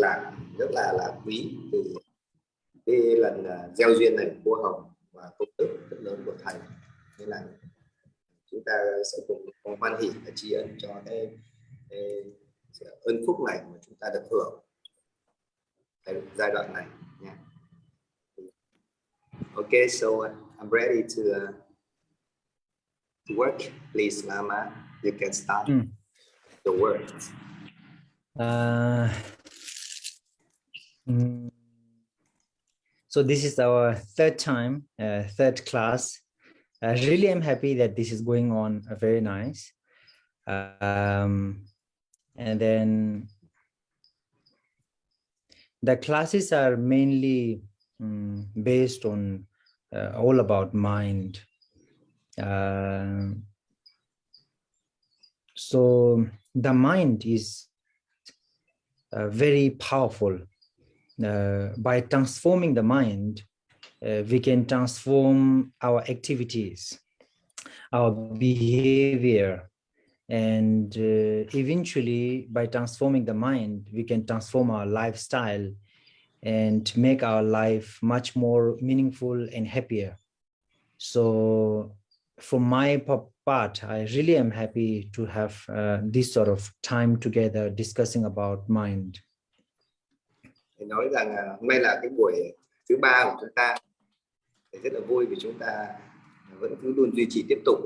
là rất là quý từ cái lần gieo duyên này của Hồng và công đức rất lớn của thầy, nên là chúng ta sẽ cùng hoan hỉ và tri ân cho cái ơn phúc này mà chúng ta được hưởng tại giai đoạn này nha. Okay, so I'm ready to work. Please, Lama, you can start the words. So this is our third time, third class. Really, I'm happy that this is going on. Very nice. And then the classes are mainly based on all about mind. So the mind is very powerful. By transforming the mind, we can transform our activities, our behavior, and eventually by transforming the mind, we can transform our lifestyle and make our life much more meaningful and happier. So for my part, I really am happy to have this sort of time together discussing about mind. Nói rằng hôm nay là cái buổi thứ 3 của chúng ta, rất là vui vì chúng ta vẫn cứ luôn duy trì tiếp tục,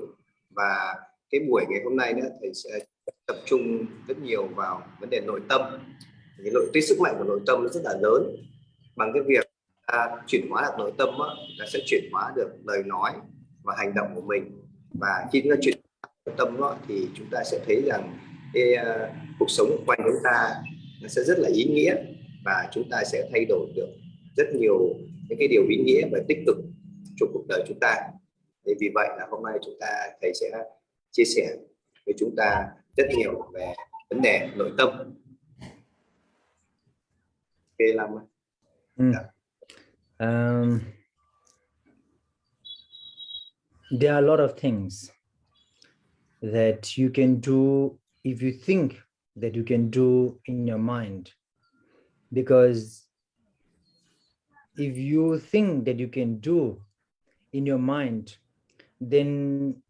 và cái buổi ngày hôm nay nữa thầy sẽ tập trung rất nhiều vào vấn đề nội tâm. Cái sức mạnh của nội tâm nó rất là lớn. Bằng cái việc chuyển hóa được nội tâm ta sẽ chuyển hóa được lời nói và hành động của mình, và khi chúng ta chuyển hóa nội tâm thì chúng ta sẽ thấy rằng cái cuộc sống quanh chúng ta nó sẽ rất là ý nghĩa, và chúng ta sẽ thay đổi được rất nhiều những cái điều ý nghĩa và tích cực trong cuộc đời chúng ta. Thì vì vậy là hôm nay thầy sẽ chia sẻ với chúng ta rất nhiều về vấn đề nội tâm. Ok, làm there are a lot of things that you can do if you think that you can do in your mind. Because if you think that you can do in your mind, then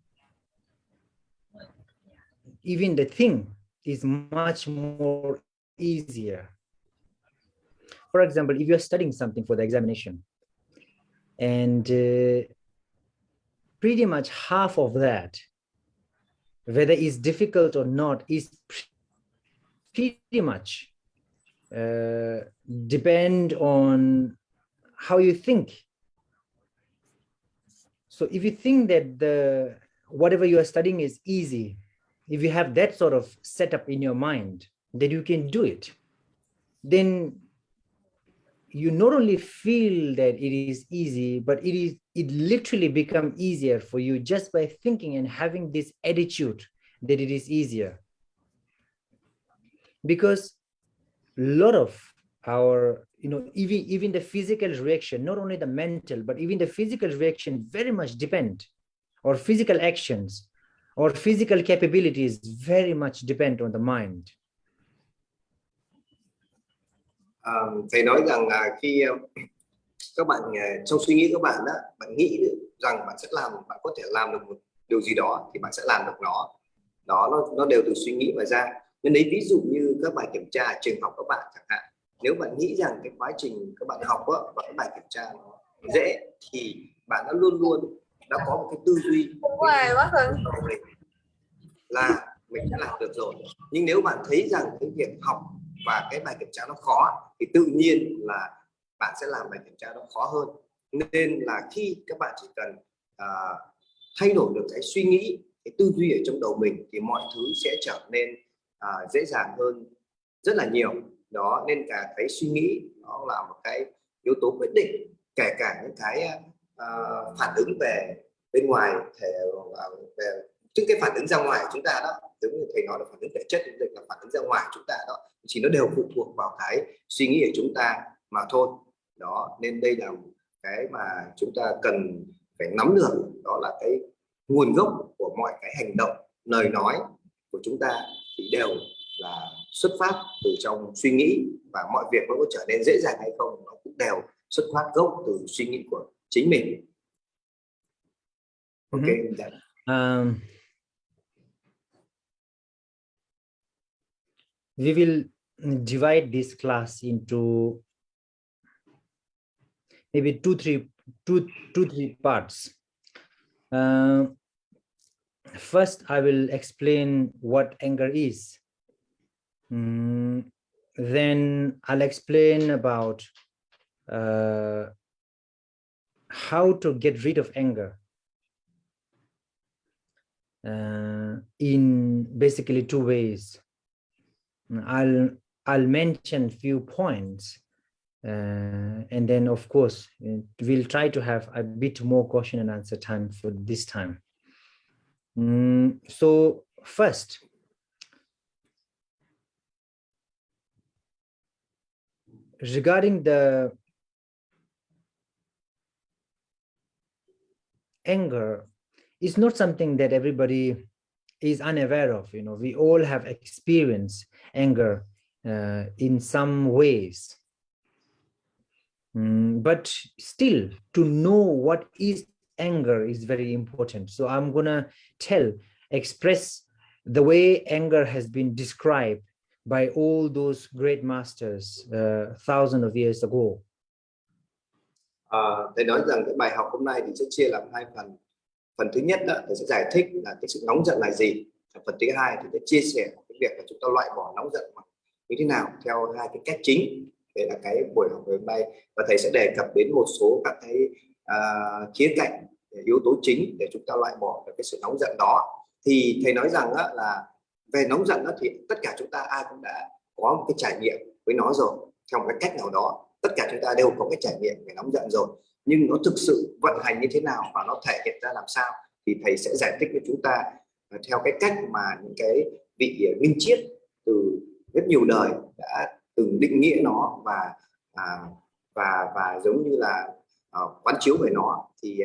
even the thing is much more easier. For example, if you're studying something for the examination, and pretty much half of that, whether it's difficult or not, is pretty much depend on how you think. So if you think that whatever you are studying is easy, if you have that sort of setup in your mind that you can do it, then you not only feel that it is easy, but it literally become easier for you just by thinking and having this attitude that it is easier. Because a lot of our, even the physical reaction, not only the mental, but even the physical reaction very much depend, or physical actions or physical capabilities very much depend on the mind. Thầy nói rằng là khi các bạn trong suy nghĩ các bạn đó, bạn nghĩ rằng bạn có thể làm được một điều gì đó thì bạn sẽ làm được nó đều từ suy nghĩ mà ra. Nên đấy, ví dụ như các bài kiểm tra trường học các bạn chẳng hạn, nếu bạn nghĩ rằng cái quá trình các bạn học và cái bài kiểm tra nó dễ thì bạn đã luôn đã có một cái tư duy là mình đã làm được rồi. Nhưng nếu bạn thấy rằng cái việc học và cái bài kiểm tra nó khó thì tự nhiên là bạn sẽ làm bài kiểm tra nó khó hơn. Nên là khi các bạn chỉ cần thay đổi được cái suy nghĩ, cái tư duy ở trong đầu mình thì mọi thứ sẽ trở nên dễ dàng hơn rất là nhiều đó. Nên cả cái suy nghĩ nó là một cái yếu tố quyết định, kể cả những cái phản ứng về bên ngoài về trước cái phản ứng ra ngoài của chúng ta đó, giống như thầy nói là phản ứng thể chất, là phản ứng ra ngoài của chúng ta đó, chỉ nó đều phụ thuộc vào cái suy nghĩ của chúng ta mà thôi đó. Nên đây là cái mà chúng ta cần phải nắm được, đó là cái nguồn gốc của mọi cái hành động, lời nói của chúng ta thì đều là xuất phát từ trong suy nghĩ, và mọi việc nó có trở nên dễ dàng hay không nó cũng đều xuất phát gốc từ suy nghĩ của chính mình. Ok. We will divide this class into maybe two, three parts. First, I will explain what anger is. Then I'll explain about how to get rid of anger in basically two ways. I'll mention few points, and then of course we'll try to have a bit more question and answer time for this time. So first, regarding the anger, it's not something that everybody is unaware of. You know, we all have experienced anger in some ways. But still, to know what is anger is very important. So I'm gonna express the way anger has been described by all those great masters thousands of years ago. Thầy nói rằng cái bài học hôm nay thì sẽ chia làm hai phần. Phần thứ nhất đó, thầy sẽ giải thích là cái sự nóng giận là gì. Phần thứ hai thì sẽ chia sẻ cái việc là chúng ta loại bỏ nóng giận như thế nào theo hai cái cách chính. Đây là cái buổi học ngày hôm nay, và thầy sẽ đề cập đến một số các cái khía cạnh, yếu tố chính để chúng ta loại bỏ được cái sự nóng giận đó. Thì thầy nói rằng đó, là về nóng giận đó thì tất cả chúng ta ai cũng đã có một cái trải nghiệm với nó rồi, theo một cái cách nào đó. Tất cả chúng ta đều có cái trải nghiệm về nóng giận rồi, nhưng nó thực sự vận hành như thế nào và nó thể hiện ra làm sao thì thầy sẽ giải thích với chúng ta theo cái cách mà những cái vị minh triết từ rất nhiều đời đã từng định nghĩa nó và giống như là quán chiếu về nó. Thì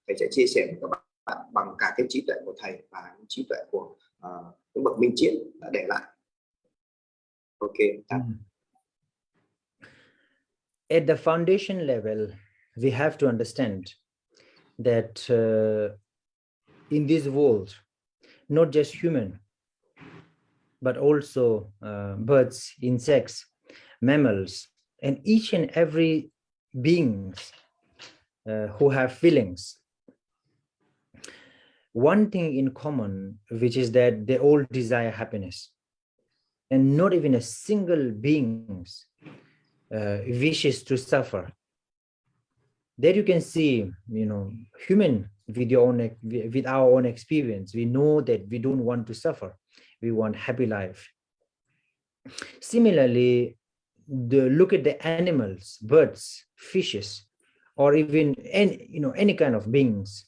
thầy sẽ chia sẻ với các bạn bằng cả cái trí tuệ của thầy và trí tuệ của những bậc minh triết đã để lại. Ok. At the foundation level, we have to understand that in this world, not just human, but also birds, insects, mammals, and each and every beings who have feelings. One thing in common, which is that they all desire happiness, and not even a single being wishes to suffer. There you can see, you know, human with our own experience, we know that we don't want to suffer. We want happy life. Similarly, look at the animals, birds, fishes, or even any kind of beings.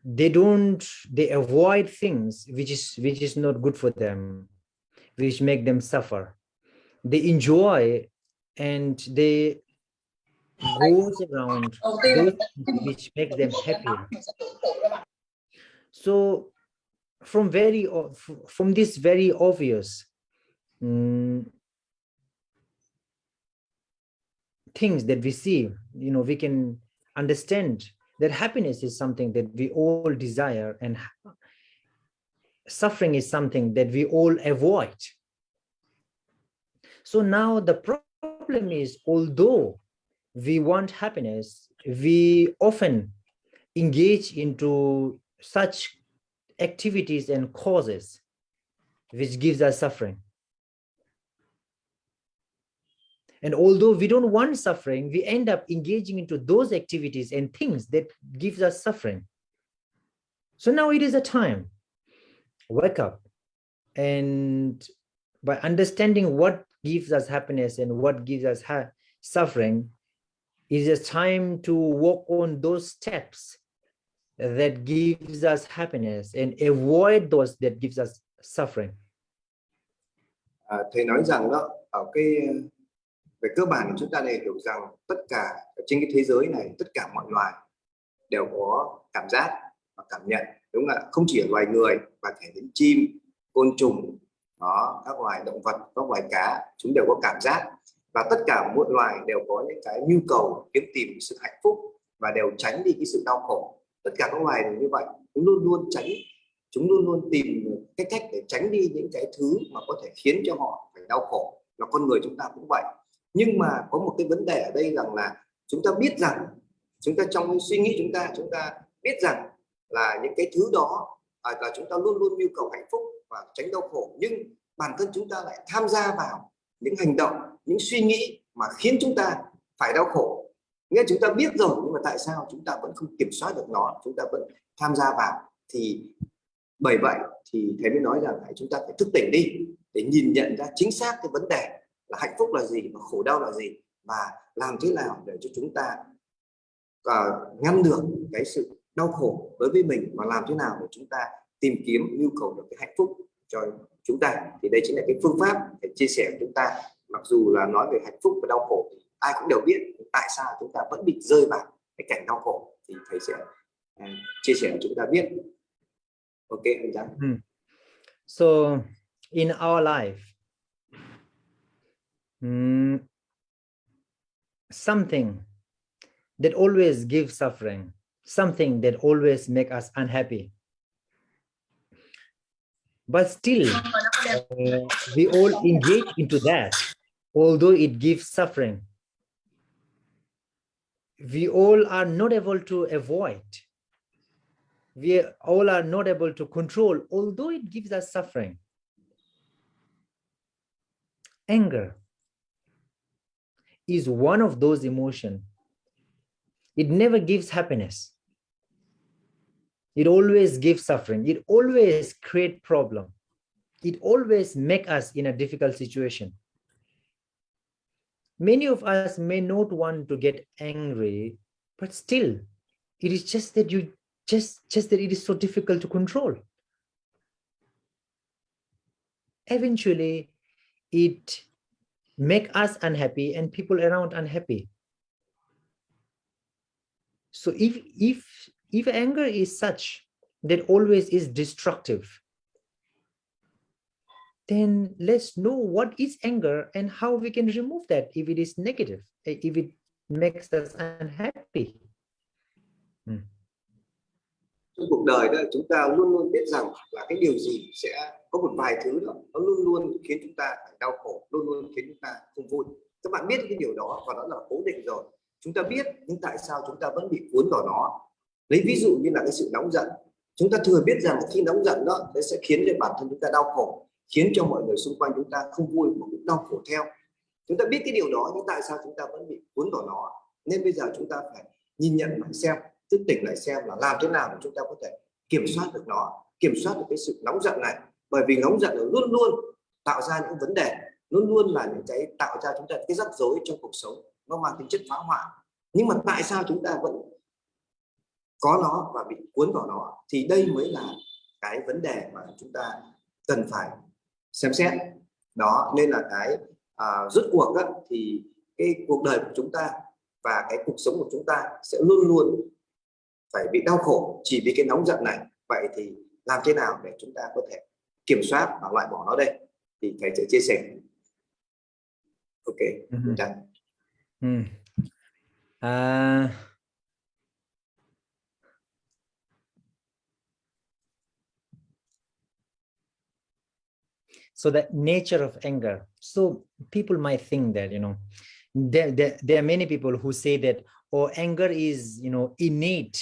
They avoid things which is not good for them, which make them suffer. They enjoy and they goes around those which makes them happier. So from this very obvious things that we see, we can understand that happiness is something that we all desire and suffering is something that we all avoid. So now the problem is, although we want happiness, we often engage into such activities and causes which gives us suffering. And although we don't want suffering, we end up engaging into those activities and things that gives us suffering. So now it is a time, wake up, and by understanding what gives us happiness and what gives us suffering, it is a time to walk on those steps that gives us happiness and avoid those that gives us suffering. Thầy nói rằng đó, ở về cơ bản chúng ta đều hiểu rằng tất cả trên cái thế giới này, tất cả mọi loài đều có cảm giác và cảm nhận, đúng không ạ? Không chỉ ở loài người mà kể đến chim, côn trùng, Đó, các loài động vật, các loài cá, chúng đều có cảm giác, và tất cả mỗi loài đều có những cái nhu cầu kiếm tìm sự hạnh phúc và đều tránh đi cái sự đau khổ. Tất cả các loài đều như vậy, chúng luôn luôn tránh, chúng luôn luôn tìm cách để tránh đi những cái thứ mà có thể khiến cho họ phải đau khổ. Là con người chúng ta cũng vậy. Nhưng mà có một cái vấn đề ở đây rằng là chúng ta biết rằng, chúng ta trong suy nghĩ chúng ta biết rằng là những cái thứ đó là chúng ta luôn luôn nhu cầu hạnh phúc và tránh đau khổ, nhưng bản thân chúng ta lại tham gia vào những hành động, những suy nghĩ mà khiến chúng ta phải đau khổ. Nghĩa chúng ta biết rồi nhưng mà tại sao chúng ta vẫn không kiểm soát được nó, chúng ta vẫn tham gia vào. Thì bởi vậy thì thầy mới nói rằng chúng ta phải thức tỉnh đi để nhìn nhận ra chính xác cái vấn đề là hạnh phúc là gì và khổ đau là gì, và làm thế nào để cho chúng ta ngăn được cái sự đau khổ đối với mình, và làm thế nào để chúng ta tìm kiếm nhu cầu được cái hạnh phúc cho chúng ta. Thì đây chính là cái phương pháp để chia sẻ với chúng ta. Mặc dù là nói về hạnh phúc và đau khổ thì ai cũng đều biết tại sao chúng ta vẫn bị rơi vào cái cảnh đau khổ, thì thầy sẽ chia sẻ cho chúng ta biết. Ok anh Giang. So in our life, something that always gives suffering, something that always make us unhappy, but still we all engage into that, although it gives suffering. We all are not able to avoid. We all are not able to control, although it gives us suffering. Anger is one of those emotions. It never gives happiness. It always gives suffering. It always creates problem. It always makes us in a difficult situation. Many of us may not want to get angry, but still, it is just that that it is so difficult to control. Eventually, it makes us unhappy and people around unhappy. So if anger is such that always is destructive, then let's know what is anger and how we can remove that if it is negative, if it makes us unhappy. Trong cuộc đời đó, chúng ta luôn luôn biết rằng là cái điều gì sẽ có một vài thứ đó nó luôn luôn khiến chúng ta phải đau khổ, luôn luôn khiến chúng ta không vui. Các bạn biết cái điều đó và nó là cố định rồi, chúng ta biết, nhưng tại sao chúng ta vẫn bị cuốn vào nó? Lấy ví dụ như là cái sự nóng giận, chúng ta thừa biết rằng khi nóng giận đó nó sẽ khiến cho bản thân chúng ta đau khổ, khiến cho mọi người xung quanh chúng ta không vui mà cũng đau khổ theo. Chúng ta biết cái điều đó nhưng tại sao chúng ta vẫn bị cuốn vào nó? Nên bây giờ chúng ta phải nhìn nhận lại xem, thức tỉnh lại xem là làm thế nào để chúng ta có thể kiểm soát được nó, kiểm soát được cái sự nóng giận này. Bởi vì nóng giận luôn luôn tạo ra những vấn đề, luôn luôn là những cái tạo ra chúng ta cái rắc rối trong cuộc sống, nó mang tính chất phá hoại. Nhưng mà tại sao chúng ta vẫn có nó và bị cuốn vào nó? Thì đây mới là cái vấn đề mà chúng ta cần phải xem xét. Đó nên là cái rốt cuộc đó, thì cái cuộc đời của chúng ta và cái cuộc sống của chúng ta sẽ luôn luôn phải bị đau khổ chỉ vì cái nóng giận này. Vậy thì làm thế nào để chúng ta có thể kiểm soát và loại bỏ nó đây? Thì thầy sẽ chia sẻ. Ok. So the nature of anger. So people might think that, there are many people who say that, oh, anger is, innate.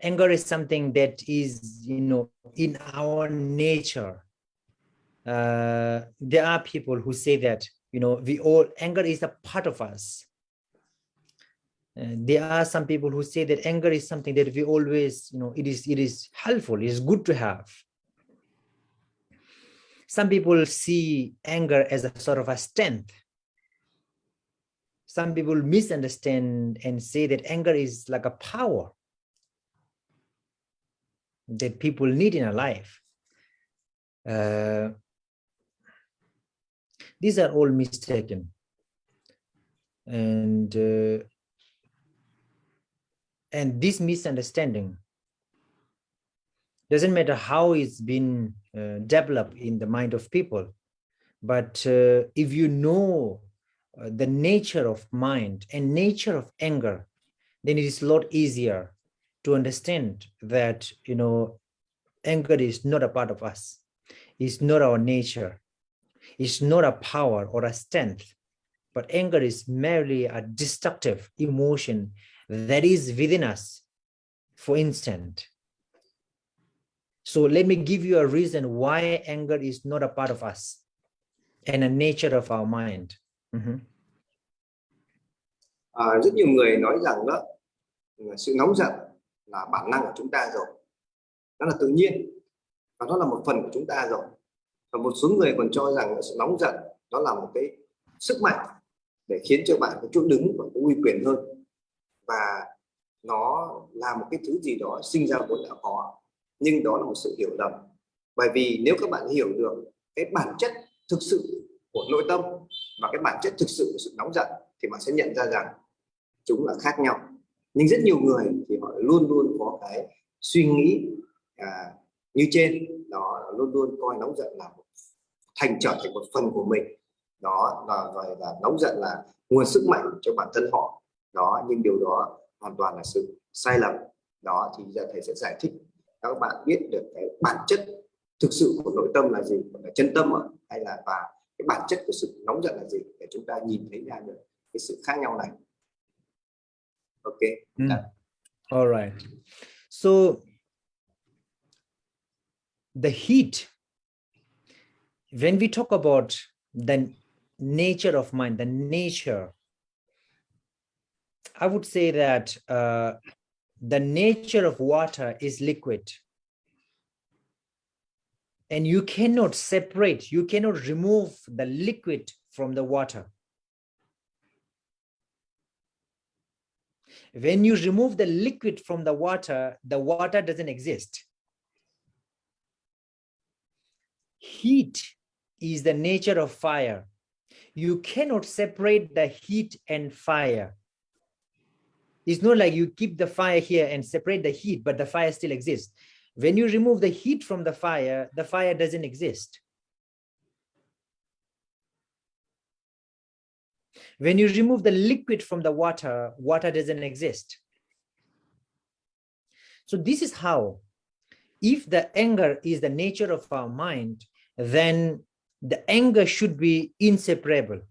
Anger is something that is, in our nature. There are people who say that, anger is a part of us. There are some people who say that anger is something that we always, it is helpful, it is good to have. Some people see anger as a sort of a strength. Some people misunderstand and say that anger is like a power that people need in a life. These are all mistaken. And this misunderstanding doesn't matter how it's been develop in the mind of people. But if you know the nature of mind and nature of anger, then it is a lot easier to understand that, anger is not a part of us. It's not our nature. It's not a power or a strength, but anger is merely a destructive emotion that is within us, for instance. So let me give you a reason why anger is not a part of us and a nature of our mind. Rất nhiều người nói rằng đó, sự nóng giận là bản năng của chúng ta rồi, nó là tự nhiên và nó là một phần của chúng ta rồi. Và một số người còn cho rằng sự nóng giận nó là một cái sức mạnh để khiến cho bạn có chỗ đứng và có uy quyền hơn, và nó là một cái thứ gì đó sinh ra vốn đã có. Nhưng đó là một sự hiểu lầm, bởi vì nếu các bạn hiểu được cái bản chất thực sự của nội tâm và cái bản chất thực sự của sự nóng giận thì bạn sẽ nhận ra rằng chúng là khác nhau. Nhưng rất nhiều người thì họ luôn luôn có cái suy nghĩ như trên đó, luôn luôn coi nóng giận là trở thành một phần của mình, đó là nóng giận là nguồn sức mạnh cho bản thân họ đó. Nhưng điều đó hoàn toàn là sự sai lầm đó. Thì giờ thầy sẽ giải thích các bạn biết được cái bản chất thực sự của nội tâm là gì, là chân tâm hay là, và cái bản chất của sự nóng giận là gì, để chúng ta nhìn thấy ra được cái sự khác nhau này. Ok. All right. So the heat, when we talk about the nature of mind, the nature, I would say that the nature of water is liquid. And you cannot separate, you cannot remove the liquid from the water. When you remove the liquid from the water doesn't exist. Heat is the nature of fire. You cannot separate the heat and fire. It's not like you keep the fire here and separate the heat, but the fire still exists. When you remove the heat from the fire doesn't exist. When you remove the liquid from the water doesn't exist. So this is how, if the anger is the nature of our mind, then the anger should be inseparable.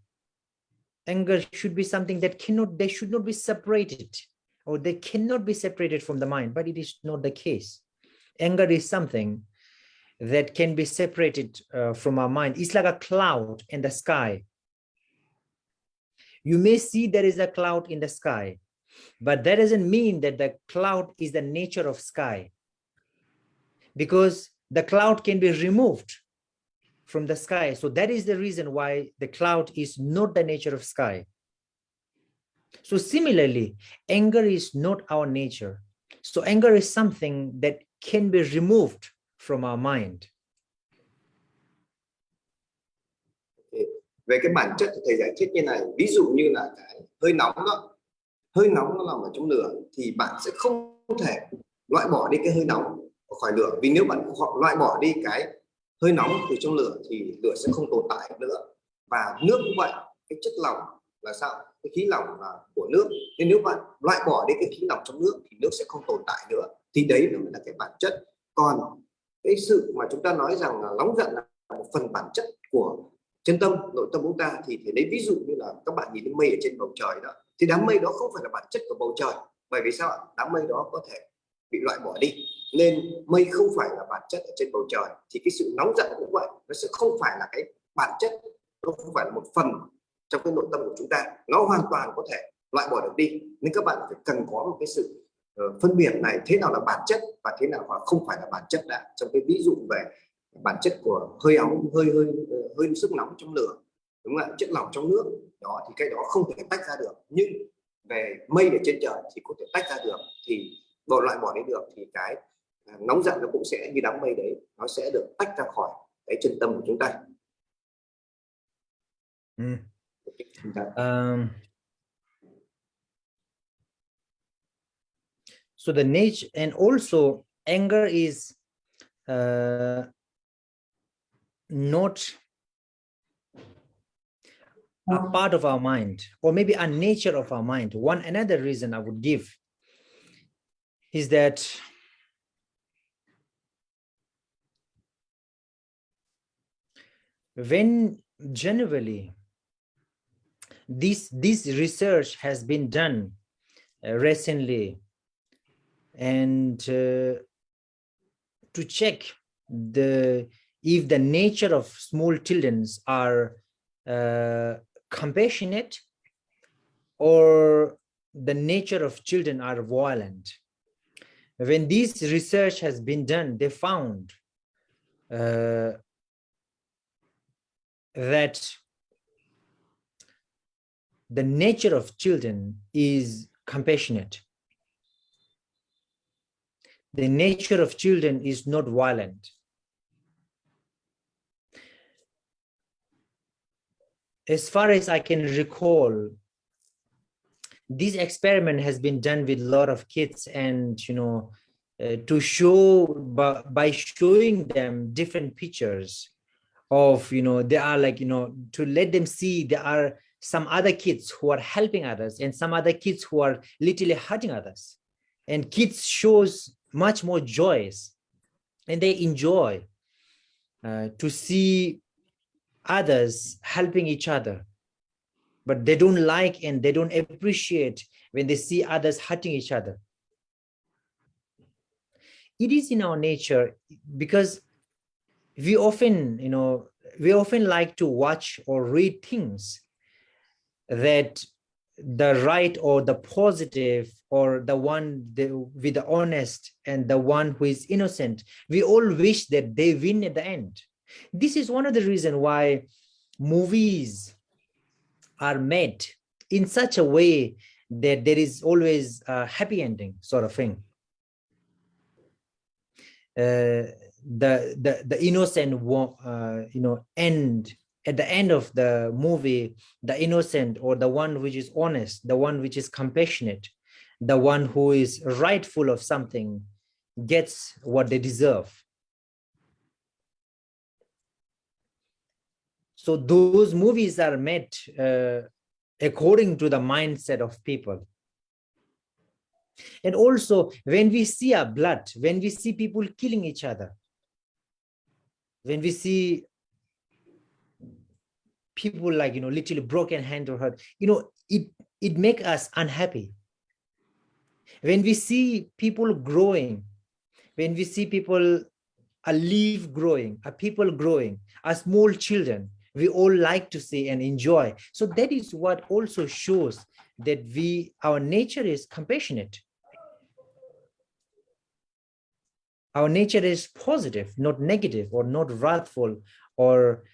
Anger should be something that they should not be separated, or they cannot be separated from the mind, but it is not the case. Anger is something that can be separated from our mind. It's like a cloud in the sky. You may see there is a cloud in the sky, but that doesn't mean that the cloud is the nature of sky, because the cloud can be removed from the sky. So that is the reason why the cloud is not the nature of sky. So similarly, anger is not our nature. So anger is something that can be removed from our mind. Về cái bản chất thì thầy giải thích như này, ví dụ như là cái hơi nóng đó, hơi nóng nó nằm ở trong lửa thì bạn sẽ không thể loại bỏ đi cái hơi nóng khỏi lửa, vì nếu bạn loại bỏ đi cái hơi nóng từ trong lửa thì lửa sẽ không tồn tại nữa. Và nước cũng vậy, cái chất lỏng là sao, cái khí lỏng là của nước, nên nếu bạn loại bỏ đi cái khí lỏng trong nước thì nước sẽ không tồn tại nữa. Thì đấy mới là cái bản chất. Còn cái sự mà chúng ta nói rằng là nóng giận là một phần bản chất của chân tâm, nội tâm chúng ta, thì lấy ví dụ như là các bạn nhìn thấy mây ở trên bầu trời đó, thì đám mây đó không phải là bản chất của bầu trời. Bởi vì sao ạ? Đám mây đó có thể bị loại bỏ đi, nên mây không phải là bản chất ở trên bầu trời. Thì cái sự nóng giận cũng vậy, nó sẽ không phải là cái bản chất, nó không phải là một phần trong cái nội tâm của chúng ta, nó hoàn toàn có thể loại bỏ được đi. Nên các bạn phải cần có một cái sự phân biệt này, thế nào là bản chất và thế nào là không phải là bản chất đã. Trong cái ví dụ về bản chất của hơi sức nóng trong lửa, đúng không ạ, chất lỏng trong nước đó, thì cái đó không thể tách ra được. Nhưng về mây ở trên trời thì có thể tách ra được, thì loại bỏ đi được, thì cái nóng giận nó cũng sẽ như đám mây đấy, nó sẽ được tách ra khỏi cái chân tâm của chúng ta. So the nature, and also anger is not a part of our mind, or maybe a nature of our mind. One another reason I would give is that when generally this research has been done recently, and to check if the nature of small children are compassionate, or the nature of children are violent. When this research has been done, they found that the nature of children is compassionate. The nature of children is not violent. As far as I can recall, this experiment has been done with a lot of kids, and to show by showing them different pictures of, they are like, to let them see there are some other kids who are helping others and some other kids who are literally hurting others, and kids shows much more joys, and they enjoy to see others helping each other, but they don't like and they don't appreciate when they see others hurting each other. It is in our nature, because we often like to watch or read things that the right or the positive, or the one with the honest and the one who is innocent, we all wish that they win at the end. This is one of the reasons why movies are made in such a way that there is always a happy ending sort of thing. The innocent end, at the end of the movie, the innocent, or the one which is honest, the one which is compassionate, the one who is rightful of something, gets what they deserve. So those movies are made according to the mindset of people. And also, when we see our blood, when we see people killing each other, when we see people like, literally broken hand or hurt, it makes us unhappy. When we see people growing, when we see people, a leaf growing, a people growing, a small children, we all like to see and enjoy. So that is what also shows that our nature is compassionate. Our nature is positive, not negative, or not wrathful, or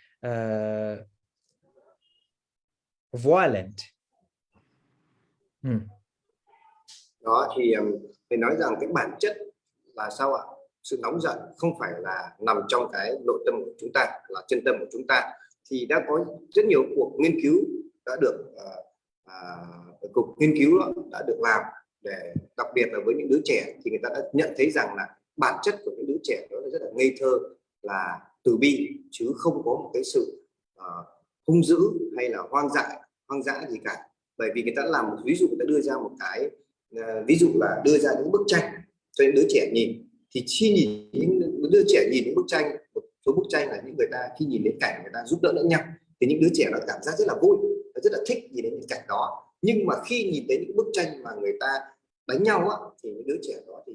violent. Đó thì phải nói rằng cái bản chất là sao ạ? Sự nóng giận không phải là nằm trong cái nội tâm của chúng ta, là chân tâm của chúng ta. Thì đã có rất nhiều cuộc nghiên cứu đã được cục nghiên cứu đã được làm, để đặc biệt là với những đứa trẻ, thì người ta đã nhận thấy rằng là bản chất của những đứa trẻ đó là rất là ngây thơ, là từ bi, chứ không có một cái sự hung dữ hay là hoang dã gì cả. Bởi vì người ta làm một ví dụ, người ta đưa ra một cái ví dụ là đưa ra những bức tranh cho những đứa trẻ nhìn, thì khi nhìn những đứa trẻ nhìn những bức tranh, một số bức tranh là những người ta khi nhìn đến cảnh người ta giúp đỡ lẫn nhau, thì những đứa trẻ nó cảm giác rất là vui, rất là thích nhìn đến những cảnh đó. Nhưng mà khi nhìn đến những bức tranh mà người ta đánh nhau á, thì những đứa trẻ đó thì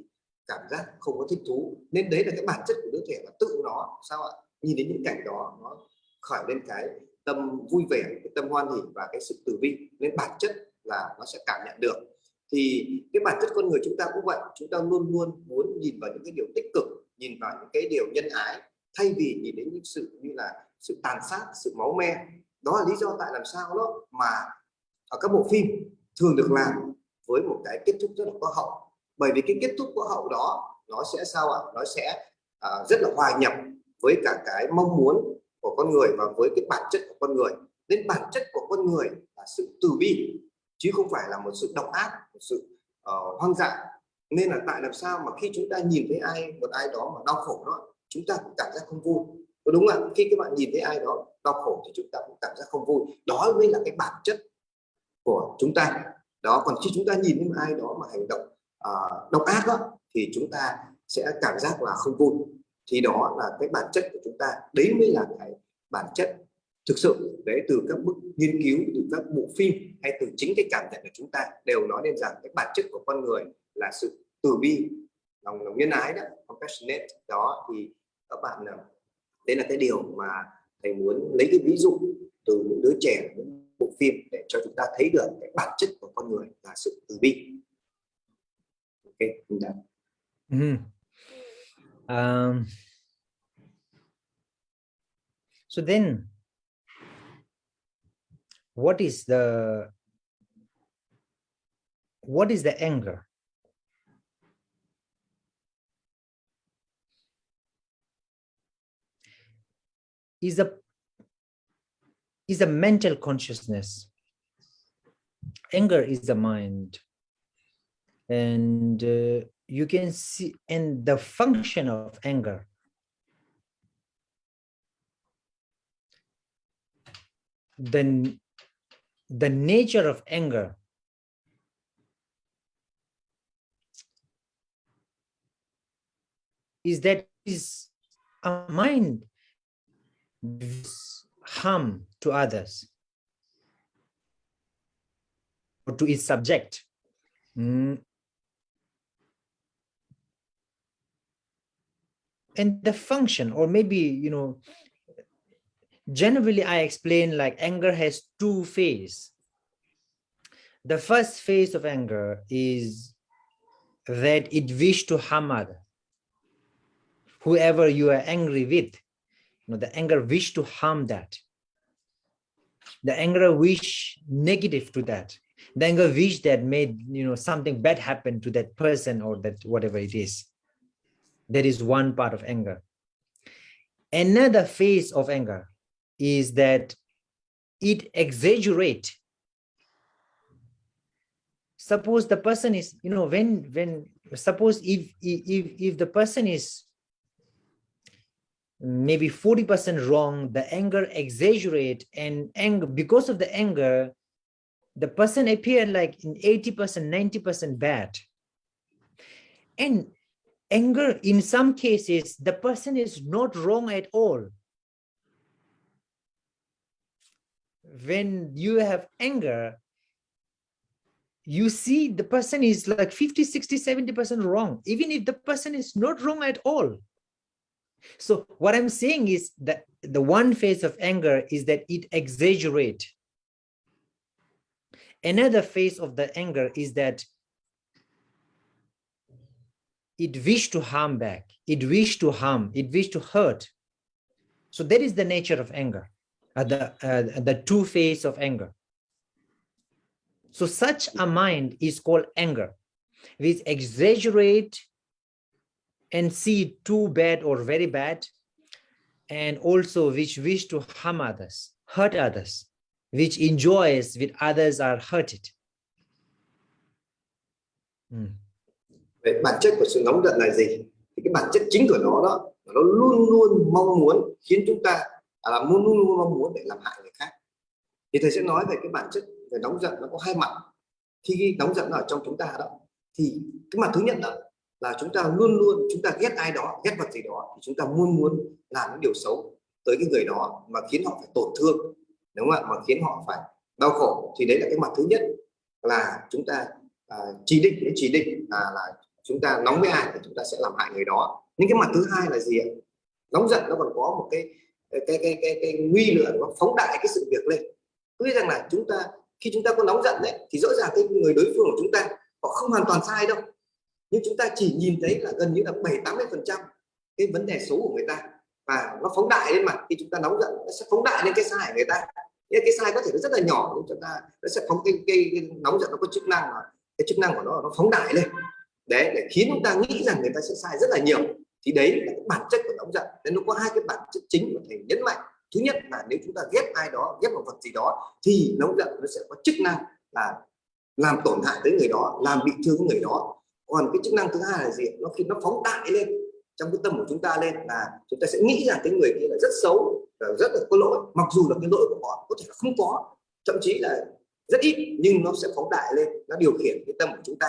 cảm giác không có thích thú. Nên đấy là cái bản chất của đứa trẻ, là tự nó sao ạ, nhìn đến những cảnh đó nó khởi lên cái tâm vui vẻ, cái tâm hoan hỉ và cái sự từ bi, nên bản chất là nó sẽ cảm nhận được. Thì cái bản chất con người chúng ta cũng vậy, chúng ta luôn luôn muốn nhìn vào những cái điều tích cực, nhìn vào những cái điều nhân ái, thay vì nhìn đến những sự như là sự tàn sát, sự máu me. Đó là lý do tại làm sao đó mà ở các bộ phim thường được làm với một cái kết thúc rất là có hậu. Bởi vì cái kết thúc có hậu đó nó sẽ sao ạ, nó sẽ rất là hòa nhập với cả cái mong muốn của con người và với cái bản chất của con người. Nên bản chất của con người là sự từ bi, chứ không phải là một sự độc ác, một sự hoang dại. Nên là tại làm sao mà khi chúng ta nhìn thấy một ai đó mà đau khổ đó, chúng ta cũng cảm giác không vui. có đúng không ạ? Khi các bạn nhìn thấy ai đó đau khổ thì chúng ta cũng cảm giác không vui, đó mới là cái bản chất của chúng ta đó. Còn khi chúng ta nhìn thấy ai đó mà hành động độc ác đó, thì chúng ta sẽ cảm giác là không vui, thì đó là cái bản chất của chúng ta. Đấy mới là cái bản chất thực sự đấy. Từ các bức nghiên cứu, từ các bộ phim hay từ chính cái cảm nhận của chúng ta đều nói lên rằng cái bản chất của con người là sự từ bi, lòng nhân ái đó, compassionate đó. Thì các bạn, đấy là cái điều mà thầy muốn lấy cái ví dụ từ những đứa trẻ, những bộ phim để cho chúng ta thấy được cái bản chất của con người là sự từ bi. Ok, so then what is the anger? Is a mental consciousness. Anger is the mind, and you can see, and the function of anger, then the nature of anger is that is a mind harm to others or to its subject. And the function, or maybe, you know, generally I explain like anger has two phases. The first phase of anger is that it wish to harm other. Whoever you are angry with, you know, the anger wish to harm that. The anger wish negative to that. The anger wish that made, you know, something bad happen to that person or that whatever it is. That is one part of anger. Another phase of anger is that it exaggerates. Suppose the person is, you know, when suppose if the person is maybe 40% wrong, the anger exaggerate, and anger, because of the anger, the person appear like in 80%, 90% bad. And anger, in some cases, the person is not wrong at all. When you have anger, you see the person is like 50, 60, 70% wrong, even if the person is not wrong at all. So what I'm saying is that the one phase of anger is that it exaggerates. Another phase of the anger is that it wish to harm back, it wish to harm, it wish to hurt. So that is the nature of anger, the two phase of anger. So such a mind is called anger, which exaggerate and see too bad or very bad, and also which wish to harm others, hurt others, which enjoys when others are hurted. Vậy bản chất của sự nóng giận là gì? Thì cái bản chất chính của nó đó, nó luôn luôn mong muốn khiến chúng ta luôn luôn mong muốn để làm hại người khác. Thì thầy sẽ nói về cái bản chất về nóng giận, nó có hai mặt. Khi nóng giận ở trong chúng ta đó, thì cái mặt thứ nhất đó là chúng ta luôn luôn chúng ta ghét ai đó, ghét vật gì đó, thì chúng ta muốn làm những điều xấu tới cái người đó mà khiến họ phải tổn thương, đúng không ạ? Mà khiến họ phải đau khổ. Thì đấy là cái mặt thứ nhất, là chúng ta chỉ định là chúng ta nóng với ai thì chúng ta sẽ làm hại người đó. Nhưng cái mặt thứ hai là gì ạ? Nóng giận nó còn có một cái nguy nữa, nó phóng đại cái sự việc lên. Cứ rằng là khi chúng ta có nóng giận đấy, thì rõ ràng cái người đối phương của chúng ta họ không hoàn toàn sai đâu, nhưng chúng ta chỉ nhìn thấy là gần như là 70-80% cái vấn đề xấu của người ta, và nó phóng đại lên. Mà khi chúng ta nóng giận, nó sẽ phóng đại lên cái sai của người ta. Nhưng cái sai có thể nó rất là nhỏ, nhưng chúng ta nó sẽ phóng cái nóng giận, nó có chức năng là cái chức năng của nó phóng đại lên đấy, để khiến chúng ta nghĩ rằng người ta sẽ sai rất là nhiều. Thì đấy là cái bản chất của nóng giận. Nên nó có hai cái bản chất chính mà thầy nhấn mạnh. Thứ nhất là nếu chúng ta ghét ai đó, ghét một vật gì đó, thì nóng giận nó sẽ có chức năng là làm tổn hại tới người đó, làm bị thương người đó. Còn cái chức năng thứ hai là gì? Nó khi nó phóng đại lên, trong cái tâm của chúng ta lên là chúng ta sẽ nghĩ rằng cái người kia là rất xấu, là rất là có lỗi, mặc dù là cái lỗi của họ có thể là không có, thậm chí là rất ít, nhưng nó sẽ phóng đại lên, nó điều khiển cái tâm của chúng ta.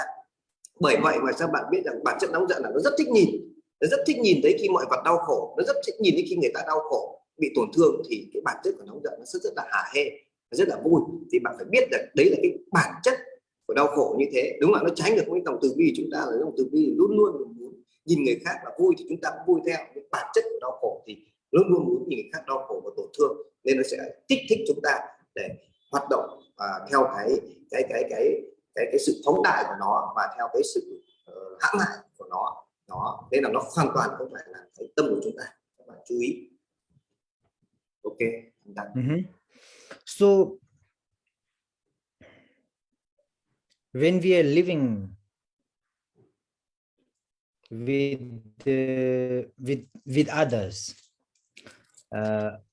Bởi vậy mà sao bạn biết rằng bản chất nóng giận là nó rất thích nhìn, nó rất thích nhìn thấy khi mọi vật đau khổ, nó rất thích nhìn thấy khi người ta đau khổ, bị tổn thương, thì cái bản chất của nóng giận nó rất là hả hê, rất là vui. Thì bạn phải biết được đấy là cái bản chất của đau khổ như thế. Đúng là nó tránh được với lòng từ bi. Chúng ta là lòng từ bi luôn luôn muốn nhìn người khác là vui thì chúng ta cũng vui theo. Cái bản chất của đau khổ thì luôn luôn muốn nhìn người khác đau khổ và tổn thương, nên nó sẽ kích thích chúng ta để hoạt động theo cái sự phóng đại của nó và theo cái sự hãm hại của nó. Nên là nó hoàn toàn không phải là cái tâm của chúng ta. Các bạn chú ý. Ok. So when we are living with others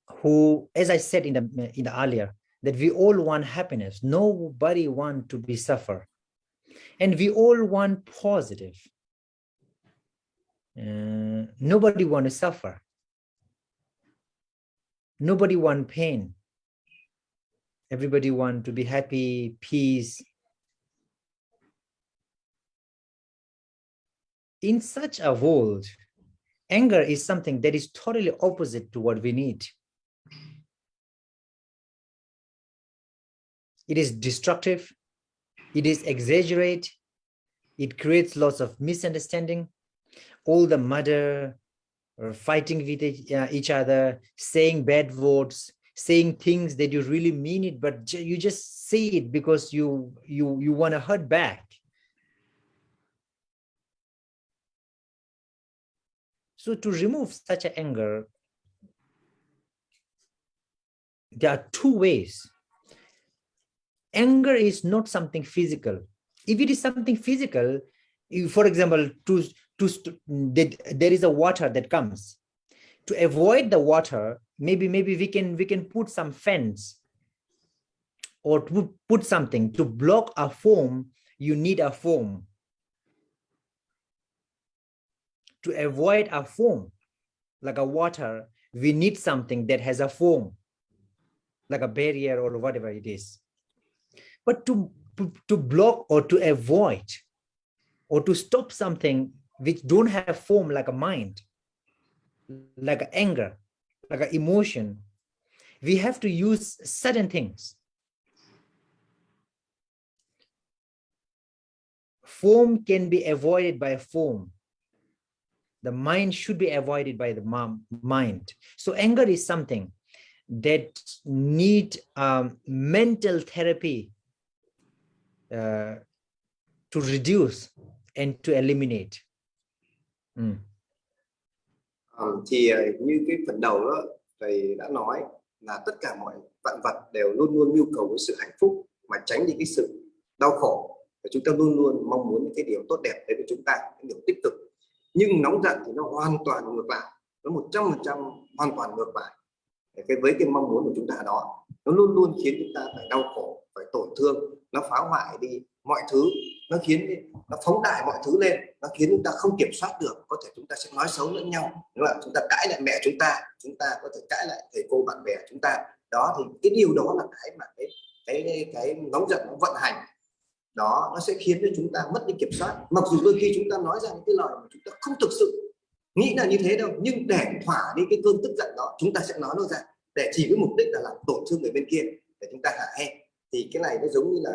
who, as I said in the earlier, that we all want happiness. Nobody want to be suffer, and we all want positive. Nobody want to suffer. Nobody want pain. Everybody want to be happy, peace. In such a world, anger is something that is totally opposite to what we need. It is destructive. It is exaggerate. It creates lots of misunderstanding. All the murder, or fighting with each other, saying bad words, saying things that you really mean it, but you just say it because you want to hurt back. So to remove such an anger, there are two ways. Anger is not something physical. If it is something physical, for example, there is a water that comes. To avoid the water, maybe we can put some fence or put something to block a foam. You need a foam. To avoid a foam, like a water, we need something that has a foam, like a barrier or whatever it is. But to block or to avoid or to stop something which don't have foam, like a mind, like anger, like an emotion, we have to use certain things. Foam can be avoided by foam. The mind should be avoided by the mind. So anger is something that need mental therapy to reduce and to eliminate. Thì như cái phần đầu đó thầy đã nói là tất cả mọi vạn vật đều luôn luôn nhu cầu với sự hạnh phúc, mà tránh đi cái sự đau khổ. Và chúng ta luôn luôn mong muốn những cái điều tốt đẹp đến với chúng ta, những điều tích cực. Nhưng nóng giận thì nó hoàn toàn ngược lại, nó 100% hoàn toàn ngược lại. Với cái mong muốn của chúng ta đó, nó luôn luôn khiến chúng ta phải đau khổ, phải tổn thương, nó phá hoại đi mọi thứ, nó khiến nó phóng đại mọi thứ lên, nó khiến chúng ta không kiểm soát được. Có thể chúng ta sẽ nói xấu lẫn nhau, đúng không? Chúng ta cãi lại mẹ chúng ta có thể cãi lại thầy cô bạn bè chúng ta. Đó thì cái điều đó là cái mà cái nóng giận nó vận hành đó, nó sẽ khiến cho chúng ta mất đi kiểm soát. Mặc dù đôi khi chúng ta nói ra những cái lời mà chúng ta không thực sự nghĩ là như thế đâu, nhưng để thỏa đi cái cơn tức giận đó, chúng ta sẽ nói nó ra để chỉ với mục đích là làm tổn thương người bên kia, để chúng ta hả hê. Thì cái này nó giống như là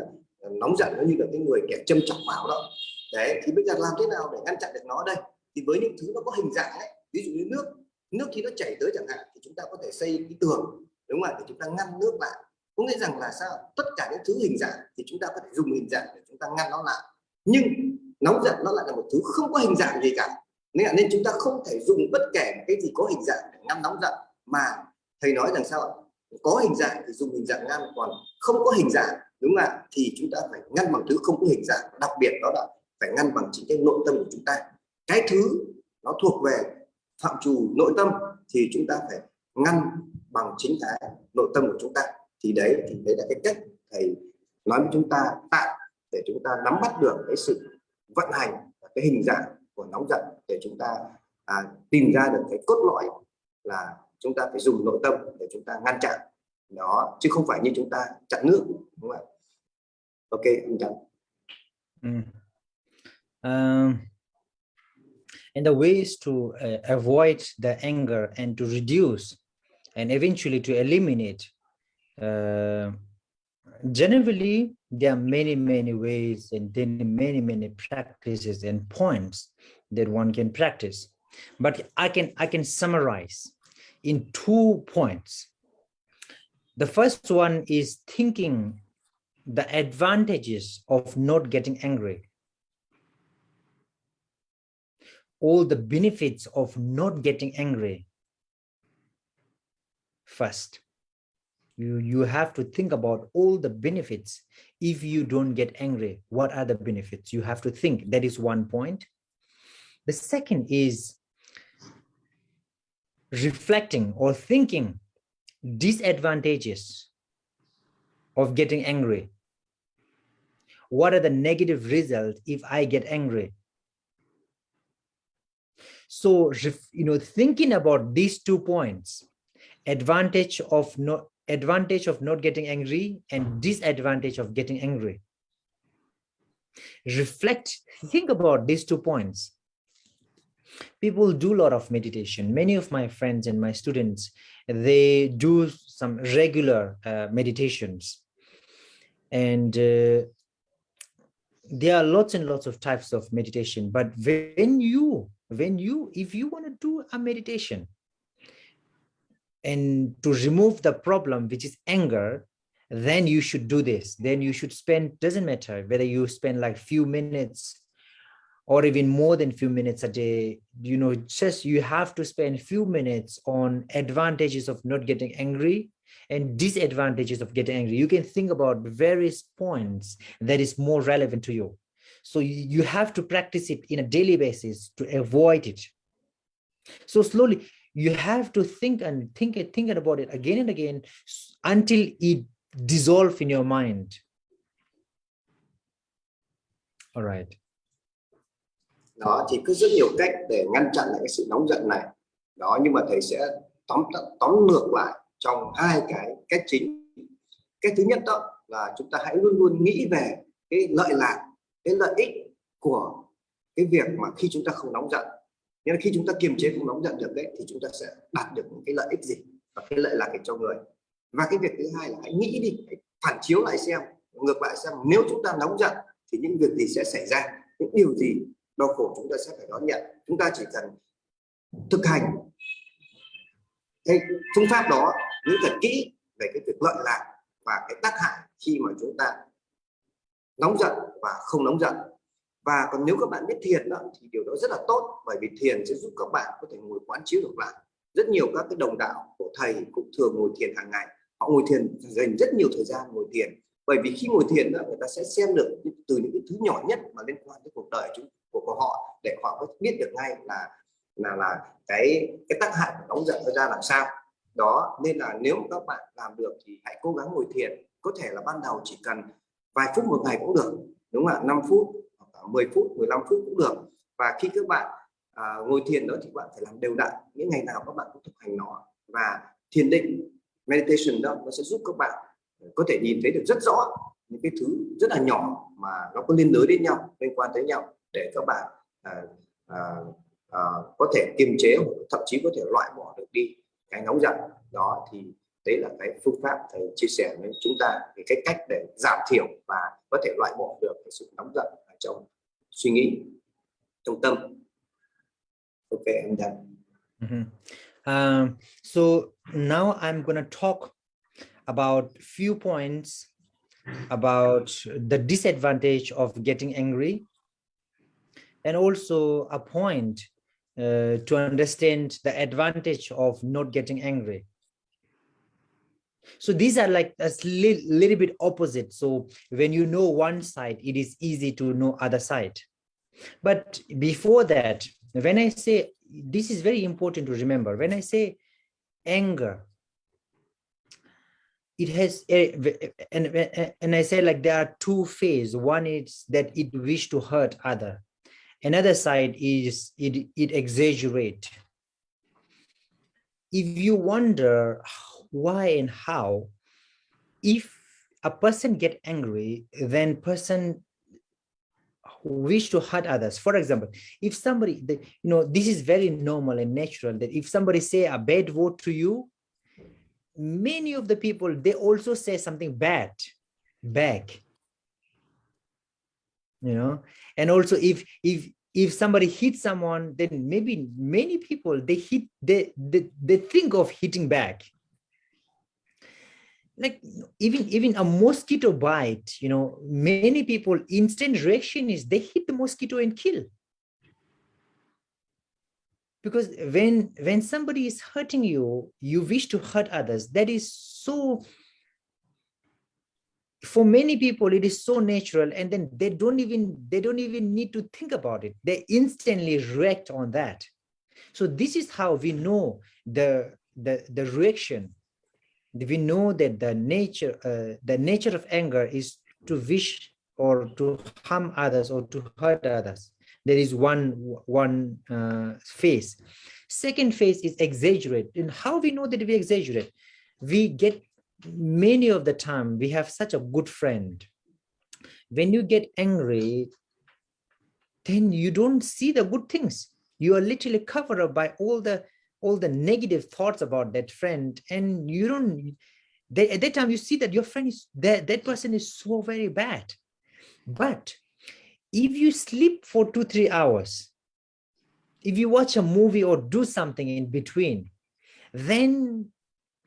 nóng giận, nó như là cái người kẻ châm chọc vào đó. Đấy, thì bây giờ làm thế nào để ngăn chặn được nó đây? Thì với những thứ nó có hình dạng ấy, ví dụ như nước khi nó chảy tới chẳng hạn, thì chúng ta có thể xây cái tường, đúng không ạ, để chúng ta ngăn nước lại. Có nghĩa rằng là sao? Tất cả những thứ hình dạng thì chúng ta có thể dùng hình dạng để chúng ta ngăn nó lại. Nhưng nóng giận nó lại là một thứ không có hình dạng gì cả, nên chúng ta không thể dùng bất kể cái gì có hình dạng để ngăn nóng giận. Mà thầy nói rằng sao? Có hình dạng thì dùng hình dạng ngăn, còn không có hình dạng, đúng không ạ, thì chúng ta phải ngăn bằng thứ không có hình dạng. Đặc biệt đó là phải ngăn bằng chính cái nội tâm của chúng ta. Cái thứ nó thuộc về phạm trù nội tâm thì chúng ta phải ngăn bằng chính cái nội tâm của chúng ta. Thì đấy là cái cách thầy nói với chúng ta tạm, để chúng ta nắm bắt được cái sự vận hành và cái hình dạng của nóng giận, để chúng ta tìm ra được cái cốt lõi là chúng ta phải dùng nội tâm để chúng ta ngăn chặn đó, chứ không phải như chúng ta chặn nước, đúng không ạ? Ok, anh chặn. And the ways to avoid the anger and to reduce and eventually to eliminate. Generally, there are many ways and then many practices and points that one can practice. But I can summarize in 2 points. The first one is thinking the advantages of not getting angry. All the benefits of not getting angry first. You have to think about all the benefits. If you don't get angry, what are the benefits? You have to think. That is one point. The second is reflecting or thinking disadvantages of getting angry. What are the negative results if I get angry? So, thinking about these 2 points, advantage of not getting angry and disadvantage of getting angry. Think about these 2 points. People do a lot of meditation. Many of my friends and my students, they do some regular meditations. And there are lots and lots of types of meditation. But if you want to do a meditation and to remove the problem, which is anger, then you should do this. Then you should spend, doesn't matter whether you spend like few minutes or even more than few minutes a day, just you have to spend few minutes on advantages of not getting angry and disadvantages of getting angry. You can think about various points that is more relevant to you. So you have to practice it in a daily basis to avoid it. So slowly, you have to think about it again and again until it dissolves in your mind. All right. Đó thì có rất nhiều cách để ngăn chặn lại cái sự nóng giận này. Đó, nhưng mà thầy sẽ tóm ngược lại trong 2 cái cách chính. Cách thứ nhất đó là chúng ta hãy luôn luôn nghĩ về cái lợi lạc, cái lợi ích của cái việc mà khi chúng ta không nóng giận. Nhưng khi chúng ta kiềm chế không nóng giận được đấy, thì chúng ta sẽ đạt được những cái lợi ích gì và cái lợi lạc để cho người. Và cái việc thứ hai là hãy nghĩ đi, hãy phản chiếu lại xem, ngược lại xem nếu chúng ta nóng giận thì những việc gì sẽ xảy ra, những điều gì đau khổ chúng ta sẽ phải đón nhận. Chúng ta chỉ cần thực hành cái phương pháp đó, nghĩ thật kỹ về cái việc lợi lạc và cái tác hại khi mà chúng ta nóng giận và không nóng giận. Và còn nếu các bạn biết thiền đó, thì điều đó rất là tốt, bởi vì thiền sẽ giúp các bạn có thể ngồi quán chiếu được lại. Rất nhiều các cái đồng đạo của thầy cũng thường ngồi thiền hàng ngày. Họ ngồi thiền, dành rất nhiều thời gian ngồi thiền, bởi vì khi ngồi thiền đó, người ta sẽ xem được từ những cái thứ nhỏ nhất mà liên quan đến cuộc đời của họ, để họ có biết được ngay là cái tác hại của nóng giận ra làm sao. Đó, nên là nếu mà các bạn làm được thì hãy cố gắng ngồi thiền. Có thể là ban đầu chỉ cần vài phút một ngày cũng được, đúng không ạ? 5 phút, 10 phút, 15 phút cũng được. Và khi các bạn ngồi thiền đó thì bạn phải làm đều đặn, những ngày nào các bạn cũng thực hành nó. Và thiền định, meditation đó, nó sẽ giúp các bạn có thể nhìn thấy được rất rõ những cái thứ rất là nhỏ mà nó có liên đới đến nhau, liên quan tới nhau, để các bạn có thể kiềm chế, thậm chí có thể loại bỏ được đi cái nóng giận. Đó thì đấy là cái phương pháp thầy chia sẻ với chúng ta về cái cách để giảm thiểu và có thể loại bỏ được cái sự nóng giận ở trong suy nghĩ, trong tâm. Ok, I'm done. So now I'm going to talk about few points about the disadvantage of getting angry, and also a point to understand the advantage of not getting angry. So these are like a little bit opposite. So when you know one side, it is easy to know other side. But before that, when I say, this is very important to remember, when I say anger, it has and I say like there are 2 phases. One is that it wish to hurt other, Another side is it exaggerate. If you wonder why and how, if a person get angry, then person wish to hurt others. For example, if somebody, this is very normal and natural that if somebody say a bad word to you, many of the people, they also say something bad back, and also if somebody hits someone, then maybe many people they think of hitting back. Like even a mosquito bite, many people instant reaction is they hit the mosquito and kill. Because when somebody is hurting you, you wish to hurt others. That is so, for many people it is so natural, and then they don't even need to think about it. They instantly react on that. So this is how we know the reaction. We know that the nature of anger is to wish or to harm others or to hurt others. There is one phase. Second phase is exaggerate. And how we know that we exaggerate? We get, many of the time we have such a good friend. When you get angry, then you don't see the good things. You are literally covered up by all the negative thoughts about that friend, and you don't, at that time you see that your friend is that person is so very bad. But if you sleep for 2-3 hours, if you watch a movie or do something in between, then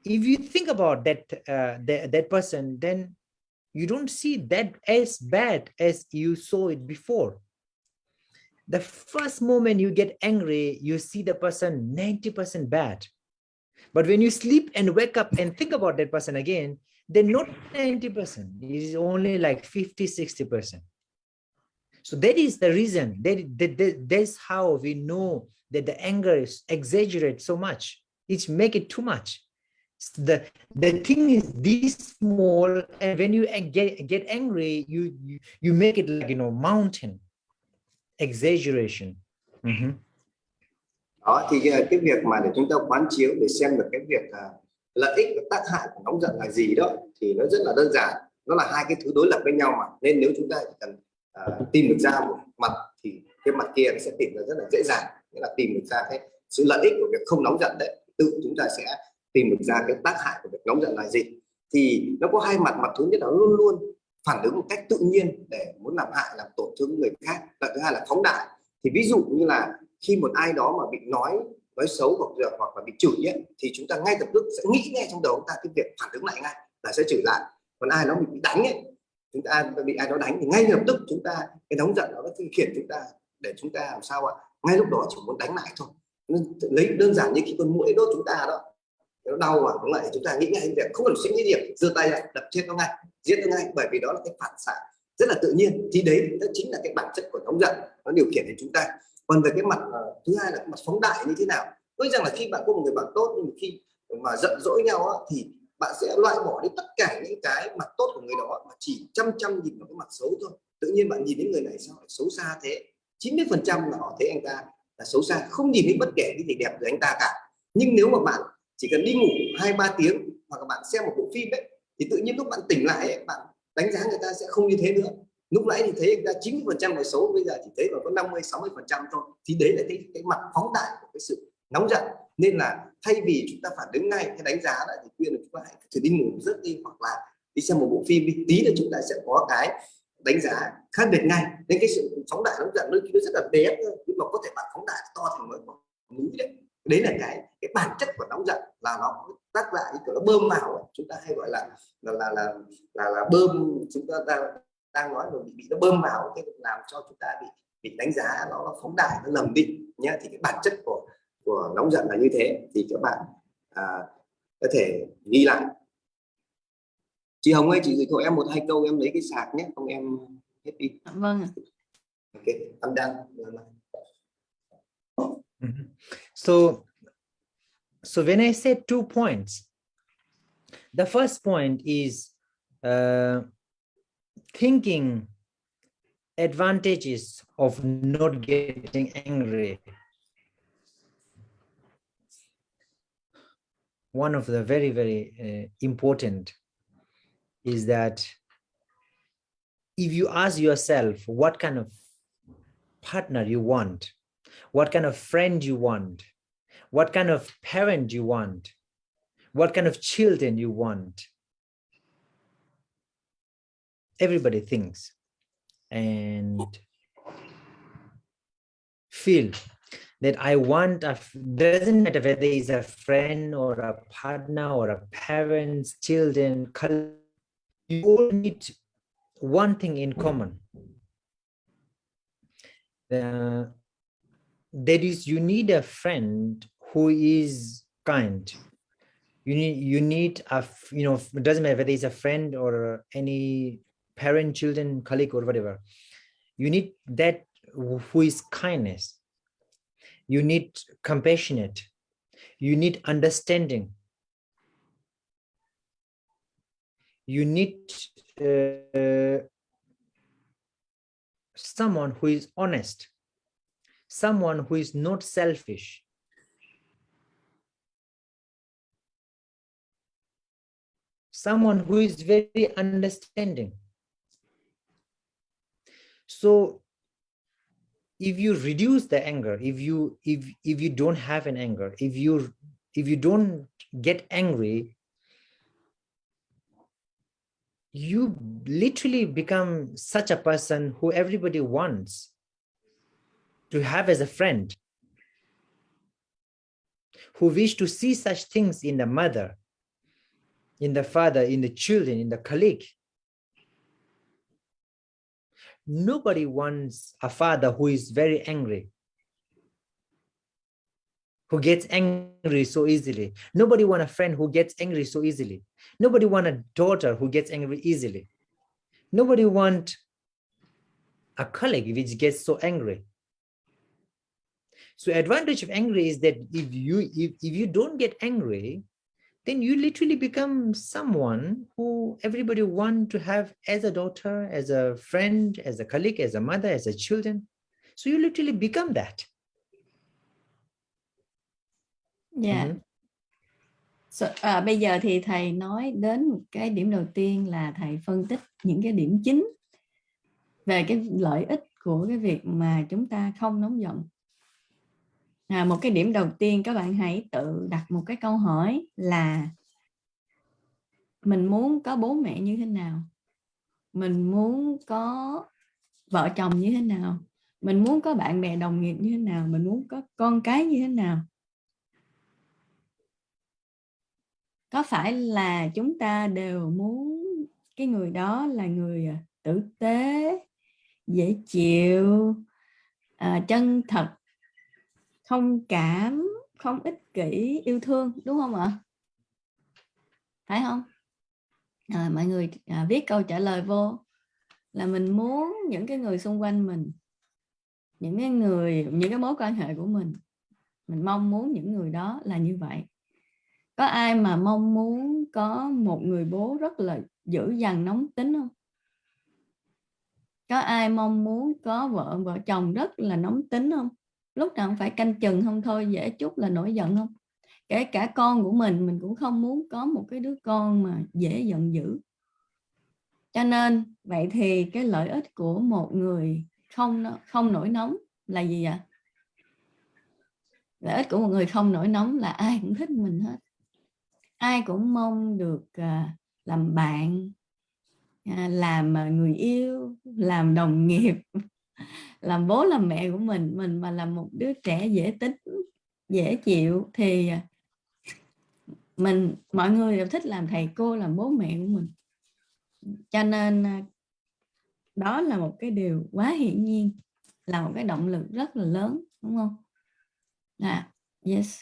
if you think about that person, then you don't see that as bad as you saw it before. The first moment you get angry, you see the person 90% bad. But when you sleep and wake up and think about that person again, then not 90%, it is only like 50-60%. So that is the reason. That's how we know that the anger is exaggerate so much. It's make it too much. The thing is this small, and when you get angry, you make it like mountain. Exaggeration. Đó thì cái việc mà để chúng ta quán chiếu để xem được cái việc lợi ích và tác hại của nóng giận là gì đó thì nó rất là đơn giản. Nó là hai cái thứ đối lập với nhau mà, nên nếu chúng ta chỉ cần tìm được ra một mặt thì cái mặt kia nó sẽ tìm ra rất là dễ dàng. Nghĩa là tìm được ra cái sự lợi ích của việc không nóng giận đấy, tự chúng ta sẽ tìm được ra cái tác hại của việc nóng giận là gì. Thì nó có hai mặt. Mặt thứ nhất là luôn luôn phản ứng một cách tự nhiên để muốn làm hại, làm tổn thương người khác. Và thứ hai là phóng đại. Thì ví dụ như là khi một ai đó mà bị nói xấu hoặc là bị chửi ấy, thì chúng ta ngay lập tức sẽ nghĩ ngay trong đầu chúng ta cái việc phản ứng lại ngay là sẽ chửi lại. Còn ai đó bị đánh ấy, chúng ta bị ai đó đánh thì ngay lập tức chúng ta cái nóng giận nó khiển chúng ta để chúng ta làm sao ạ, ngay lúc đó chỉ muốn đánh lại thôi. Lấy đơn giản như khi con muỗi đốt chúng ta đó, nó đau mà cũng lại chúng ta nghĩ ngay việc không cần suy nghĩ gì, giơ tay lại đập chết nó ngay, giết nó ngay, bởi vì đó là cái phản xạ rất là tự nhiên. Thì đấy đó chính là cái bản chất của nóng giận, nó điều khiển đến chúng ta. Còn về cái mặt thứ hai là cái mặt phóng đại như thế nào, nói rằng là khi bạn có một người bạn tốt, nhưng khi mà giận dỗi nhau á, thì bạn sẽ loại bỏ đi tất cả những cái mặt tốt của người đó mà chỉ chăm nhìn vào cái mặt xấu thôi. Tự nhiên bạn nhìn đến người này sao lại xấu xa thế, 90% là họ thấy anh ta là xấu xa, không nhìn thấy bất kể cái gì đẹp từ anh ta cả. Nhưng nếu mà bạn chỉ cần đi ngủ 2-3 tiếng hoặc là bạn xem một bộ phim ấy, thì tự nhiên lúc bạn tỉnh lại ấy, bạn đánh giá người ta sẽ không như thế nữa. Lúc nãy thì thấy người ta 90% là xấu, bây giờ chỉ thấy còn có 50-60% thôi. Thì đấy là cái mặt phóng đại của cái sự nóng giận. Nên là thay vì chúng ta phản ứng ngay cái đánh giá lại, thì khuyên là chúng ta hãy thử đi ngủ giấc đi, hoặc là đi xem một bộ phim đi, tí là chúng ta sẽ có cái đánh giá khác biệt ngay. Nên cái sự phóng đại nóng giận đôi khi nó rất là bé thôi, nhưng mà có thể bạn phóng đại to thành một núi đấy. Đấy là cái bản chất của nóng giận, là nó tác lại như kiểu nó bơm vào, chúng ta hay gọi là bơm. Chúng ta đang nói là bị nó bơm vào, cái làm cho chúng ta bị đánh giá nó phóng đại, nó lầm đi nhé. Thì cái bản chất của nóng giận là như thế, thì các bạn có thể ghi lại. Chị Hồng ơi, chị giới thiệu em 1-2 câu, em lấy cái sạc nhé, không em hết đi. Vâng. Ok, em đang. So when I said 2 points, the first point is thinking advantages of not getting angry. One of the very, very important is that if you ask yourself what kind of partner you want, what kind of friend you want, what kind of parent you want, what kind of children you want, everybody thinks and feel that I want doesn't matter whether it's a friend or a partner or a parents, children, you all need one thing in common. That is, you need a friend who is kind. You need a, it doesn't matter whether it's a friend or any parent, children, colleague, or whatever. You need that who is kindness. You need compassionate. You need understanding. You need someone who is honest, someone who is not selfish. Someone who is very understanding. So if you reduce the anger, if you don't have an anger, if you don't get angry, you literally become such a person who everybody wants to have as a friend, who wish to see such things in the mother, in the father, in the children, in the colleague. Nobody wants a father who is very angry, who gets angry so easily. Nobody wants a friend who gets angry so easily. Nobody wants a daughter who gets angry easily. Nobody wants a colleague which gets so angry. So advantage of angry is that if you don't get angry, then you literally become someone who everybody want to have as a daughter, as a friend, as a colleague, as a mother, as a children. So you literally become that. Dạ. Bây giờ thì thầy nói đến một cái điểm đầu tiên là thầy phân tích những cái điểm chính về cái lợi ích của cái việc mà chúng ta không nóng giận. Một cái điểm đầu tiên, các bạn hãy tự đặt một cái câu hỏi là mình muốn có bố mẹ như thế nào, mình muốn có vợ chồng như thế nào, mình muốn có bạn bè đồng nghiệp như thế nào, mình muốn có con cái như thế nào. Có phải là chúng ta đều muốn cái người đó là người tử tế, dễ chịu, chân thật, thông cảm, không ích kỷ, yêu thương, đúng không ạ? Phải không? Mọi người viết câu trả lời vô là mình muốn những cái người xung quanh mình, những cái mối quan hệ của mình mong muốn những người đó là như vậy. Có ai mà mong muốn có một người bố rất là dữ dằn nóng tính không? Có ai mong muốn có vợ chồng rất là nóng tính không? Lúc nào cũng phải canh chừng không thôi, dễ chút là nổi giận không? Kể cả con của mình cũng không muốn có một cái đứa con mà dễ giận dữ. Cho nên vậy thì cái lợi ích của một người không nổi nóng là gì ạ? Lợi ích của một người không nổi nóng là ai cũng thích mình hết. Ai cũng mong được làm bạn, làm người yêu, làm đồng nghiệp, làm bố làm mẹ của mình mà là một đứa trẻ dễ tính, dễ chịu thì mọi người đều thích làm thầy cô, làm bố mẹ của mình. Cho nên đó là một cái điều quá hiển nhiên, là một cái động lực rất là lớn, đúng không? Yes.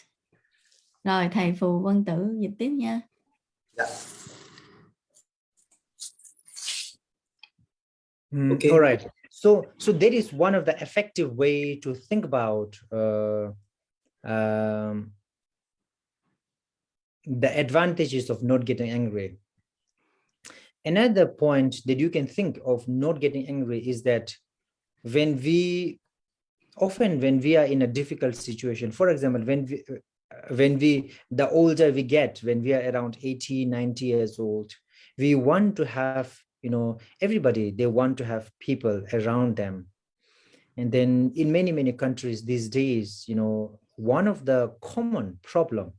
Rồi thầy Phù Vân Tử dịch tiếp nha. Dạ. Okay. All right. So that is one of the effective way to think about the advantages of not getting angry. Another point that you can think of not getting angry is that when we are in a difficult situation, for example, the older we get, when we are around 80, 90 years old, we want to have, everybody, they want to have people around them. And then in many countries these days, one of the common problem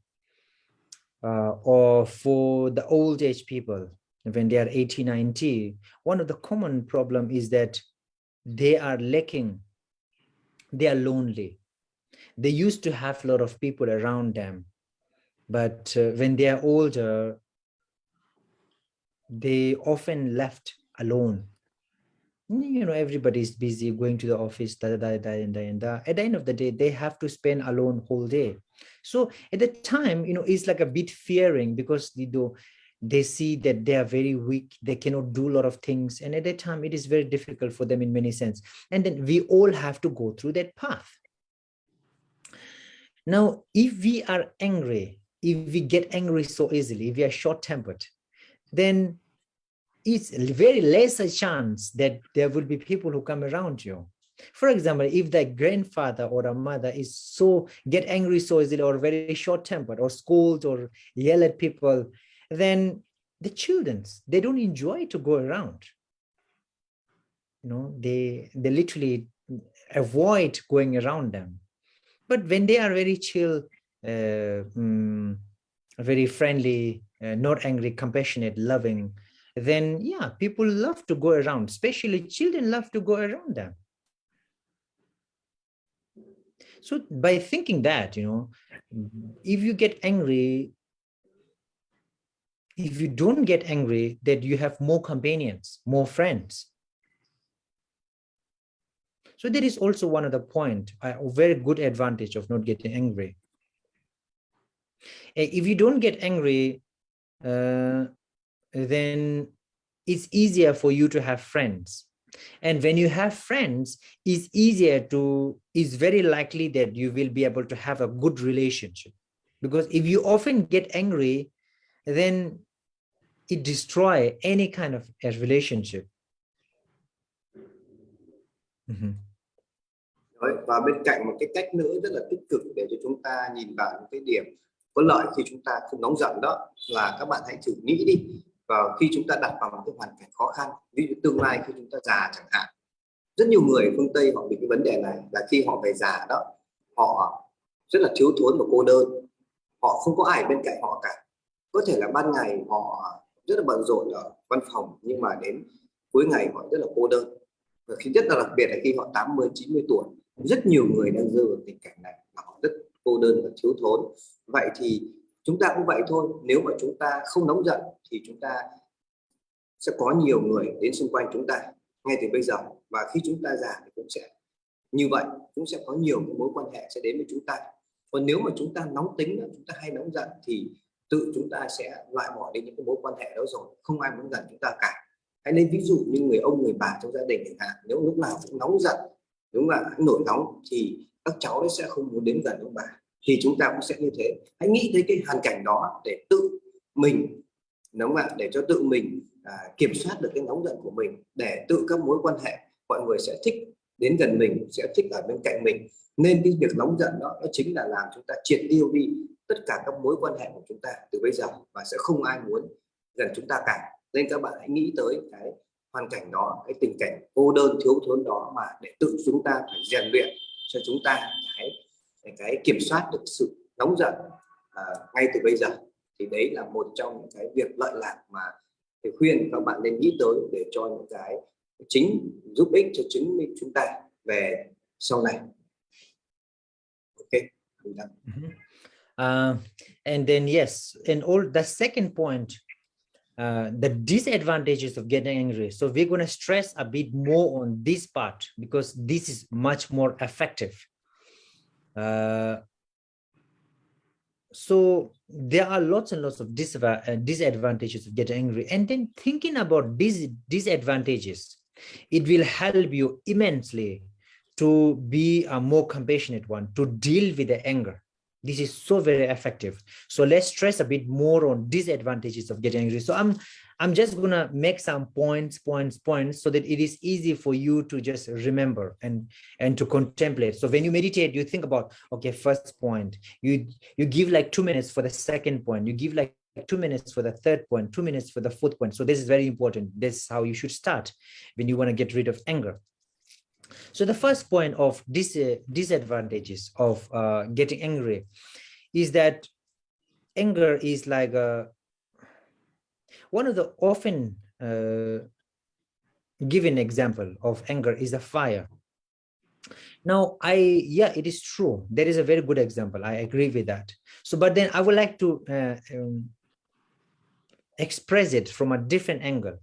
or for the old age people, when they are 80, 90, one of the common problem is that they are lacking, they are lonely. They used to have a lot of people around them, but when they are older, they often left alone. Everybody's busy going to the office, at the end of the day, they have to spend alone whole day. So at the time, it's like a bit fearing, because they see that they are very weak, they cannot do a lot of things, and at that time it is very difficult for them in many sense. And then we all have to go through that path. Now, if we are angry, if we get angry so easily, if we are short-tempered, then it's very less a chance that there will be people who come around you. For example, if the grandfather or a mother is get angry so easily, or very short-tempered, or scold or yell at people, then the children, they don't enjoy to go around. They literally avoid going around them. But when they are very chill, very friendly, not angry, compassionate, loving, then yeah, people love to go around, especially children love to go around them. So by thinking that, if you get angry, if you don't get angry, that you have more companions, more friends. So that is also one of the point, a very good advantage of not getting angry. If you don't get angry, then it's easier for you to have friends. And when you have friends, it's very likely that you will be able to have a good relationship. Because if you often get angry, then it destroys any kind of a relationship. Và bên cạnh một cái cách nữa rất là tích cực để cho chúng ta nhìn vào những cái điểm có lợi khi chúng ta không nóng giận, đó là các bạn hãy thử nghĩ đi, vào khi chúng ta đặt vào một cái hoàn cảnh khó khăn, ví dụ tương lai khi chúng ta già chẳng hạn. Rất nhiều người phương Tây họ bị cái vấn đề này là khi họ về già đó, họ rất là thiếu thốn và cô đơn, họ không có ai bên cạnh họ cả. Có thể là ban ngày họ rất là bận rộn ở văn phòng, nhưng mà đến cuối ngày họ rất là cô đơn. Và khi rất là đặc biệt là khi họ 80, 90 tuổi, rất nhiều người đang rơi vào tình cảnh này, họ rất cô đơn và thiếu thốn. Vậy thì chúng ta cũng vậy thôi, nếu mà chúng ta không nóng giận thì chúng ta sẽ có nhiều người đến xung quanh chúng ta ngay từ bây giờ, và khi chúng ta già thì cũng sẽ như vậy, cũng sẽ có nhiều mối quan hệ sẽ đến với chúng ta. Còn nếu mà chúng ta nóng tính, chúng ta hay nóng giận thì tự chúng ta sẽ loại bỏ đi những cái mối quan hệ đó rồi, không ai muốn gần chúng ta cả. Hãy lấy ví dụ như người ông người bà trong gia đình chẳng hạn, nếu lúc nào cũng nóng giận, đúng là nổi nóng, thì các cháu ấy sẽ không muốn đến gần ông bà. Thì chúng ta cũng sẽ như thế. Hãy nghĩ tới cái hoàn cảnh đó để tự mình, đúng không ạ, để cho tự mình kiểm soát được cái nóng giận của mình, để tự các mối quan hệ mọi người sẽ thích đến gần mình, sẽ thích ở bên cạnh mình. Nên cái việc nóng giận đó, nó chính là làm chúng ta triệt tiêu đi tất cả các mối quan hệ của chúng ta từ bây giờ, và sẽ không ai muốn gần chúng ta cả. Nên các bạn hãy nghĩ tới cái hoàn cảnh đó, cái tình cảnh cô đơn thiếu thốn đó, mà để tự chúng ta phải rèn luyện cho chúng ta cái kiểm soát được sự nóng giận ngay từ bây giờ. Thì đấy là một trong những cái việc lợi lạc mà tôi khuyên các bạn nên nghĩ tới, để cho những cái giúp ích cho chính chúng ta về sau này. Okay. And then yes, and all the second point, the disadvantages of getting angry. So we're going to stress a bit more on this part, because this is much more effective. So there are lots and lots of disadvantages of getting angry. And then thinking about these disadvantages, it will help you immensely to be a more compassionate one, to deal with the anger. This is so very effective. So let's stress a bit more on disadvantages of getting angry. So I'm just gonna make some points so that it is easy for you to just remember and to contemplate. So when you meditate, you think about, okay, first point, you give like 2 minutes for the second point, you give like 2 minutes for the third point, 2 minutes for the fourth point. So this is very important. This is how you should start when you want to get rid of anger. So the first point of disadvantages of getting angry is that anger is like one of the often given example of anger is a fire. Now, it is true. There is a very good example. I agree with that. So, but then I would like to express it from a different angle.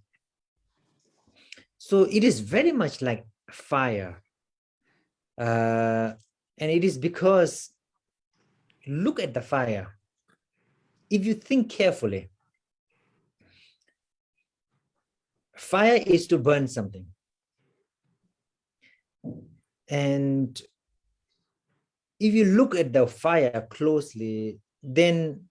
So it is very much like fire. And it is because, look at the fire. If you think carefully, fire is to burn something. And if you look at the fire closely, then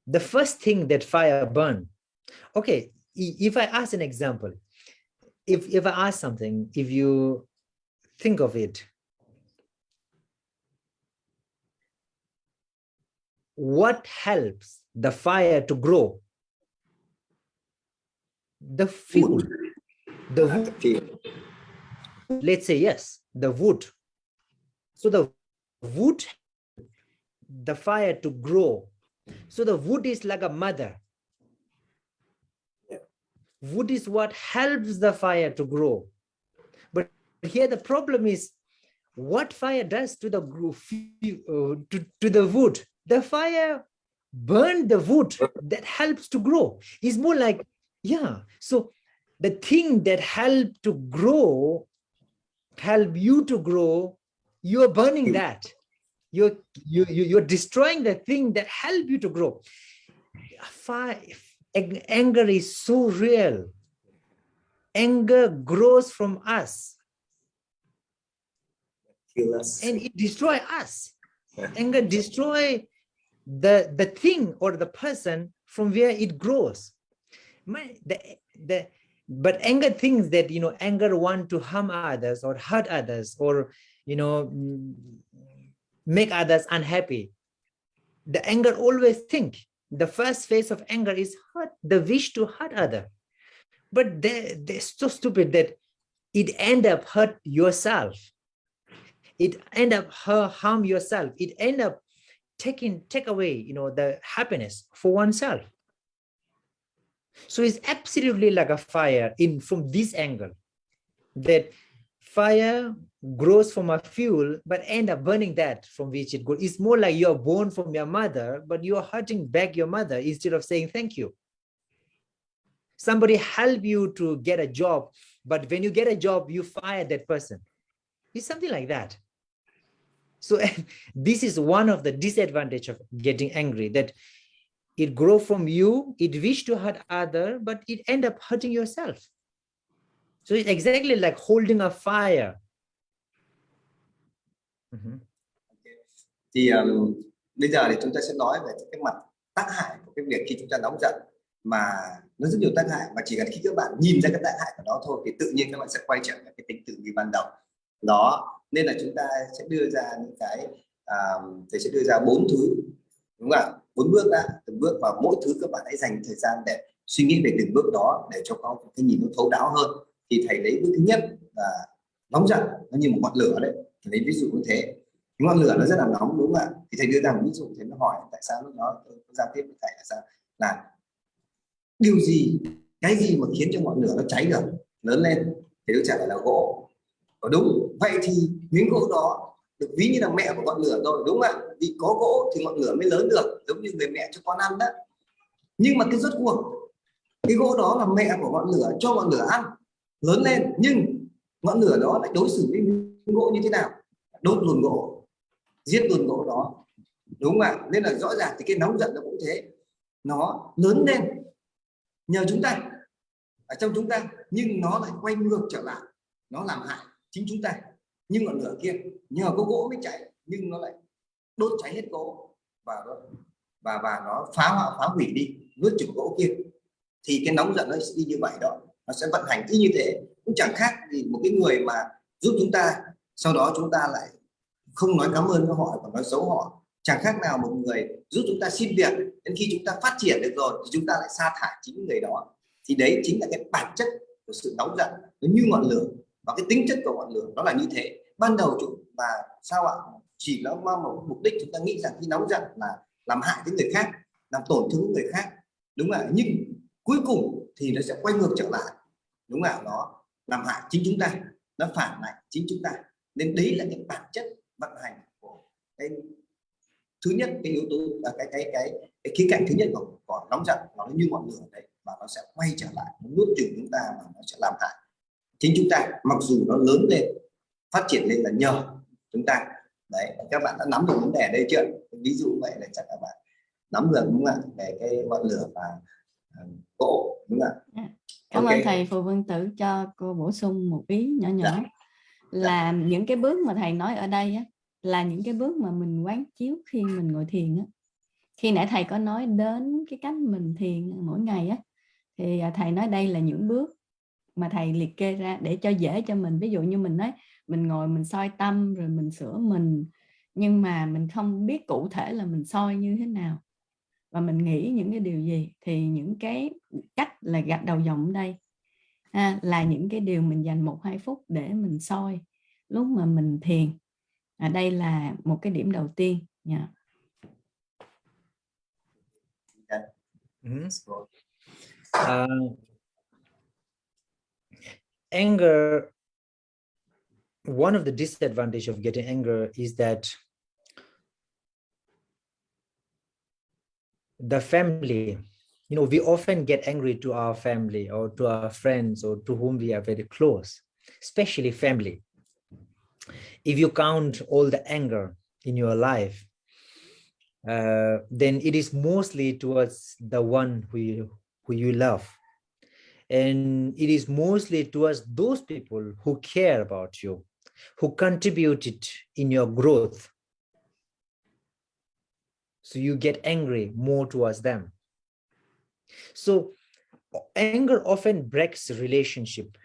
the first thing that fire burn, okay, if I ask an example, if I ask something, if you think of it, what helps the fire to grow? The fuel. The wood. Let's say yes, the wood. So the wood, the fire to grow. So the wood is like a mother. Wood is what helps the fire to grow. But here the problem is, what fire does to the to the wood? The fire burn the wood that helps to grow. It's more like, yeah. So the thing that help you to grow, you're burning that. You're destroying the thing that help you to grow. Anger is so real. Anger grows from us. Kill us. And it destroys us. Anger destroys the thing or the person from where it grows. But anger thinks that, anger want to harm others or hurt others or, make others unhappy. The anger always think the first phase of anger is hurt, the wish to hurt other. But they're so stupid that it end up hurt yourself. It end up harm yourself. It end up take away, the happiness for oneself. So it's absolutely like a fire from this angle, that fire grows from a fuel, but end up burning that from which it goes. It's more like you're born from your mother, but you're hurting back your mother instead of saying thank you. Somebody help you to get a job, but when you get a job, you fire that person. It's something like that. So this is one of the disadvantages of getting angry, that it grows from you, it wish to hurt other, but it end up hurting yourself. So it's exactly like holding a fire. Thì bây giờ thì chúng ta sẽ nói về cái mặt tác hại của cái việc khi chúng ta nóng giận, mà nó rất nhiều tác hại, mà chỉ cần khi các bạn nhìn ra cái tác hại của nó thôi thì tự nhiên các bạn sẽ quay trở lại cái tính tự nhiên ban đầu đó. Nên là chúng ta sẽ đưa ra những cái thầy sẽ đưa ra 4 thứ, đúng không ạ? 4 bước đã, từng bước, và mỗi thứ các bạn hãy dành thời gian để suy nghĩ về từng bước đó để cho có cái nhìn nó thấu đáo hơn. Thì thầy lấy bước thứ nhất là nóng giận nó như một ngọn lửa đấy, thầy lấy ví dụ như thế. Cái ngọn lửa nó rất là nóng, đúng không ạ? Thì thầy đưa ra một ví dụ, thầy nó hỏi tại sao nó giao tiếp với thầy là sao, là điều gì, cái gì mà khiến cho ngọn lửa nó cháy được, lớn lên? Thì đứa trả lời là gỗ. Đúng. Vậy thì miếng gỗ đó được ví như là mẹ của ngọn lửa rồi, đúng không ạ? Vì có gỗ thì ngọn lửa mới lớn được, giống như người mẹ cho con ăn đó. Nhưng mà cái rốt cuộc cái gỗ đó là mẹ của ngọn lửa, cho ngọn lửa ăn lớn lên, nhưng ngọn lửa đó lại đối xử với miếng gỗ như thế nào? Đốt luôn gỗ, giết luôn gỗ đó, đúng không ạ? Nên là rõ ràng thì cái nóng giận nó cũng thế, nó lớn lên nhờ chúng ta, ở trong chúng ta, nhưng nó lại quay ngược trở lại, nó làm hại chính chúng ta. Nhưng ngọn lửa kia nhờ có gỗ mới cháy, nhưng nó lại đốt cháy hết gỗ và nó và nó phá hủy đi, nuốt chửng gỗ kia, thì cái nóng giận nó sẽ đi như vậy đó, nó sẽ vận hành y như thế. Cũng chẳng khác gì một cái người mà giúp chúng ta, sau đó chúng ta lại không nói cảm ơn với họ, còn nói xấu họ. Chẳng khác nào một người giúp chúng ta xin việc, đến khi chúng ta phát triển được rồi thì chúng ta lại sa thải chính người đó. Thì đấy chính là cái bản chất của sự nóng giận, nó như ngọn lửa, và cái tính chất của ngọn lửa nó là như thế. Ban đầu chúng và sao ạ, chỉ nó mang một mục đích, chúng ta nghĩ rằng khi nóng giận là làm hại tới người khác, làm tổn thương người khác, đúng không ạ? Nhưng cuối cùng thì nó sẽ quay ngược trở lại, đúng không ạ? Nó làm hại chính chúng ta, nó phản lại chính chúng ta. Nên đấy là cái bản chất vận hành của cái thứ nhất, cái yếu tố là cái khía cạnh thứ nhất của nóng giận, nó như ngọn lửa đấy, và nó sẽ quay trở lại, nó nuốt chửng chúng ta, và nó sẽ làm hại chính chúng ta, mặc dù nó lớn lên, phát triển lên là nhờ chúng ta. Đấy, các bạn đã nắm được vấn đề đây chưa? Ví dụ vậy là chắc các bạn nắm được, đúng không ạ, về cái ngọn lửa và gỗ, đúng không ạ? Cảm Okay. ơn thầy Phù Vân Tử cho cô bổ sung một ý nhỏ nhỏ. Dạ. Là những cái bước mà thầy nói ở đây á, là những cái bước mà mình quán chiếu khi mình ngồi thiền á. Khi nãy thầy có nói đến cái cách mình thiền mỗi ngày á, thì thầy nói đây là những bước mà thầy liệt kê ra để cho dễ cho mình. Ví dụ như mình nói mình ngồi mình soi tâm rồi mình sửa mình, nhưng mà mình không biết cụ thể là mình soi như thế nào và mình nghĩ những cái điều gì, thì những cái cách là gạch đầu dòng đây là những cái điều mình dành 1-2 phút để mình soi lúc mà mình thiền. Đây là một cái điểm đầu tiên nha. Anger, one of the disadvantages of getting anger is that the family, we often get angry to our family or to our friends or to whom we are very close, especially family. If you count all the anger in your life, then it is mostly towards the one who you love. And it is mostly towards those people who care about you, who contributed in your growth. So you get angry more towards them. So anger often breaks relationship.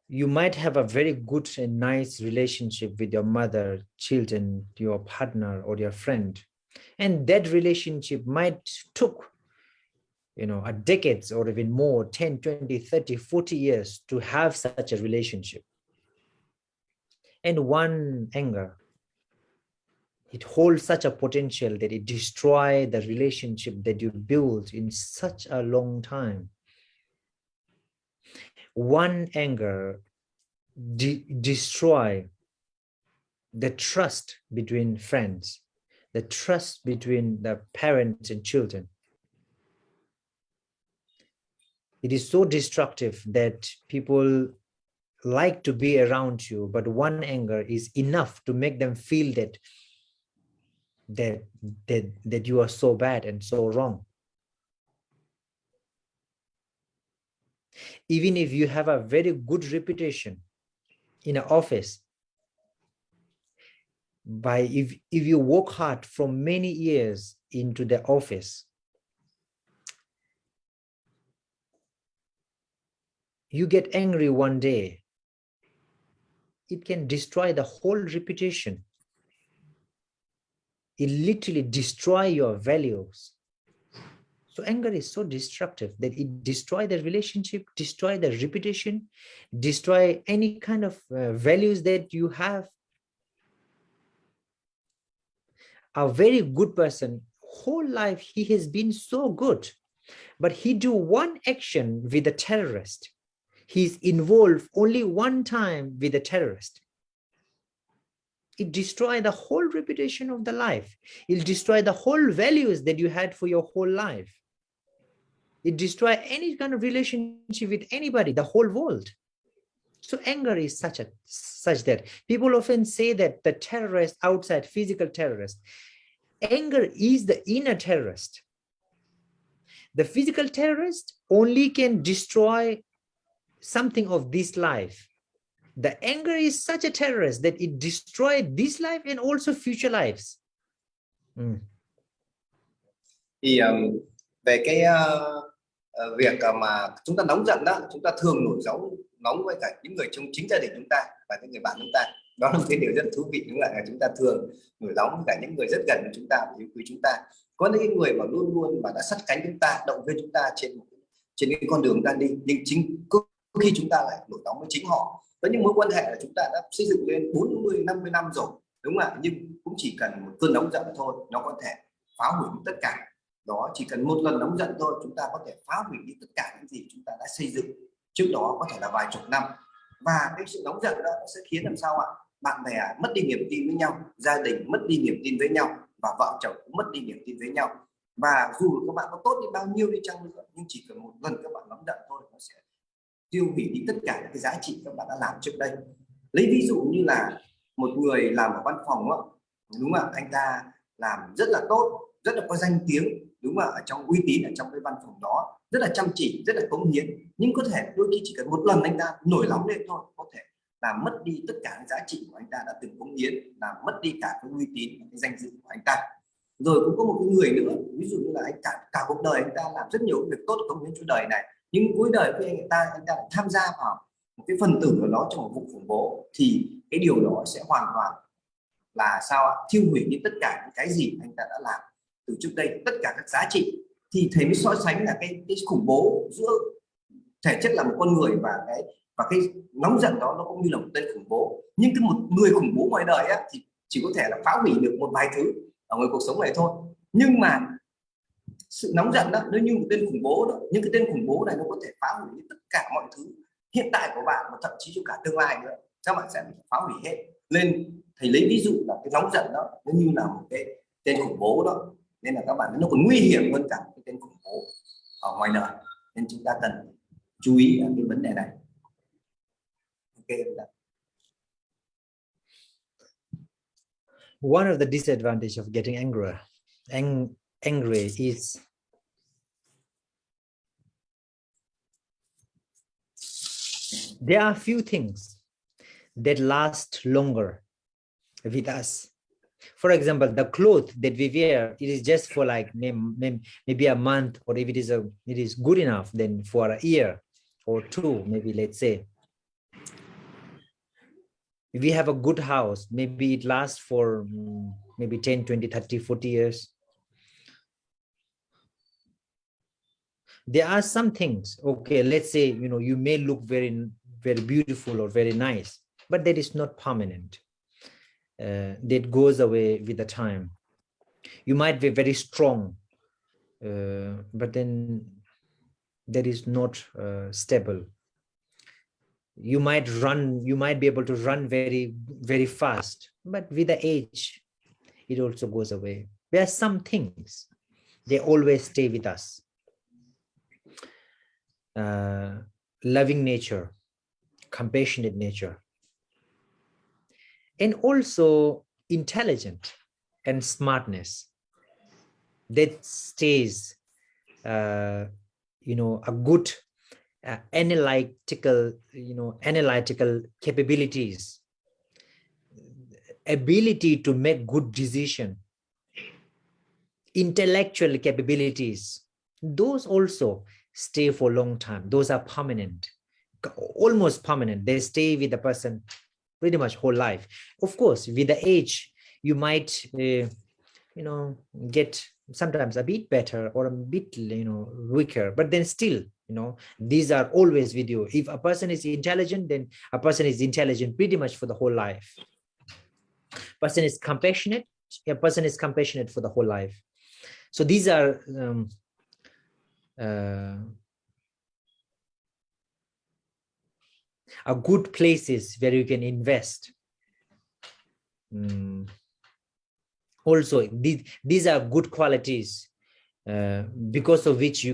You might have a very good and nice relationship with your mother, children, your partner, or your friend. And that relationship might took, a decades or even more, 10, 20, 30, 40 years to have such a relationship. And one anger, it holds such a potential that it destroys the relationship that you built in such a long time. One anger destroy the trust between friends, the trust between the parents and children. It is so destructive that people like to be around you, but one anger is enough to make them feel that you are so bad and so wrong. Even if you have a very good reputation in an office, if you work hard from many years into the office, you get angry one day, it can destroy the whole reputation. It literally destroys your values. So anger is so destructive that it destroys the relationship, destroys the reputation, destroy any kind of values that you have. A very good person, whole life he has been so good, but he do one action with a terrorist. He's involved only one time with a terrorist. It destroys the whole reputation of the life. It'll destroy the whole values that you had for your whole life. It destroys any kind of relationship with anybody, the whole world. So anger is such that people often say that the terrorist outside, physical terrorist, anger is the inner terrorist. The physical terrorist only can destroy something of this life. The anger is such a terrorist that it destroys this life and also future lives. Thì về cái việc mà chúng ta nóng giận đó, chúng ta thường nóng với cả những người trong chính gia đình chúng ta và những người bạn chúng ta. Đó là một cái điều rất thú vị, đúng là chúng ta thường nổi nóng với cả những người rất gần với chúng ta, yêu quý chúng ta. Có những người mà luôn luôn mà đã sát cánh chúng ta, động viên chúng ta trên cái con đường ta đi, nhưng có khi chúng ta lại nổi nóng với chính họ. Có những mối quan hệ là chúng ta đã xây dựng lên 40-50 năm rồi, đúng không ạ? Nhưng cũng chỉ cần một cơn nóng giận thôi, nó có thể phá hủy tất cả. Đó, chỉ cần một lần nóng giận thôi, chúng ta có thể phá hủy đi tất cả những gì chúng ta đã xây dựng trước đó, có thể là vài chục năm. Và cái sự nóng giận đó sẽ khiến làm sao ạ? Bạn bè mất đi niềm tin với nhau, gia đình mất đi niềm tin với nhau, và vợ chồng cũng mất đi niềm tin với nhau. Và dù các bạn có tốt đi bao nhiêu đi chăng nữa, nhưng chỉ cần một lần các bạn nóng giận thôi, nó sẽ tiêu hủy đi tất cả những cái giá trị các bạn đã làm trước đây. Lấy ví dụ như là một người làm ở văn phòng đó, đúng không ạ? Anh ta làm rất là tốt, rất là có danh tiếng, đúng không ạ? Ở trong uy tín ở trong cái văn phòng đó, rất là chăm chỉ, rất là cống hiến, nhưng có thể đôi khi chỉ cần một lần anh ta nổi nóng lên thôi, có thể làm mất đi tất cả những giá trị của anh ta đã từng cống hiến, làm mất đi cả cái uy tín, cái danh dự của anh ta. Rồi cũng có một cái người nữa, ví dụ như là anh cả cuộc đời anh ta làm rất nhiều việc tốt cống hiến cho đời này, nhưng cuối đời khi anh ta lại tham gia vào một cái phần tử của nó trong một vụ khủng bố, thì cái điều đó sẽ hoàn toàn là sao ạ? Thiêu hủy đi tất cả những cái gì anh ta đã làm từ trước đây, tất cả các giá trị. Thì thầy mới so sánh là cái khủng bố giữa thể chất là một con người và cái nóng giận đó nó cũng như là một tên khủng bố. Nhưng cái một người khủng bố ngoài đời á, thì chỉ có thể là phá hủy được một vài thứ ở ngoài cuộc sống này thôi. Nhưng mà sự nóng giận đó nó như một tên khủng bố đó, nhưng cái tên khủng bố này nó có thể phá hủy tất cả mọi thứ hiện tại của bạn, và thậm chí cho cả tương lai nữa, các bạn sẽ bị phá hủy hết. Nên thầy lấy ví dụ là cái nóng giận đó nó như là một cái tên khủng bố đó, nên là các bạn nó còn nguy hiểm hơn cả cái tên khủng bố ở ngoài đời, nên chúng ta cần chú ý ở cái vấn đề này. Okay. One of the disadvantages of getting angry is there are few things that last longer with us. For example, the clothes that we wear, it is just for like maybe a month, or if it is good enough, then for a year or two, maybe, let's say. If we have a good house, maybe it lasts for maybe 10, 20, 30, 40 years. There are some things, okay, let's say, you may look very, very beautiful or very nice, but that is not permanent. That goes away with the time. You might be very strong, but then that is not stable. You might be able to run very, very fast, but with the age, it also goes away. There are some things, they always stay with us. Loving nature, compassionate nature, and also intelligent and smartness, that stays, a good analytical capabilities, ability to make good decision, intellectual capabilities, those also stay for a long time. Those are permanent, almost permanent. They stay with the person pretty much whole life. Of course, with the age, you might get sometimes a bit better or a bit weaker, but then still, these are always with you. If a person is intelligent, then a person is intelligent pretty much for the whole life. Person is compassionate, a person is compassionate for the whole life. So these are are good places where you can invest. Also, these are good qualities because of which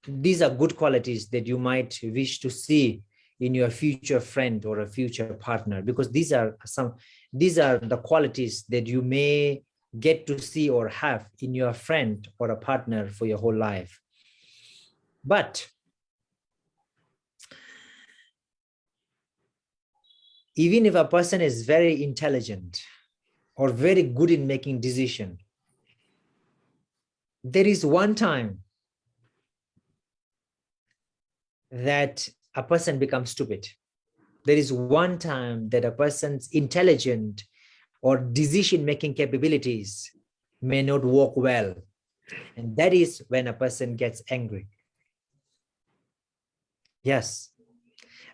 these are good qualities that you might wish to see in your future friend or a future partner, because these are the qualities that you may get to see or have in your friend or a partner for your whole life. But even if a person is very intelligent or very good in making decision, there is one time that a person becomes stupid. There is one time that a person's intelligent or decision-making capabilities may not work well. And that is when a person gets angry. Yes.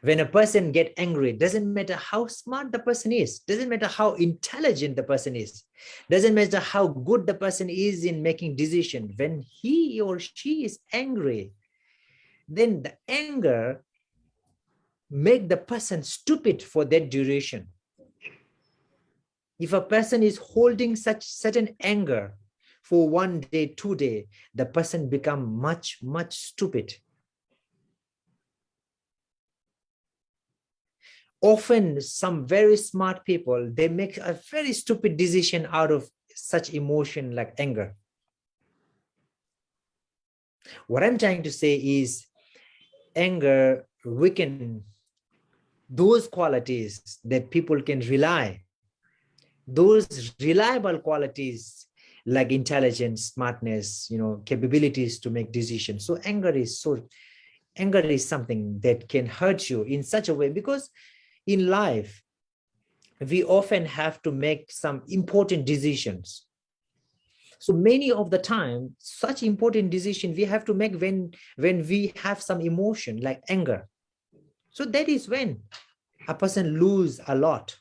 When a person gets angry, doesn't matter how smart the person is, doesn't matter how intelligent the person is, doesn't matter how good the person is in making decisions. When he or she is angry, then the anger make the person stupid for that duration. If a person is holding such certain anger for 1 day, 2 days, the person become much stupid. Often some very smart people, they make a very stupid decision out of such emotion like anger. What I'm trying to say is anger weakens those qualities that people can rely, those reliable qualities like intelligence, smartness, capabilities to make decisions. So anger is something that can hurt you in such a way, because in life we often have to make some important decisions. So many of the time, such important decision we have to make when we have some emotion like anger. So that is when a person lose a lot.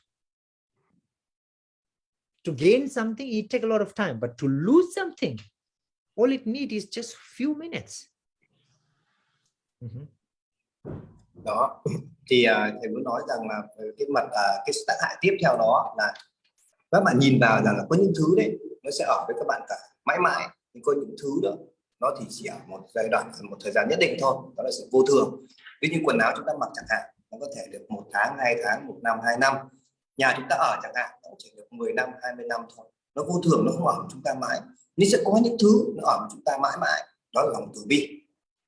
To gain something, it take a lot of time, but to lose something, all it need is just few minutes. Đó thì thầy muốn nói rằng là cái mặt cái tác hại tiếp theo đó là các bạn nhìn vào rằng là có những thứ đấy nó sẽ ở với các bạn cả mãi mãi, nhưng có những thứ đó nó thì chỉ ở một giai đoạn, một thời gian nhất định thôi, đó là sự vô thường. Ví như quần áo chúng ta mặc chẳng hạn, nó có thể được 1 tháng, 2 tháng, 1 năm, 2 năm. Nhà chúng ta ở chẳng hạn, nó chỉ được 10 năm, 20 năm thôi. Nó vô thường, nó không ở với chúng ta mãi. Nhưng sẽ có những thứ nó ở với chúng ta mãi mãi, đó là lòng từ bi.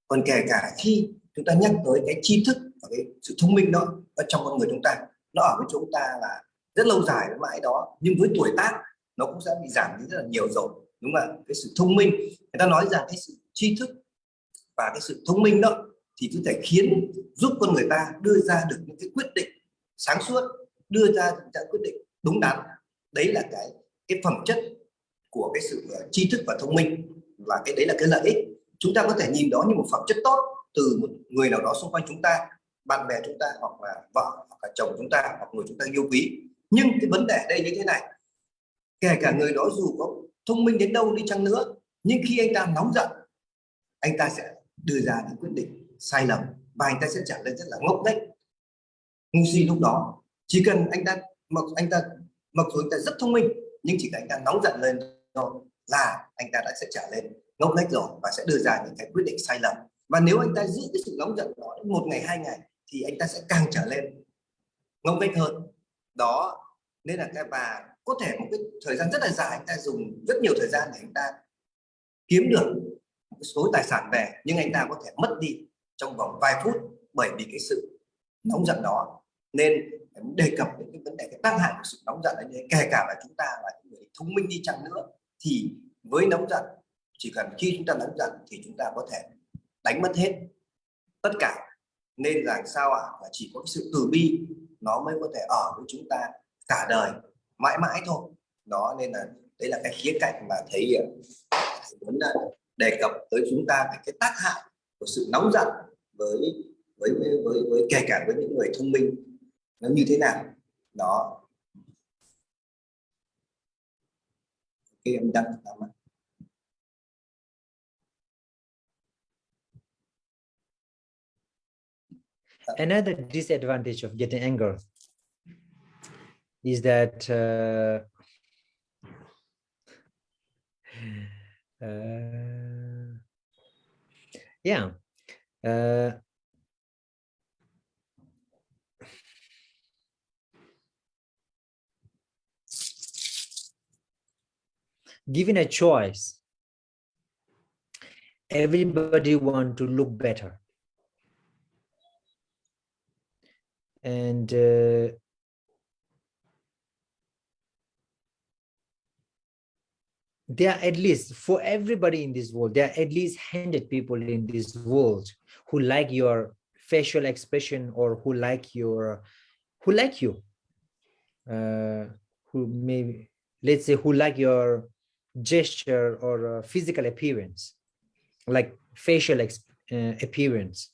Còn kể cả khi chúng ta nhắc tới cái tri thức và cái sự thông minh đó ở trong con người chúng ta, nó ở với chúng ta là rất lâu dài với mãi đó, nhưng với tuổi tác nó cũng sẽ bị giảm đi rất là nhiều rồi, đúng không ạ? Cái sự thông minh, người ta nói rằng cái sự tri thức và cái sự thông minh đó thì có thể giúp con người ta đưa ra được những cái quyết định sáng suốt, đưa ra những quyết định đúng đắn. Đấy là cái phẩm chất của cái sự tri thức và thông minh, và cái đấy là cái lợi ích. Chúng ta có thể nhìn đó như một phẩm chất tốt từ một người nào đó xung quanh chúng ta, bạn bè chúng ta, hoặc là vợ, hoặc là chồng chúng ta, hoặc người chúng ta yêu quý. Nhưng cái vấn đề ở đây như thế này, kể cả người đó dù có thông minh đến đâu đi chăng nữa, nhưng khi anh ta nóng giận, anh ta sẽ đưa ra những quyết định sai lầm và anh ta sẽ trở nên rất là ngốc nghếch, ngu si. Lúc đó chỉ cần anh ta mặc dù anh ta rất thông minh, nhưng chỉ cần anh ta nóng giận lên thôi là anh ta đã sẽ trở lên ngốc nghếch rồi và sẽ đưa ra những cái quyết định sai lầm. Và nếu anh ta giữ cái sự nóng giận đó đến 1 ngày, 2 ngày thì anh ta sẽ càng trở lên ngốc nghếch hơn. Đó nên là và có thể một cái thời gian rất là dài, anh ta dùng rất nhiều thời gian để anh ta kiếm được một số tài sản về, nhưng anh ta có thể mất đi trong vòng vài phút bởi vì cái sự nóng giận đó. Nên đề cập đến cái vấn đề cái tác hại của sự nóng giận ấy, kể cả là chúng ta là những người thông minh đi chăng nữa, thì với nóng giận, chỉ cần khi chúng ta nóng giận thì chúng ta có thể đánh mất hết tất cả. Nên là sao ạ? Là chỉ có sự từ bi nó mới có thể ở với chúng ta cả đời mãi mãi thôi. Đó nên là đấy là cái khía cạnh mà thầy muốn đề cập tới chúng ta về cái tác hại của sự nóng giận với kể cả với những người thông minh nó như thế nào. Đó. Khi em đăng Another disadvantage of getting anger is that given a choice, everybody want to look better, and there are at least, for everybody in this world, there are at least 100 people in this world who like your facial expression, or who like you, who maybe, let's say, who like your gesture or physical appearance, like facial appearance.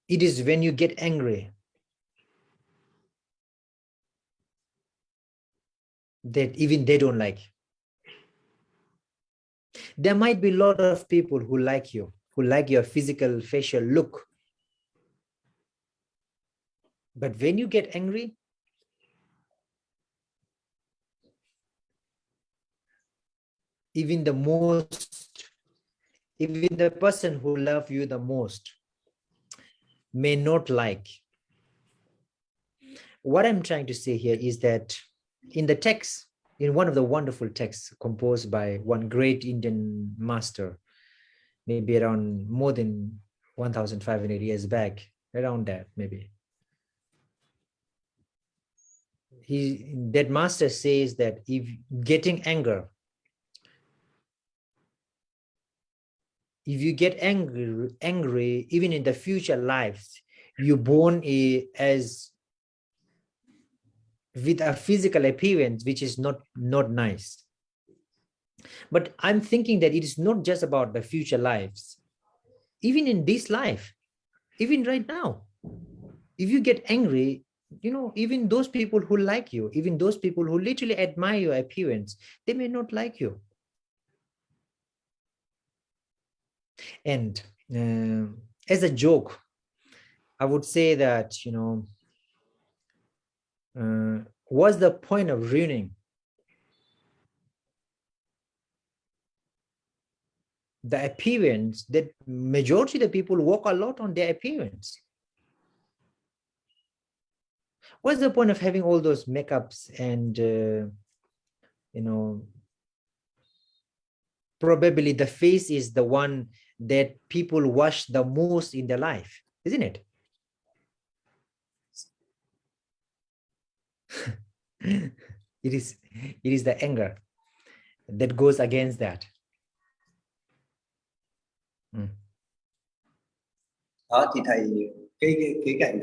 It is when you get angry that even they don't like. There might be a lot of people who like you, who like your physical facial look. But when you get angry, even the person who love you the most may not like. What I'm trying to say here is that in the text, in one of the wonderful texts composed by one great Indian master, maybe around more than 1,500 years back, around that maybe, that master says that if getting anger, if you get angry, even in the future lives, you're born as with a physical appearance which is not nice. But I'm thinking that it is not just about the future lives. Even in this life, even right now, if you get angry, even those people who like you, even those people who literally admire your appearance, they may not like you. And as a joke, I would say that, what's the point of ruining the appearance that majority of the people work a lot on their appearance? What's the point of having all those makeups and, probably the face is the one that people wash the most in their life, isn't it? It is the anger that goes against that. Đó thì thầy cái cạnh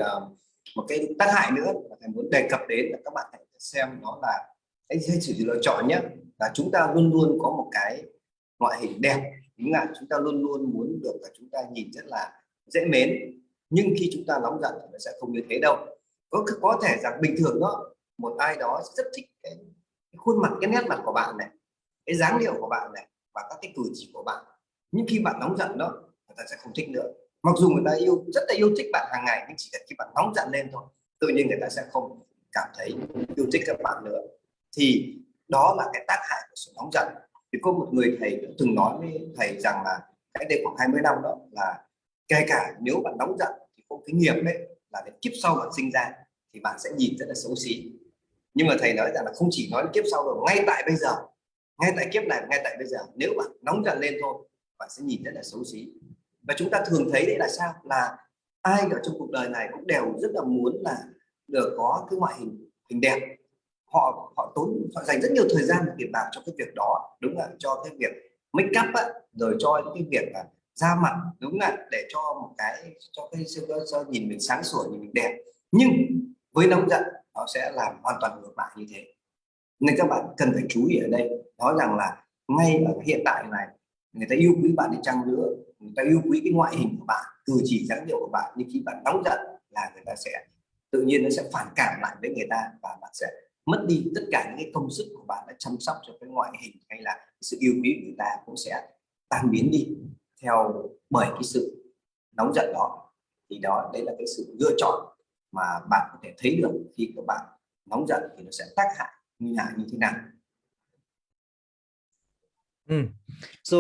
một cái tác hại nữa mà thầy muốn đề cập đến là các bạn hãy xem nó là cái sự lựa chọn nhé, là chúng ta luôn luôn có một cái ngoại hình đẹp, đúng là chúng ta luôn luôn muốn được là chúng ta nhìn rất là dễ mến, nhưng khi chúng ta nóng giận thì nó sẽ không như thế đâu. Có thể rằng bình thường đó một ai đó rất thích cái khuôn mặt, cái nét mặt của bạn này, cái dáng điệu của bạn này và các cái cử chỉ của bạn, nhưng khi bạn nóng giận đó người ta sẽ không thích nữa. Mặc dù người ta rất là yêu thích bạn hàng ngày, nhưng chỉ cần khi bạn nóng giận lên thôi, tự nhiên người ta sẽ không cảm thấy yêu thích các bạn nữa. Thì đó là cái tác hại của sự nóng giận. Thì có một người thầy đã từng nói với thầy rằng là cái đây khoảng 20 năm đó, là kể cả nếu bạn nóng giận thì có cái nghiệp đấy là đến kiếp sau bạn sinh ra thì bạn sẽ nhìn rất là xấu xí. Nhưng mà thầy nói rằng là không chỉ nói đến kiếp sau rồi, ngay tại bây giờ, ngay tại kiếp này, ngay tại bây giờ, nếu bạn nóng giận lên thôi bạn sẽ nhìn rất là xấu xí. Và chúng ta thường thấy đấy là sao, là ai ở trong cuộc đời này cũng đều rất là muốn là được có cái ngoại hình đẹp. Họ dành rất nhiều thời gian và tiền bạc cho cái việc đó, đúng là cho cái việc make up á, rồi cho những cái việc là da mặt, đúng là để cho một cái cho nhìn mình sáng sủa, nhìn mình đẹp. Nhưng với nóng giận nó sẽ làm hoàn toàn ngược lại như thế. Nên các bạn cần phải chú ý ở đây, nói rằng là ngay ở hiện tại này, người ta yêu quý bạn đi chăng nữa, người ta yêu quý cái ngoại hình của bạn, cử chỉ dáng điệu của bạn, nhưng khi bạn nóng giận là người ta sẽ tự nhiên nó sẽ phản cảm lại với người ta, và bạn sẽ mất đi tất cả những cái công sức của bạn đã chăm sóc cho cái ngoại hình hay là sự yêu quý của người ta cũng sẽ tan biến đi theo bởi cái sự nóng giận đó. Thì đấy là cái sự lựa chọn mà bạn có thể thấy được khi các bạn nóng giận thì nó sẽ tác hại như thế nào. So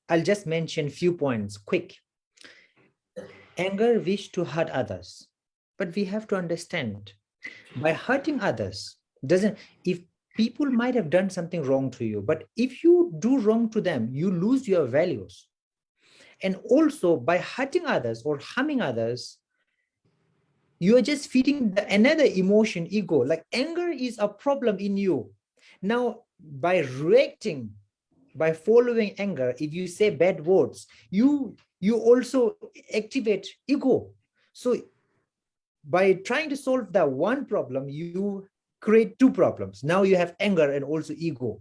I'll just mention few points quick. Anger wish to hurt others, but we have to understand by hurting others if people might have done something wrong to you, but if you do wrong to them, you lose your values. And also by hurting others or harming others, You are just feeding another emotion, ego. Like anger is a problem in you. Now, by reacting, by following anger, if you say bad words, you also activate ego. So by trying to solve the one problem, you create two problems. Now you have anger and also ego.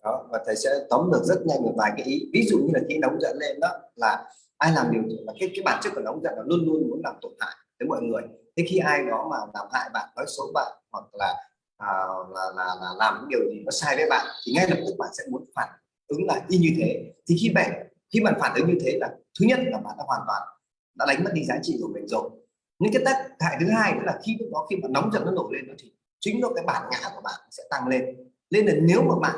Đó, và thầy sẽ tóm được rất nhanh một vài cái ý. Ví dụ như là khi nóng giận lên đó là ai làm điều là cái bản chất của nóng giận là luôn luôn muốn làm tổn hại tới mọi người. Thế khi ai đó mà làm hại bạn, nói xấu bạn, hoặc là làm những điều gì nó sai với bạn, thì ngay lập tức bạn sẽ muốn phản ứng lại y như thế. Thì khi bạn phản ứng như thế là thứ nhất là bạn đã hoàn toàn đã đánh mất đi giá trị của mình rồi. Nhưng cái tác hại thứ hai nữa là khi bạn nóng giận nó nổi lên, thì chính nó cái bản ngã của bạn sẽ tăng lên. Nên là nếu mà bạn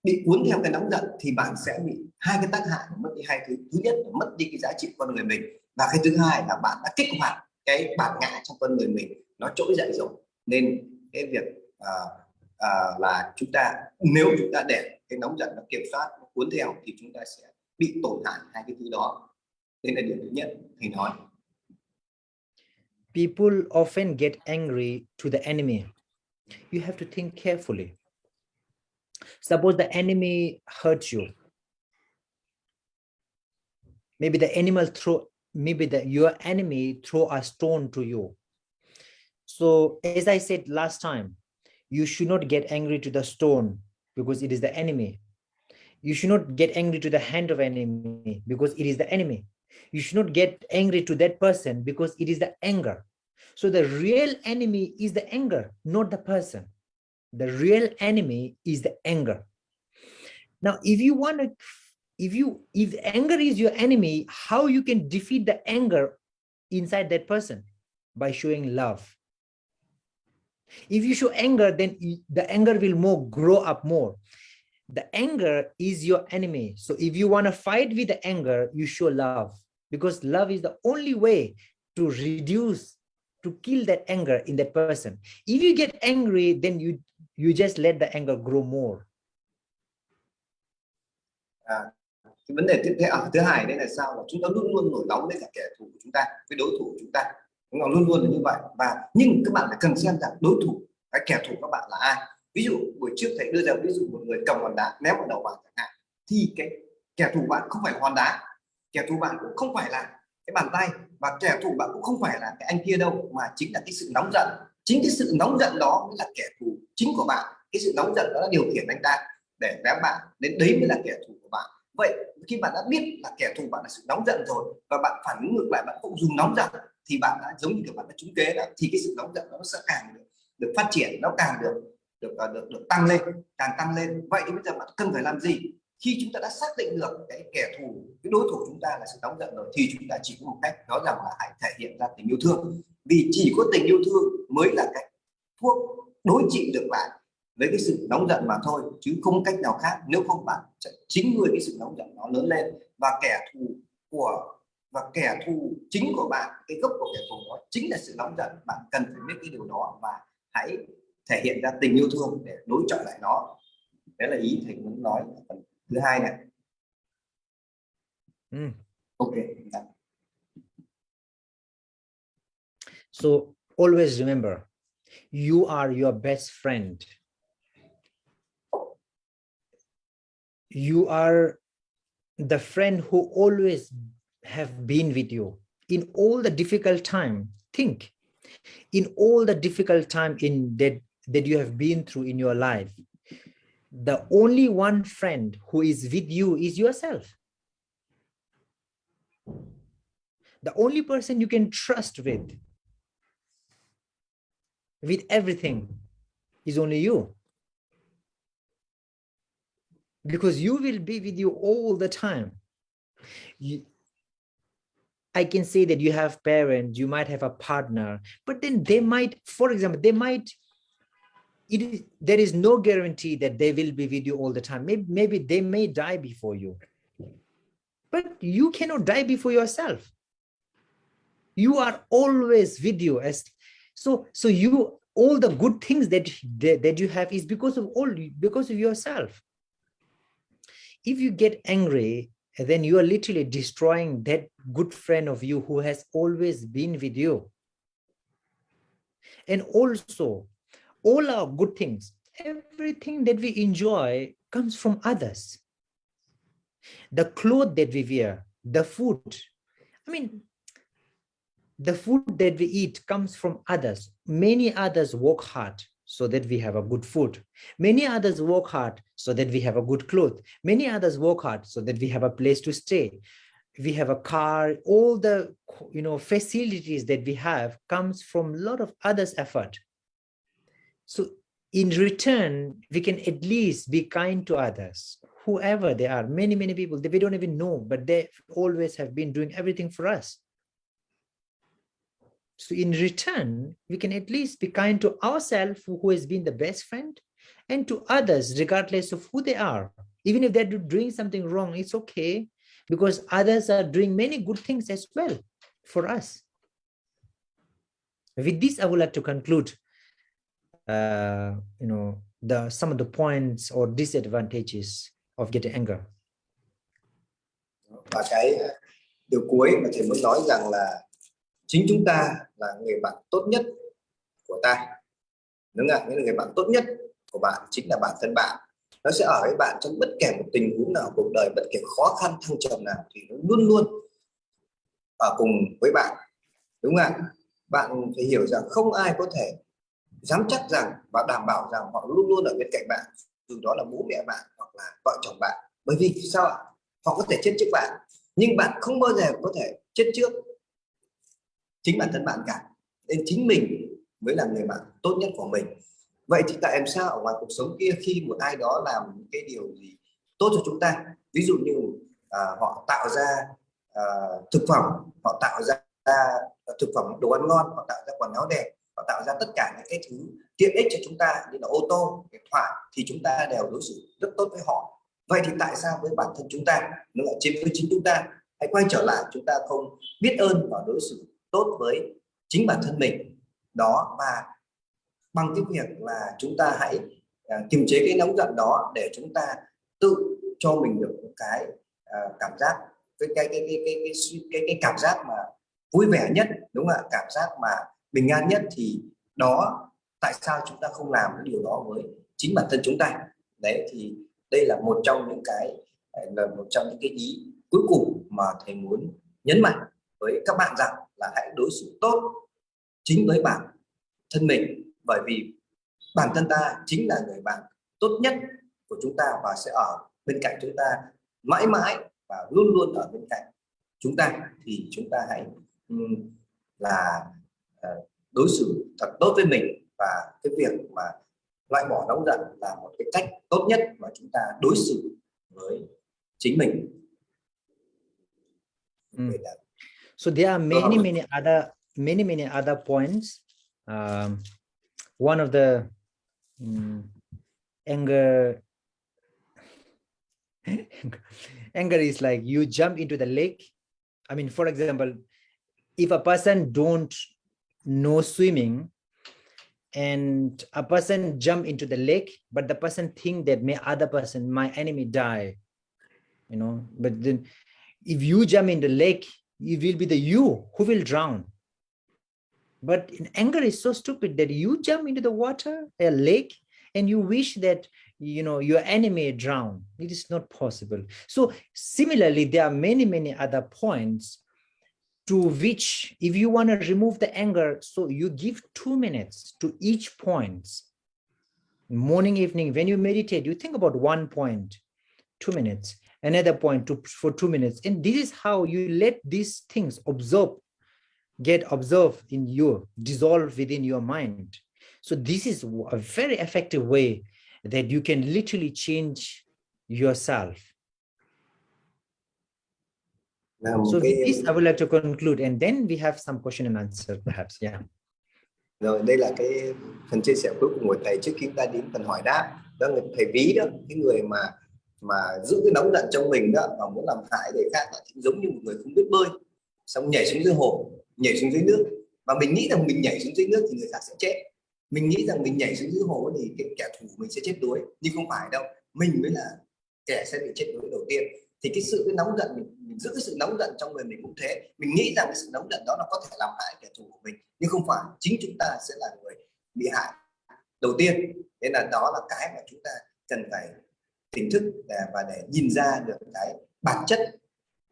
bị cuốn theo cái nóng giận thì bạn sẽ bị hai cái tác hại, mất đi hai thứ. Thứ nhất là mất đi cái giá trị con người mình, và cái thứ hai là bạn đã kích hoạt cái bản ngã trong con người mình, nó trỗi dậy rồi. Nên cái việc là nếu chúng ta để cái nóng giận nó kiểm soát, nó cuốn theo, thì chúng ta sẽ bị tổn hại hai cái thứ đó. Đây là điểm thứ nhất thầy nói. People often get angry to the enemy. You have to think carefully. Suppose the enemy hurt you. Maybe your enemy throw a stone to you. So as I said last time, you should not get angry to the stone because it is the enemy. You should not get angry to the hand of enemy because it is the enemy. You should not get angry to that person because it is the anger. So the real enemy is the anger, not the person. The real enemy is the anger. Now, if anger is your enemy, how you can defeat the anger inside that person? By showing love. If you show anger, then the anger will grow up more. The anger is your enemy. So if you want to fight with the anger, you show love, because love is the only way to kill that anger in that person. If you get angry, then you just let the anger grow more. Cái vấn đề tiếp theo thứ hai đây là sao, là chúng ta luôn luôn nổi nóng với cả kẻ thù của chúng ta, với đối thủ của chúng ta, luôn luôn là như vậy. Và nhưng các bạn phải cần xem rằng đối thủ, cái kẻ thù các bạn là ai. Ví dụ buổi trước thầy đưa ra ví dụ một người cầm hòn đá ném vào đầu bạn chẳng hạn, thì cái kẻ thù bạn không phải hòn đá, kẻ thù bạn cũng không phải là cái bàn tay, và kẻ thù bạn cũng không phải là cái anh kia đâu, mà chính là cái sự nóng giận. Chính cái sự nóng giận đó mới là kẻ thù chính của bạn. Cái sự nóng giận đó đã điều khiển anh ta để ném bạn, đến đấy mới là kẻ thù của bạn. Vậy khi bạn đã biết là kẻ thù bạn là sự nóng giận rồi, và bạn phản ứng ngược lại, bạn cũng dùng nóng giận, thì bạn đã giống như kiểu bạn đã trúng kế đó, thì cái sự nóng giận nó sẽ càng được phát triển, nó càng được tăng lên, càng tăng lên. Vậy thì bây giờ bạn cần phải làm gì? Khi chúng ta đã xác định được cái kẻ thù, cái đối thủ chúng ta là sự nóng giận rồi, thì chúng ta chỉ có một cách, đó rằng là hãy thể hiện ra tình yêu thương. Vì chỉ có tình yêu thương mới là cái thuốc đối trị được lại với cái sự nóng giận mà thôi, chứ không cách nào khác. Nếu không, bạn sẽ chính người cái sự nóng giận nó lớn lên, và kẻ thù chính của bạn, cái gốc của kẻ thù đó chính là sự nóng giận. Bạn cần phải biết cái điều đó và hãy thể hiện ra tình yêu thương để đối chọi lại nó. Đấy là ý thầy muốn nói phần thứ hai này. Ok. So always remember, you are your best friend. You are the friend who always have been with you in all the difficult time. Think, in all the difficult time that you have been through in your life, the only one friend who is with you is yourself. The only person you can trust with everything is only you, because you will be with you all the time. I can say that you have parents, you might have a partner, but then they might, for example, there is no guarantee that they will be with you all the time. Maybe they may die before you, but you cannot die before yourself. You are always with you. So you, all the good things that you have is because of yourself. If you get angry, and then you are literally destroying that good friend of you who has always been with you. And also, all our good things, everything that we enjoy comes from others. The clothes that we wear, the food, I mean, the food that we eat comes from others. Many others work hard so that we have a good food. Many others work hard so that we have a good clothes. Many others work hard so that we have a place to stay. We have a car. All the facilities that we have comes from a lot of others' effort. So in return, we can at least be kind to others, whoever they are. Many people that we don't even know, but they always have been doing everything for us. So in return, we can at least be kind to ourselves, who has been the best friend, and to others, regardless of who they are. Even if they're doing something wrong, it's okay, because others are doing many good things as well for us. With this, I would like to conclude some of the points or disadvantages of getting anger. Và cái điều cuối mà thầy muốn nói rằng là chính chúng ta là người bạn tốt nhất của ta. Đúng không ạ? Những người bạn tốt nhất của bạn chính là bản thân bạn. Nó sẽ ở với bạn trong bất kể một tình huống nào cuộc đời, bất kể khó khăn thăng trầm nào, thì nó luôn luôn ở cùng với bạn. Đúng không ạ? Bạn phải hiểu rằng không ai có thể dám chắc rằng và đảm bảo rằng họ luôn luôn ở bên cạnh bạn, dù đó là bố mẹ bạn hoặc là vợ chồng bạn. Bởi vì sao ạ? Họ có thể chết trước bạn, nhưng bạn không bao giờ có thể chết trước chính bản thân bạn cả. Nên chính mình mới là người bạn tốt nhất của mình. Vậy thì tại làm sao ở ngoài cuộc sống kia, khi một ai đó làm những cái điều gì tốt cho chúng ta, ví dụ như họ tạo ra thực phẩm, họ tạo ra thực phẩm đồ ăn ngon, họ tạo ra quần áo đẹp, họ tạo ra tất cả những cái thứ tiện ích cho chúng ta như là ô tô, điện thoại, thì chúng ta đều đối xử rất tốt với họ. Vậy thì tại sao với bản thân chúng ta, nó lại trên với chính chúng ta, hãy quay trở lại, chúng ta không biết ơn và đối xử tốt với chính bản thân mình đó, và bằng cái việc là chúng ta hãy kiềm chế cái nóng giận đó để chúng ta tự cho mình được một cái cảm giác, cái cảm giác mà vui vẻ nhất, đúng không ạ? Cảm giác mà bình an nhất. Thì đó, tại sao chúng ta không làm cái điều đó với chính bản thân chúng ta? Đấy, thì đây là một trong những cái ý cuối cùng mà thầy muốn nhấn mạnh với các bạn, rằng là hãy đối xử tốt chính với bản thân mình, bởi vì bản thân ta chính là người bạn tốt nhất của chúng ta và sẽ ở bên cạnh chúng ta mãi mãi và luôn luôn ở bên cạnh chúng ta. Thì chúng ta hãy đối xử thật tốt với mình, và cái việc mà loại bỏ nóng giận là một cái cách tốt nhất mà chúng ta đối xử với chính mình. So there are many other points. One of the anger is like you jump into the lake. I mean, for example, if a person don't know swimming and a person jump into the lake, but the person think that my enemy die, but then if you jump in the lake, it will be you who will drown. But in anger is so stupid that you jump into the water, a lake, and you wish that your enemy drown. It is not possible. So similarly, there are many other points to which, if you want to remove the anger, so you give 2 minutes to each point. Morning, evening, when you meditate, you think about 1 point, 2 minutes, another point for 2 minutes. And this is how you let these things get observed in you, dissolve within your mind. So this is a very effective way that you can literally change yourself. So with this, I would like to conclude, and then we have some question and answer, perhaps. Yeah. Rồi, đây là cái phần chia sẻ cuối cùng của thầy trước khi chúng ta đến phần hỏi đáp. Đó là thầy ví đó, cái người mà giữ cái nóng giận trong mình đó và muốn làm hại người khác, là giống như một người không biết bơi, xong nhảy xuống dưới hồ, nhảy xuống dưới nước, và mình nghĩ rằng mình nhảy xuống dưới nước thì người khác sẽ chết. Mình nghĩ rằng mình nhảy xuống dưới hồ thì cái kẻ thù của mình sẽ chết đuối, nhưng không phải đâu, mình mới là kẻ sẽ bị chết đuối đầu tiên. thì cái nóng giận mình giữ cái sự nóng giận trong người mình cũng thế. Mình nghĩ rằng cái sự nóng giận đó là có thể làm hại kẻ thù của mình, nhưng không phải, chính chúng ta sẽ là người bị hại đầu tiên. Nên là đó là cái mà chúng ta cần phải tỉnh thức và để nhìn ra được cái bản chất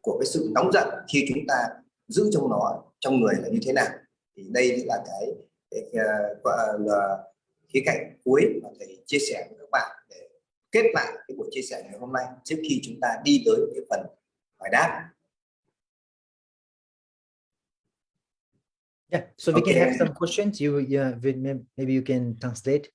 của cái sự nóng giận khi chúng ta giữ trong người là như thế nào. Thì đây là cái là khía cạnh cuối mà thầy chia sẻ với các bạn để kết lại cái buổi chia sẻ ngày hôm nay trước khi chúng ta đi tới cái phần hỏi đáp. Yeah, so we can have some questions. Maybe you can translate.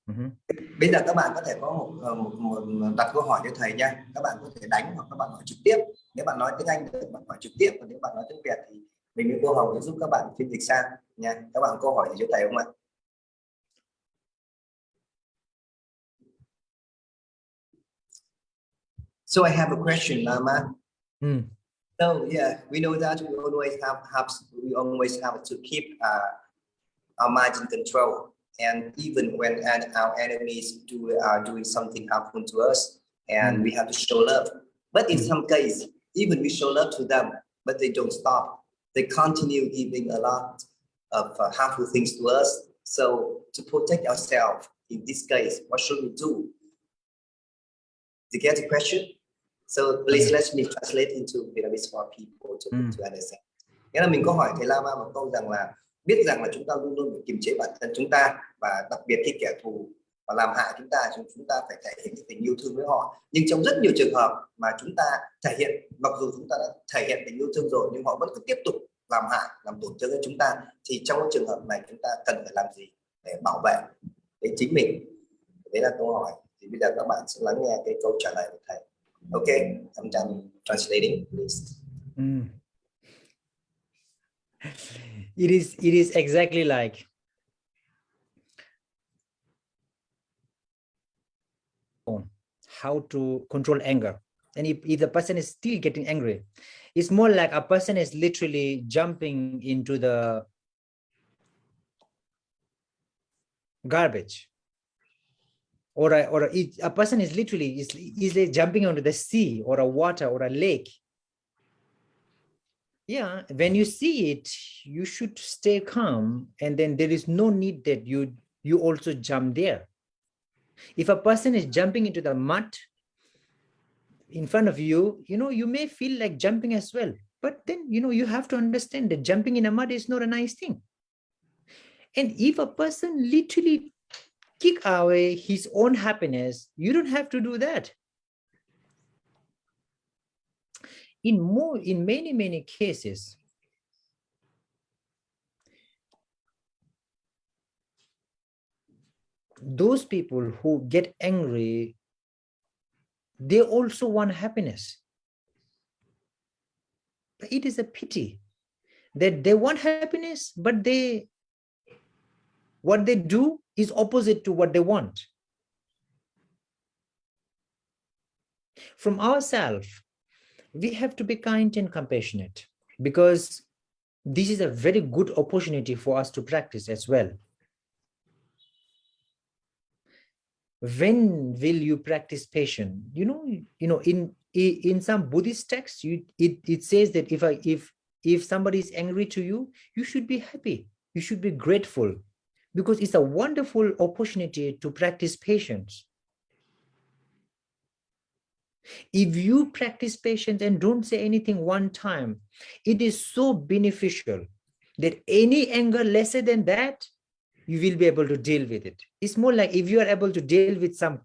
Bây giờ các bạn có thể có một đặt câu hỏi cho thầy nha. Các bạn có thể đánh hoặc các bạn hỏi trực tiếp. Nếu bạn nói tiếng Anh thì bạn hỏi trực tiếp, và nếu bạn nói tiếng Việt thì mình với cô Hồng sẽ giúp các bạn phiên dịch sang nha. Các bạn có câu hỏi gì cho thầy không ạ? So I have a question, Lama. So yeah, we know that we always have to keep our mind in control, and even when our enemies are doing something harmful to us, and we have to show love. But in some cases, even we show love to them, but they don't stop. They continue giving a lot of harmful things to us. So to protect ourselves in this case, what should we do? Do you get the question? So please let me translate into Vietnamese for people to understand. Nghĩa là mình có hỏi thầy Lama một câu rằng là biết rằng là chúng ta luôn luôn phải kiềm chế bản thân chúng ta, và đặc biệt khi kẻ thù và làm hại chúng ta phải thể hiện cái tình yêu thương với họ. Nhưng trong rất nhiều trường hợp mà chúng ta thể hiện, mặc dù chúng ta đã thể hiện tình yêu thương rồi, nhưng họ vẫn cứ tiếp tục làm hại, làm tổn thương đến chúng ta, thì trong cái trường hợp này chúng ta cần phải làm gì để bảo vệ đến chính mình? Đấy là câu hỏi. Thì bây giờ các bạn sẽ lắng nghe cái câu trả lời của thầy. Okay, I'm done translating, please. It is exactly like how to control anger. And if the person is still getting angry, it's more like a person is literally jumping into the garbage, or a person is literally easily jumping onto the sea or a water or a lake. Yeah, when you see it, you should stay calm, and then there is no need that you also jump there. If a person is jumping into the mud in front of you, you may feel like jumping as well. But then, you have to understand that jumping in a mud is not a nice thing. And if a person literally kick away his own happiness, you don't have to do that. In many cases, those people who get angry, they also want happiness. But it is a pity that they want happiness, but what they do is opposite to what they want. From ourselves, we have to be kind and compassionate, because this is a very good opportunity for us to practice as well. When will you practice patience? In some Buddhist texts, it says that if somebody is angry to you, you should be happy, you should be grateful, because it's a wonderful opportunity to practice patience. If you practice patience and don't say anything one time, it is so beneficial that any anger lesser than that, you will be able to deal with it. It's more like if you are able to deal with some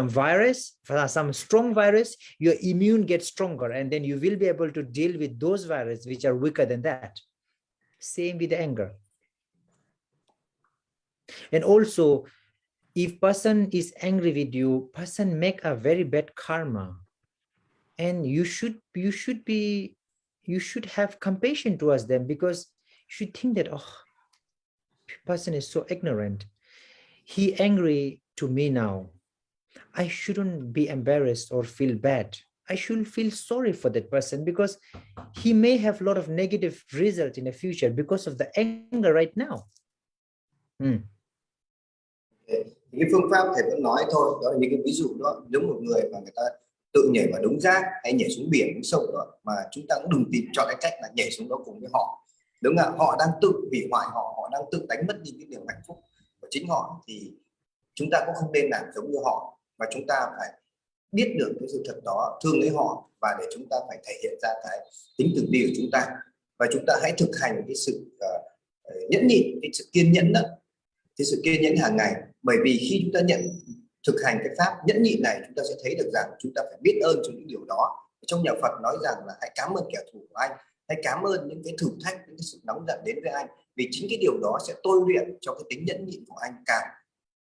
virus, some strong virus, your immune gets stronger, and then you will be able to deal with those viruses which are weaker than that. Same with the anger. And also, if person is angry with you, person make a very bad karma, and you should have compassion towards them, because you should think that, oh, person is so ignorant, he angry to me now, I shouldn't be embarrassed or feel bad. I should feel sorry for that person, because he may have a lot of negative result in the future because of the anger right now. Cái phương pháp thầy vẫn nói thôi, đó là những cái ví dụ đó, giống một người mà người ta tự nhảy vào đống rác hay nhảy xuống biển xuống sông đó, mà chúng ta cũng đừng tìm chọn cái cách là nhảy xuống đó cùng với họ. Đúng là họ đang tự hủy hoại họ đang tự đánh mất đi cái niềm hạnh phúc của chính họ, thì chúng ta cũng không nên làm giống như họ, và chúng ta phải biết được cái sự thật đó, thương lấy họ, và để chúng ta phải thể hiện ra cái tính từ bi của chúng ta, và chúng ta hãy thực hành cái sự nhẫn nhịn, cái sự kiên nhẫn đó, cái sự kiên nhẫn hàng ngày. Bởi vì khi chúng ta thực hành cái pháp nhẫn nhịn này, chúng ta sẽ thấy được rằng chúng ta phải biết ơn cho những điều đó. Trong nhà Phật nói rằng là hãy cảm ơn kẻ thù của anh, hãy cảm ơn những cái thử thách, những cái sự nóng giận đến với anh, vì chính cái điều đó sẽ tôi luyện cho cái tính nhẫn nhịn của anh càng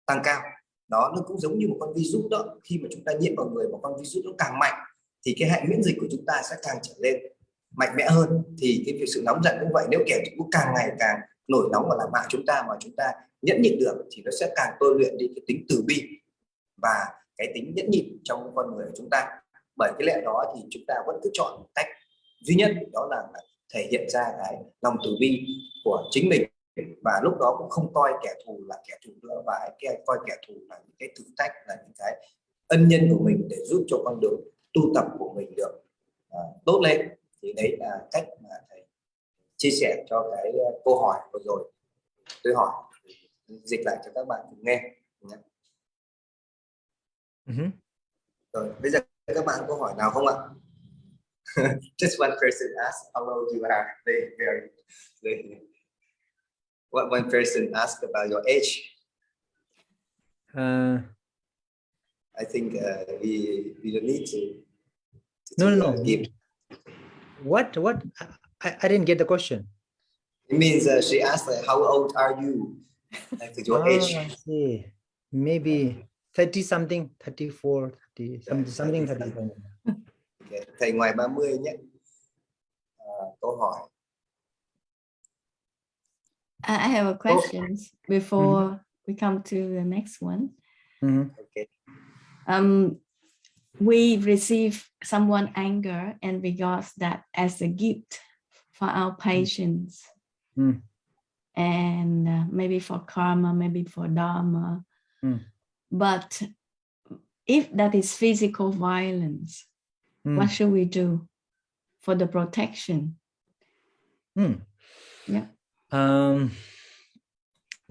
tăng cao. Đó, nó cũng giống như một con virus đó, khi mà chúng ta nhiễm vào người một con virus nó càng mạnh thì cái hệ miễn dịch của chúng ta sẽ càng trở lên mạnh mẽ hơn. Thì cái việc sự nóng giận cũng vậy, nếu kẻ thù càng ngày càng nổi nóng và làm hại chúng ta mà chúng ta nhẫn nhịn được thì nó sẽ càng tôi luyện đi cái tính từ bi và cái tính nhẫn nhịn trong con người của chúng ta. Bởi cái lẽ đó thì chúng ta vẫn cứ chọn một cách duy nhất, đó là thể hiện ra cái lòng từ bi của chính mình, và lúc đó cũng không coi kẻ thù là kẻ thù nữa, và coi kẻ thù là những cái thử thách, là những cái ân nhân của mình để giúp cho con đường tu tập của mình được tốt lên. Thì đấy là cách mà thầy chia sẻ cho cái câu hỏi vừa rồi tôi hỏi, dịch lại cho các bạn cùng nghe. Rồi bây giờ các bạn có câu hỏi nào không ạ? Just one person asked how old you are. One person asked about your age. I think we don't need to No. give. What? I didn't get the question. It means she asked how old are you? Like your age. I see. Maybe 30 something, 34, 30 something 35. Okay. Thầy ngoài 30 nhé. Câu hỏi. I have a question before we come to the next one. Okay. We receive someone anger and we got that as a gift for our patients, and maybe for karma, maybe for dharma. But if that is physical violence, what should we do for the protection? Yeah.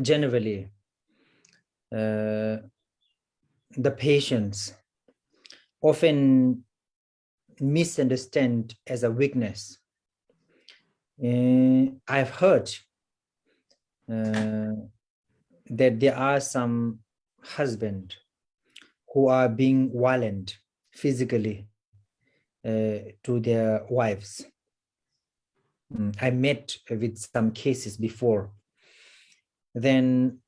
Generally, the patients often misunderstand as a weakness. I've heard that there are some husbands who are being violent physically to their wives. I met with some cases before. Then,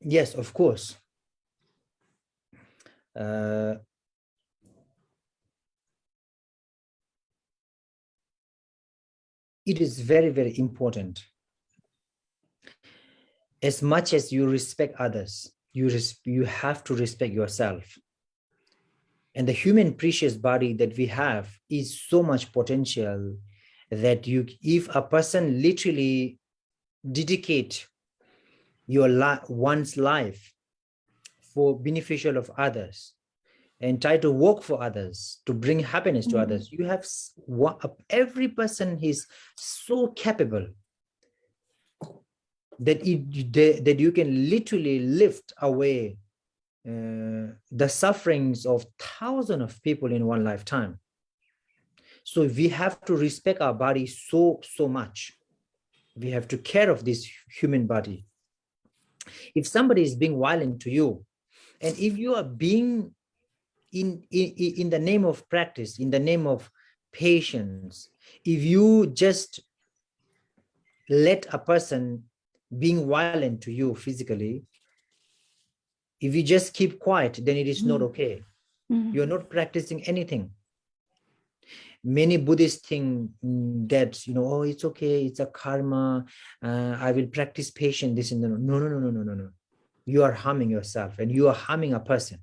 yes, of course, it is very, very important. As much as you respect others, you have to respect yourself. And the human precious body that we have is so much potential that if a person literally dedicate one's life for beneficial of others and try to work for others to bring happiness to others, you have every person is so capable that you can literally lift away the sufferings of thousands of people in one lifetime. So we have to respect our body so much. We have to care of this human body. If somebody is being violent to you, and if you are being in the name of practice, in the name of patience, if you just let a person being violent to you physically, if you just keep quiet, then it is not okay. You're not practicing anything. Many Buddhists think that, oh, it's okay, it's a karma, I will practice patience, this and that. No. You are harming yourself and you are harming a person.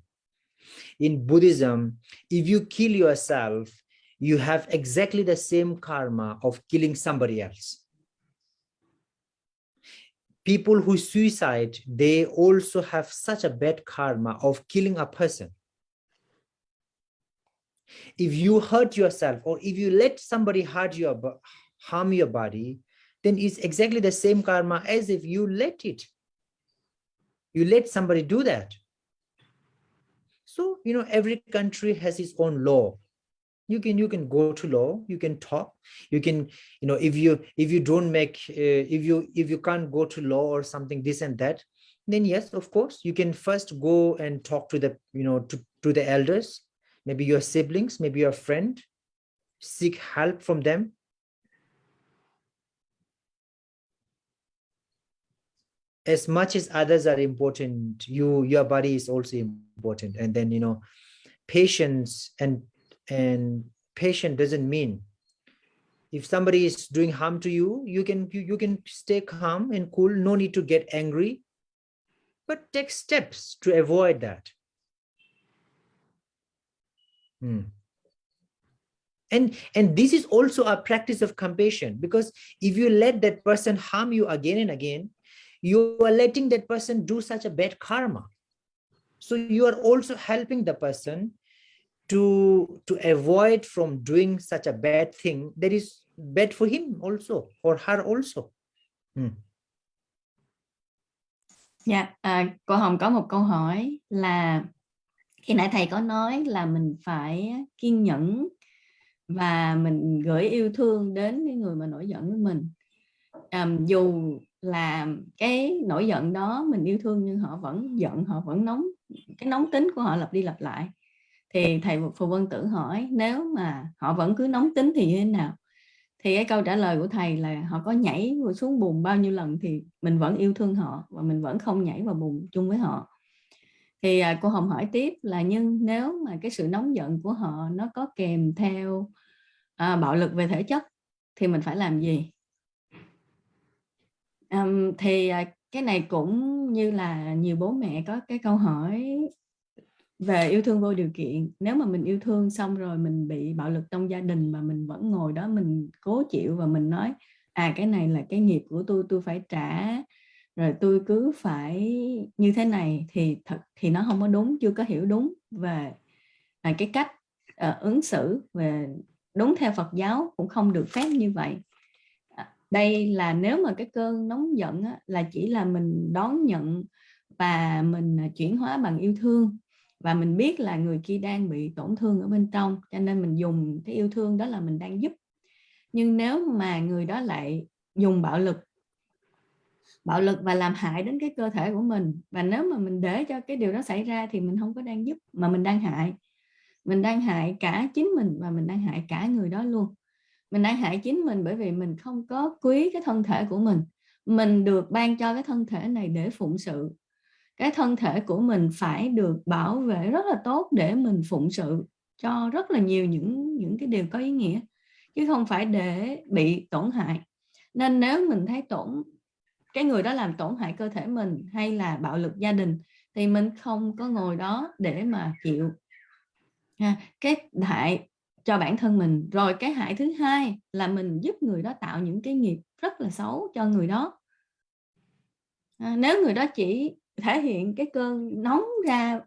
In Buddhism, if you kill yourself, you have exactly the same karma of killing somebody else. People who suicide, they also have such a bad karma of killing a person. If you hurt yourself or if you let somebody harm your body, then it's exactly the same karma as if you let somebody do that. So, every country has its own law. You can go to law, you can talk, you can, if you don't make, if you can't go to law or something, this and that, then yes, of course, you can first go and talk to the, to the elders, maybe your siblings, maybe your friend, seek help from them. As much as others are important, your body is also important. And then, patience and patient doesn't mean if somebody is doing harm to you, you can stay calm and cool, no need to get angry, but take steps to avoid that. And this is also a practice of compassion, because if you let that person harm you again and again, you are letting that person do such a bad karma. So you are also helping the person to avoid from doing such a bad thing that is bad for him also or her also. Dạ, cô Hồng có một câu hỏi là khi nãy thầy có nói là mình phải kiên nhẫn và mình gửi yêu thương đến cái người mà nổi giận với mình. Dù là cái nổi giận đó mình yêu thương nhưng họ vẫn giận, họ vẫn nóng, cái nóng tính của họ lặp đi lặp lại. Thì thầy Phù Vân Tử hỏi nếu mà họ vẫn cứ nóng tính thì như thế nào? Thì cái câu trả lời của thầy là họ có nhảy xuống bùn bao nhiêu lần thì mình vẫn yêu thương họ và mình vẫn không nhảy vào bùn chung với họ. Thì cô Hồng hỏi tiếp là nhưng nếu mà cái sự nóng giận của họ nó có kèm theo bạo lực về thể chất thì mình phải làm gì? Thì cái này cũng như là nhiều bố mẹ có cái câu hỏi về yêu thương vô điều kiện. Nếu mà mình yêu thương xong rồi mình bị bạo lực trong gia đình mà mình vẫn ngồi đó mình cố chịu và mình nói cái này là cái nghiệp của tôi phải trả, rồi tôi cứ phải như thế này, thì nó không có đúng, chưa có hiểu đúng về cái cách ứng xử về đúng theo Phật giáo, cũng không được phép như vậy. Đây là nếu mà cái cơn nóng giận là chỉ là mình đón nhận và mình chuyển hóa bằng yêu thương, và mình biết là người kia đang bị tổn thương ở bên trong, cho nên mình dùng cái yêu thương đó là mình đang giúp. Nhưng nếu mà người đó lại dùng bạo lực và làm hại đến cái cơ thể của mình, và nếu mà mình để cho cái điều đó xảy ra thì mình không có đang giúp mà mình đang hại. Mình đang hại cả chính mình và mình đang hại cả người đó luôn. Mình đang hại chính mình bởi vì mình không có quý cái thân thể của mình. Mình được ban cho cái thân thể này để phụng sự. Cái thân thể của mình phải được bảo vệ rất là tốt để mình phụng sự cho rất là nhiều những cái điều có ý nghĩa, chứ không phải để bị tổn hại. Nên nếu mình thấy cái người đó làm tổn hại cơ thể mình hay là bạo lực gia đình thì mình không có ngồi đó để mà chịu cái hại cho bản thân mình. Rồi cái hại thứ hai là mình giúp người đó tạo những cái nghiệp rất là xấu cho người đó. Nếu người đó chỉ thể hiện cái cơn nóng ra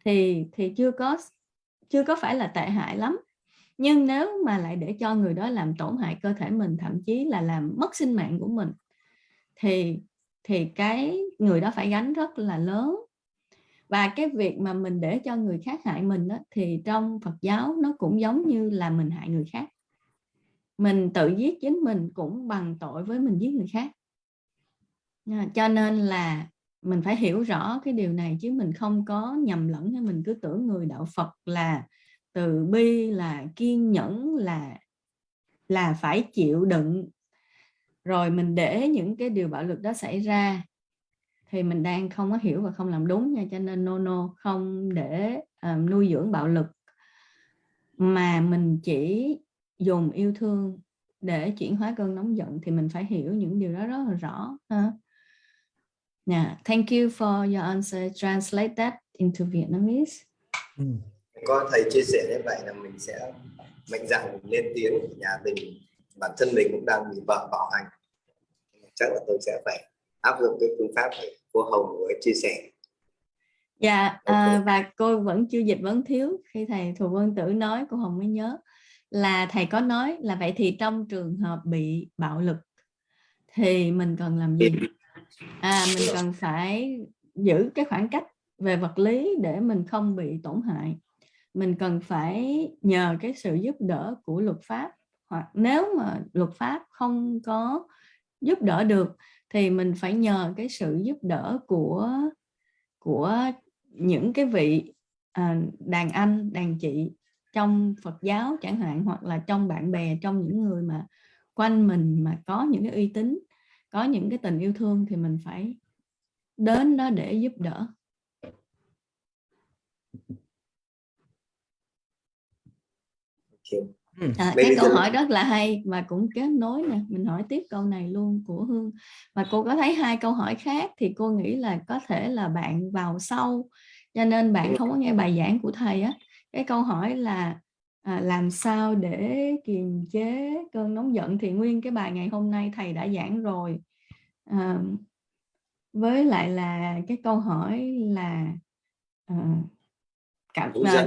thì chưa có phải là tệ hại lắm. Nhưng nếu mà lại để cho người đó làm tổn hại cơ thể mình, thậm chí là làm mất sinh mạng của mình, thì cái người đó phải gánh rất là lớn. Và cái việc mà mình để cho người khác hại mình đó, thì trong Phật giáo nó cũng giống như là mình hại người khác. Mình tự giết chính mình cũng bằng tội với mình giết người khác. Cho nên là mình phải hiểu rõ cái điều này, chứ mình không có nhầm lẫn. Mình cứ tưởng người đạo Phật là từ bi, là kiên nhẫn, là phải chịu đựng, rồi mình để những cái điều bạo lực đó xảy ra, thì mình đang không có hiểu và không làm đúng nha. Cho nên không để nuôi dưỡng bạo lực, mà mình chỉ dùng yêu thương để chuyển hóa cơn nóng giận, thì mình phải hiểu những điều đó rất là rõ. Thank you for your answer. Translate that into Vietnamese. Có thầy chia sẻ như vậy là mình sẽ mạnh dạn lên tiếng. Nhà mình, bản thân mình cũng đang bị vợ bạo hành, chắc là tôi sẽ phải áp dụng cái phương pháp của cô Hồng vừa chia sẻ. Dạ, và cô vẫn chưa dịch vẫn thiếu. Khi thầy Thù Vân Tử nói, cô Hồng mới nhớ là thầy có nói là vậy thì trong trường hợp bị bạo lực thì mình cần làm gì? Mình cần phải giữ cái khoảng cách về vật lý để mình không bị tổn hại. Mình cần phải nhờ cái sự giúp đỡ của luật pháp, hoặc nếu mà luật pháp không có giúp đỡ được thì mình phải nhờ cái sự giúp đỡ của những cái vị đàn anh, đàn chị trong Phật giáo chẳng hạn, hoặc là trong bạn bè, trong những người mà quanh mình mà có những cái uy tín, có những cái tình yêu thương thì mình phải đến đó để giúp đỡ. Cái câu hỏi rất là hay và cũng kết nối nè, mình hỏi tiếp câu này luôn của Hương. Và cô có thấy 2 câu hỏi khác thì cô nghĩ là có thể là bạn vào sau cho nên bạn không có nghe bài giảng của thầy á. Cái câu hỏi là làm sao để kiềm chế cơn nóng giận, thì nguyên cái bài ngày hôm nay thầy đã giảng rồi. Với lại là cái câu hỏi là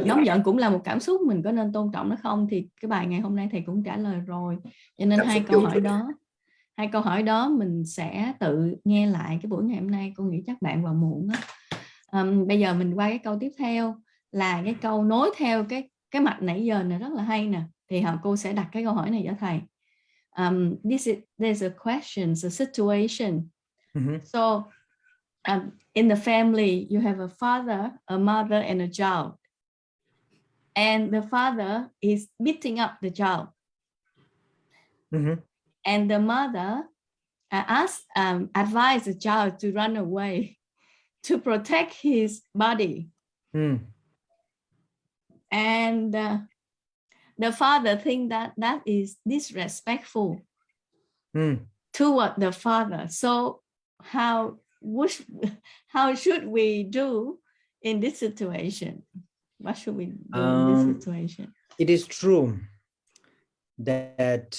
nóng giận cũng là một cảm xúc, mình có nên tôn trọng nó không, thì cái bài ngày hôm nay thầy cũng trả lời rồi. Cho nên hai câu hỏi đó mình sẽ tự nghe lại cái buổi ngày hôm nay. Cô nghĩ chắc bạn vào muộn đó. Bây giờ mình qua cái câu tiếp theo, là cái câu nối theo cái mạch nãy giờ này rất là hay nè. Thì cô sẽ đặt cái câu hỏi này cho thầy. There's a question, a situation. So in the family, you have a father, a mother, and a child. And the father is beating up the child. And the mother advised the child to run away to protect his body. And the father thinks that is disrespectful toward the father. So how should we do in this situation? What should we do in this situation? It is true that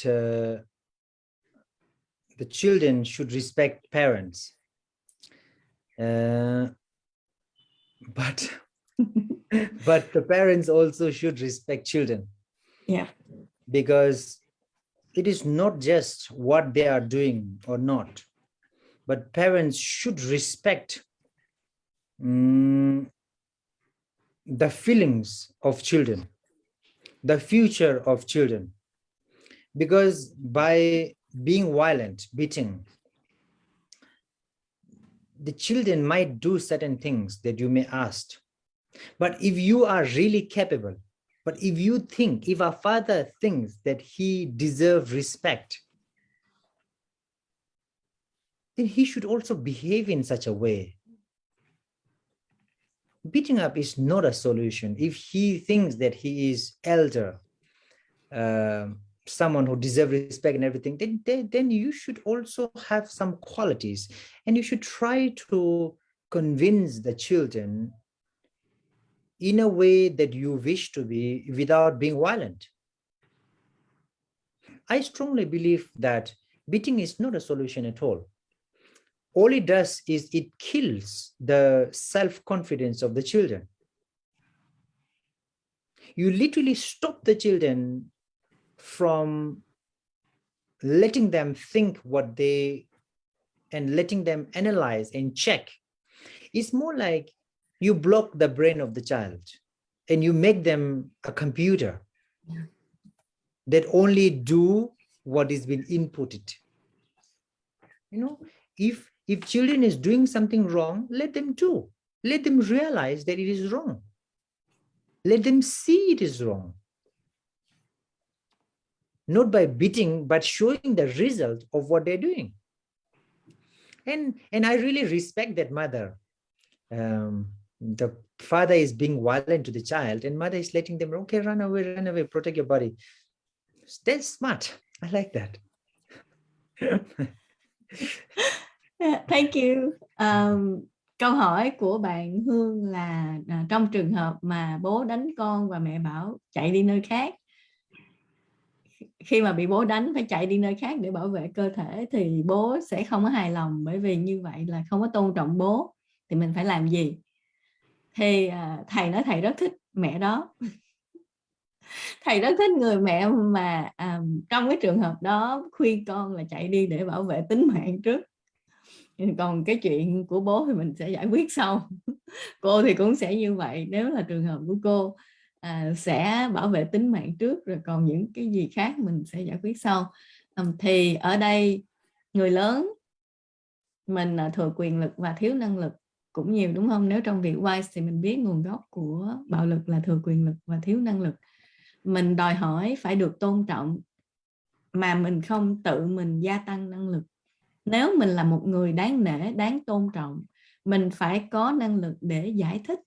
the children should respect parents, but the parents also should respect children. Yeah. Because it is not just what they are doing or not, but parents should respect the feelings of children, the future of children. Because by being violent, beating, the children might do certain things that you may ask. But if you are really capable, but if a father thinks that he deserves respect, then he should also behave in such a way. Beating up is not a solution. If he thinks that he is elder, someone who deserves respect and everything, then you should also have some qualities, and you should try to convince the children in a way that you wish to be without being violent. I strongly believe that beating is not a solution at all. All it does is it kills the self-confidence of the children. You literally stop the children from letting them think and letting them analyze and check. It's more like you block the brain of the child and you make them a computer that only do what is being inputted. If children is doing something wrong, let them do. Let them realize that it is wrong. Let them see it is wrong. Not by beating, but showing the result of what they're doing. And I really respect that mother. The father is being violent to the child, and mother is letting them, okay, run away, protect your body. That's smart. I like that. Thank you. Câu hỏi của bạn Hương là trong trường hợp mà bố đánh con và mẹ bảo chạy đi nơi khác, khi mà bị bố đánh phải chạy đi nơi khác để bảo vệ cơ thể, thì bố sẽ không có hài lòng, bởi vì như vậy là không có tôn trọng bố. Thì mình phải làm gì? thì thầy nói thầy rất thích mẹ đó. Thầy rất thích người mẹ mà trong cái trường hợp đó khuyên con là chạy đi để bảo vệ tính mạng trước, còn cái chuyện của bố thì mình sẽ giải quyết sau. Cô thì cũng sẽ như vậy, nếu là trường hợp của cô sẽ bảo vệ tính mạng trước, rồi còn những cái gì khác mình sẽ giải quyết sau. Thì ở đây người lớn mình thừa quyền lực và thiếu năng lực cũng nhiều, đúng không? Nếu trong việc wise thì mình biết nguồn gốc của bạo lực là thừa quyền lực và thiếu năng lực. Mình đòi hỏi phải được tôn trọng mà mình không tự mình gia tăng năng lực. Nếu mình là một người đáng nể, đáng tôn trọng, mình phải có năng lực để giải thích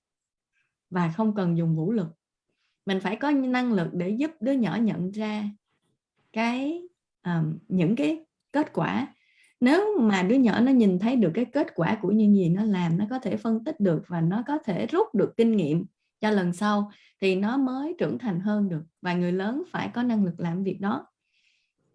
và không cần dùng vũ lực. Mình phải có năng lực để giúp đứa nhỏ nhận ra những cái kết quả. Nếu mà đứa nhỏ nó nhìn thấy được cái kết quả của những gì nó làm, nó có thể phân tích được và nó có thể rút được kinh nghiệm cho lần sau, thì nó mới trưởng thành hơn được. Và người lớn phải có năng lực làm việc đó,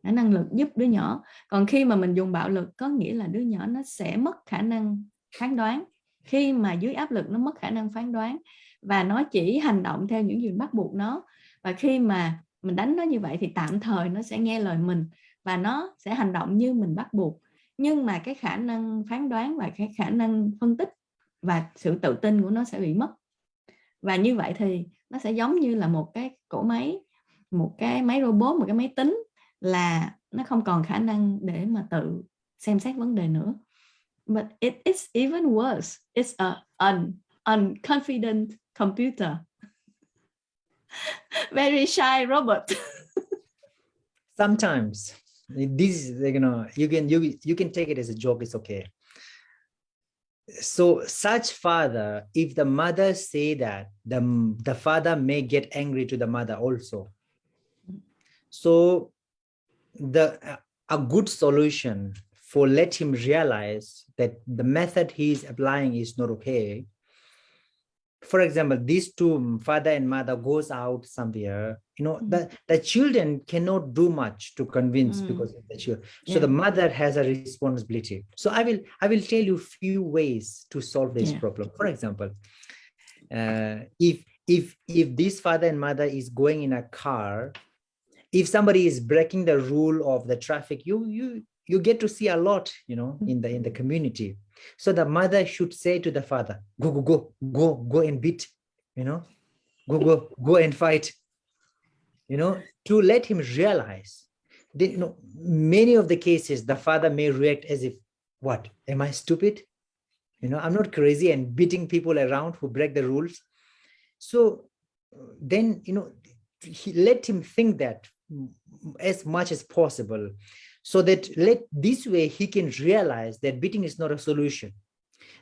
năng lực giúp đứa nhỏ. Còn khi mà mình dùng bạo lực có nghĩa là đứa nhỏ nó sẽ mất khả năng phán đoán. Khi mà dưới áp lực nó mất khả năng phán đoán và nó chỉ hành động theo những gì bắt buộc nó. Và khi mà mình đánh nó như vậy thì tạm thời nó sẽ nghe lời mình và nó sẽ hành động như mình bắt buộc. Nhưng mà cái khả năng phán đoán và cái khả năng phân tích và sự tự tin của nó sẽ bị mất. Và như vậy thì nó sẽ giống như là một cái cỗ máy, một cái máy robot, một cái máy tính, là nó không còn khả năng để mà tự xem xét vấn đề nữa. But it's even worse. It's an unconfident computer. Very shy robot. Sometimes this is, you can take it as a joke, it's okay. So such father, if the mother say that, the father may get angry to the mother also. So a good solution for let him realize that the method he is applying is not okay. For example, these two, father and mother, goes out somewhere, the children cannot do much to convince because of the children. So the mother has a responsibility. So I will tell you few ways to solve this problem. For example, if this father and mother is going in a car, if somebody is breaking the rule of the traffic, you get to see a lot, in the community. So the mother should say to the father, go and beat, go and fight, to let him realize that, many of the cases, the father may react as if, what, am I stupid? I'm not crazy and beating people around who break the rules. So then, let him think that as much as possible, so that this way he can realize that beating is not a solution.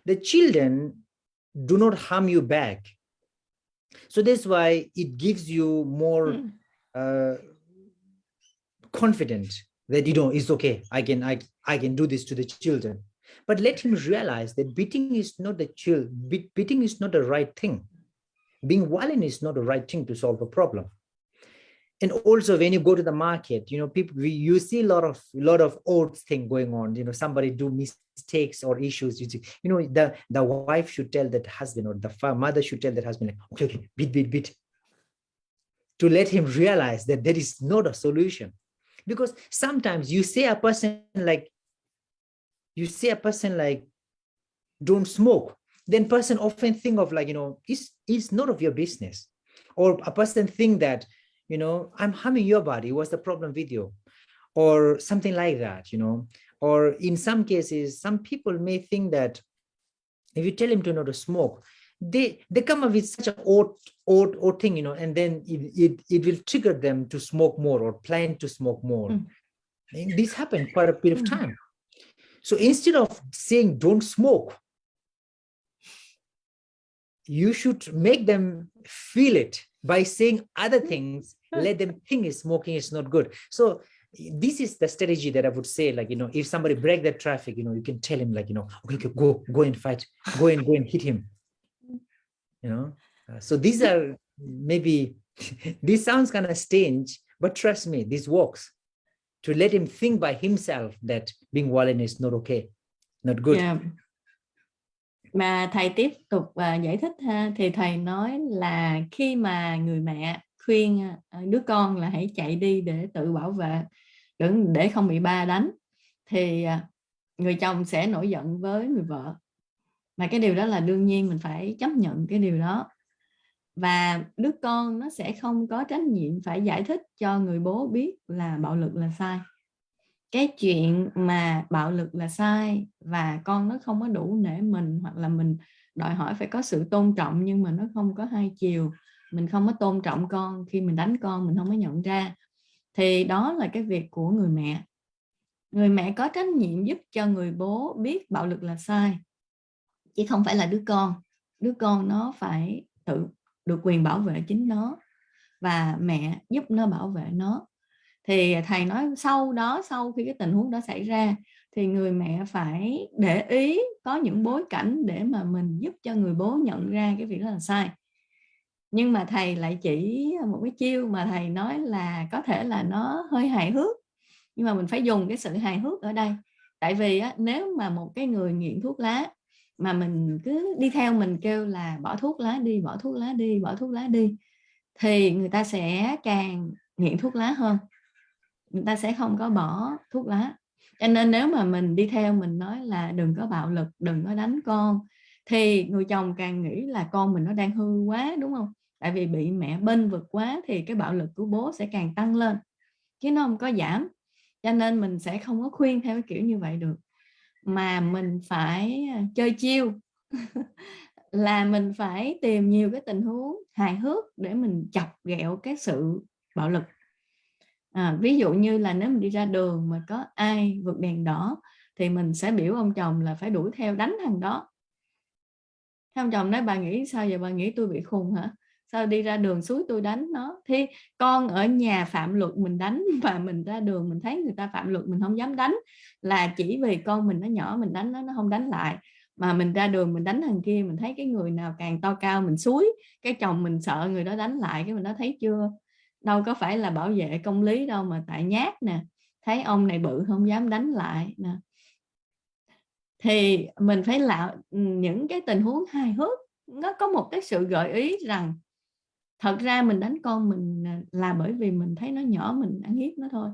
The children do not harm you back. So that's why it gives you more confident that, it's okay. I can do this to the children. But let him realize that beating is not beating is not the right thing. Being violent is not the right thing to solve a problem. And also, when you go to the market, people, you see a lot of old thing going on. Somebody do mistakes or issues. The wife should tell that husband, or the mother should tell that husband, like, okay, beat, to let him realize that that is not a solution. Because sometimes you say a person like, don't smoke, then person often think of like, it's not of your business. Or a person think that, I'm harming your body. What's the problem with you? Or something like that, Or in some cases, some people may think that if you tell him to not to smoke, they come up with such an odd thing, and then it will trigger them to smoke more or plan to smoke more. And this happened quite a bit of time. So instead of saying don't smoke, you should make them feel it by saying other things. Let them think smoking is not good. So this is the strategy that I would say, like, if somebody break the traffic, you can tell him like, okay, go and fight, go and hit him, so these are maybe, this sounds kind of strange, but trust me, this works, to let him think by himself that being violent is not okay, not good. Mà thầy tiếp tục giải thích ha, thì thầy nói là khi mà người mẹ khuyên đứa con là hãy chạy đi để tự bảo vệ, để không bị ba đánh, thì người chồng sẽ nổi giận với người vợ. Mà cái điều đó là đương nhiên, mình phải chấp nhận cái điều đó. Và đứa con nó sẽ không có trách nhiệm phải giải thích cho người bố biết là bạo lực là sai. Cái chuyện mà bạo lực là sai và con nó không có đủ nể mình, hoặc là mình đòi hỏi phải có sự tôn trọng nhưng mà nó không có hai chiều, mình không có tôn trọng con khi mình đánh con, mình không có nhận ra, thì đó là cái việc của người mẹ. Người mẹ có trách nhiệm giúp cho người bố biết bạo lực là sai, chứ không phải là đứa con. Đứa con nó phải tự được quyền bảo vệ chính nó, và mẹ giúp nó bảo vệ nó. Thì thầy nói sau đó, sau khi cái tình huống đó xảy ra, thì người mẹ phải để ý có những bối cảnh để mà mình giúp cho người bố nhận ra cái việc đó là sai. Nhưng mà thầy lại chỉ một cái chiêu mà thầy nói là có thể là nó hơi hài hước, nhưng mà mình phải dùng cái sự hài hước ở đây. Tại vì nếu mà một cái người nghiện thuốc lá mà mình cứ đi theo mình kêu là bỏ thuốc lá đi, bỏ thuốc lá đi, bỏ thuốc lá đi, thì người ta sẽ càng nghiện thuốc lá hơn, người ta sẽ không có bỏ thuốc lá. Cho nên nếu mà mình đi theo mình nói là đừng có bạo lực, đừng có đánh con, thì người chồng càng nghĩ là con mình nó đang hư quá, đúng không? Tại vì bị mẹ bênh vực quá thì cái bạo lực của bố sẽ càng tăng lên, chứ nó không có giảm. Cho nên mình sẽ không có khuyên theo cái kiểu như vậy được, mà mình phải chơi chiêu là mình phải tìm nhiều cái tình huống hài hước để mình chọc ghẹo cái sự bạo lực. Ví dụ như là nếu mình đi ra đường mà có ai vượt đèn đỏ thì mình sẽ biểu ông chồng là phải đuổi theo đánh thằng đó. Thế ông chồng nói bà nghĩ sao vậy, bà nghĩ tôi bị khùng hả, sao đi ra đường suối tôi đánh nó? Thì con ở nhà phạm luật mình đánh, và mình ra đường mình thấy người ta phạm luật mình không dám đánh, là chỉ vì con mình nó nhỏ mình đánh nó không đánh lại. Mà mình ra đường mình đánh thằng kia, mình thấy cái người nào càng to cao mình xúi, cái chồng mình sợ người đó đánh lại, cái mình đã thấy chưa, đâu có phải là bảo vệ công lý đâu, mà tại nhát nè, thấy ông này bự không dám đánh lại nè. Thì mình phải làm những cái tình huống hài hước, nó có một cái sự gợi ý rằng thật ra mình đánh con mình là bởi vì mình thấy nó nhỏ, mình ăn hiếp nó thôi.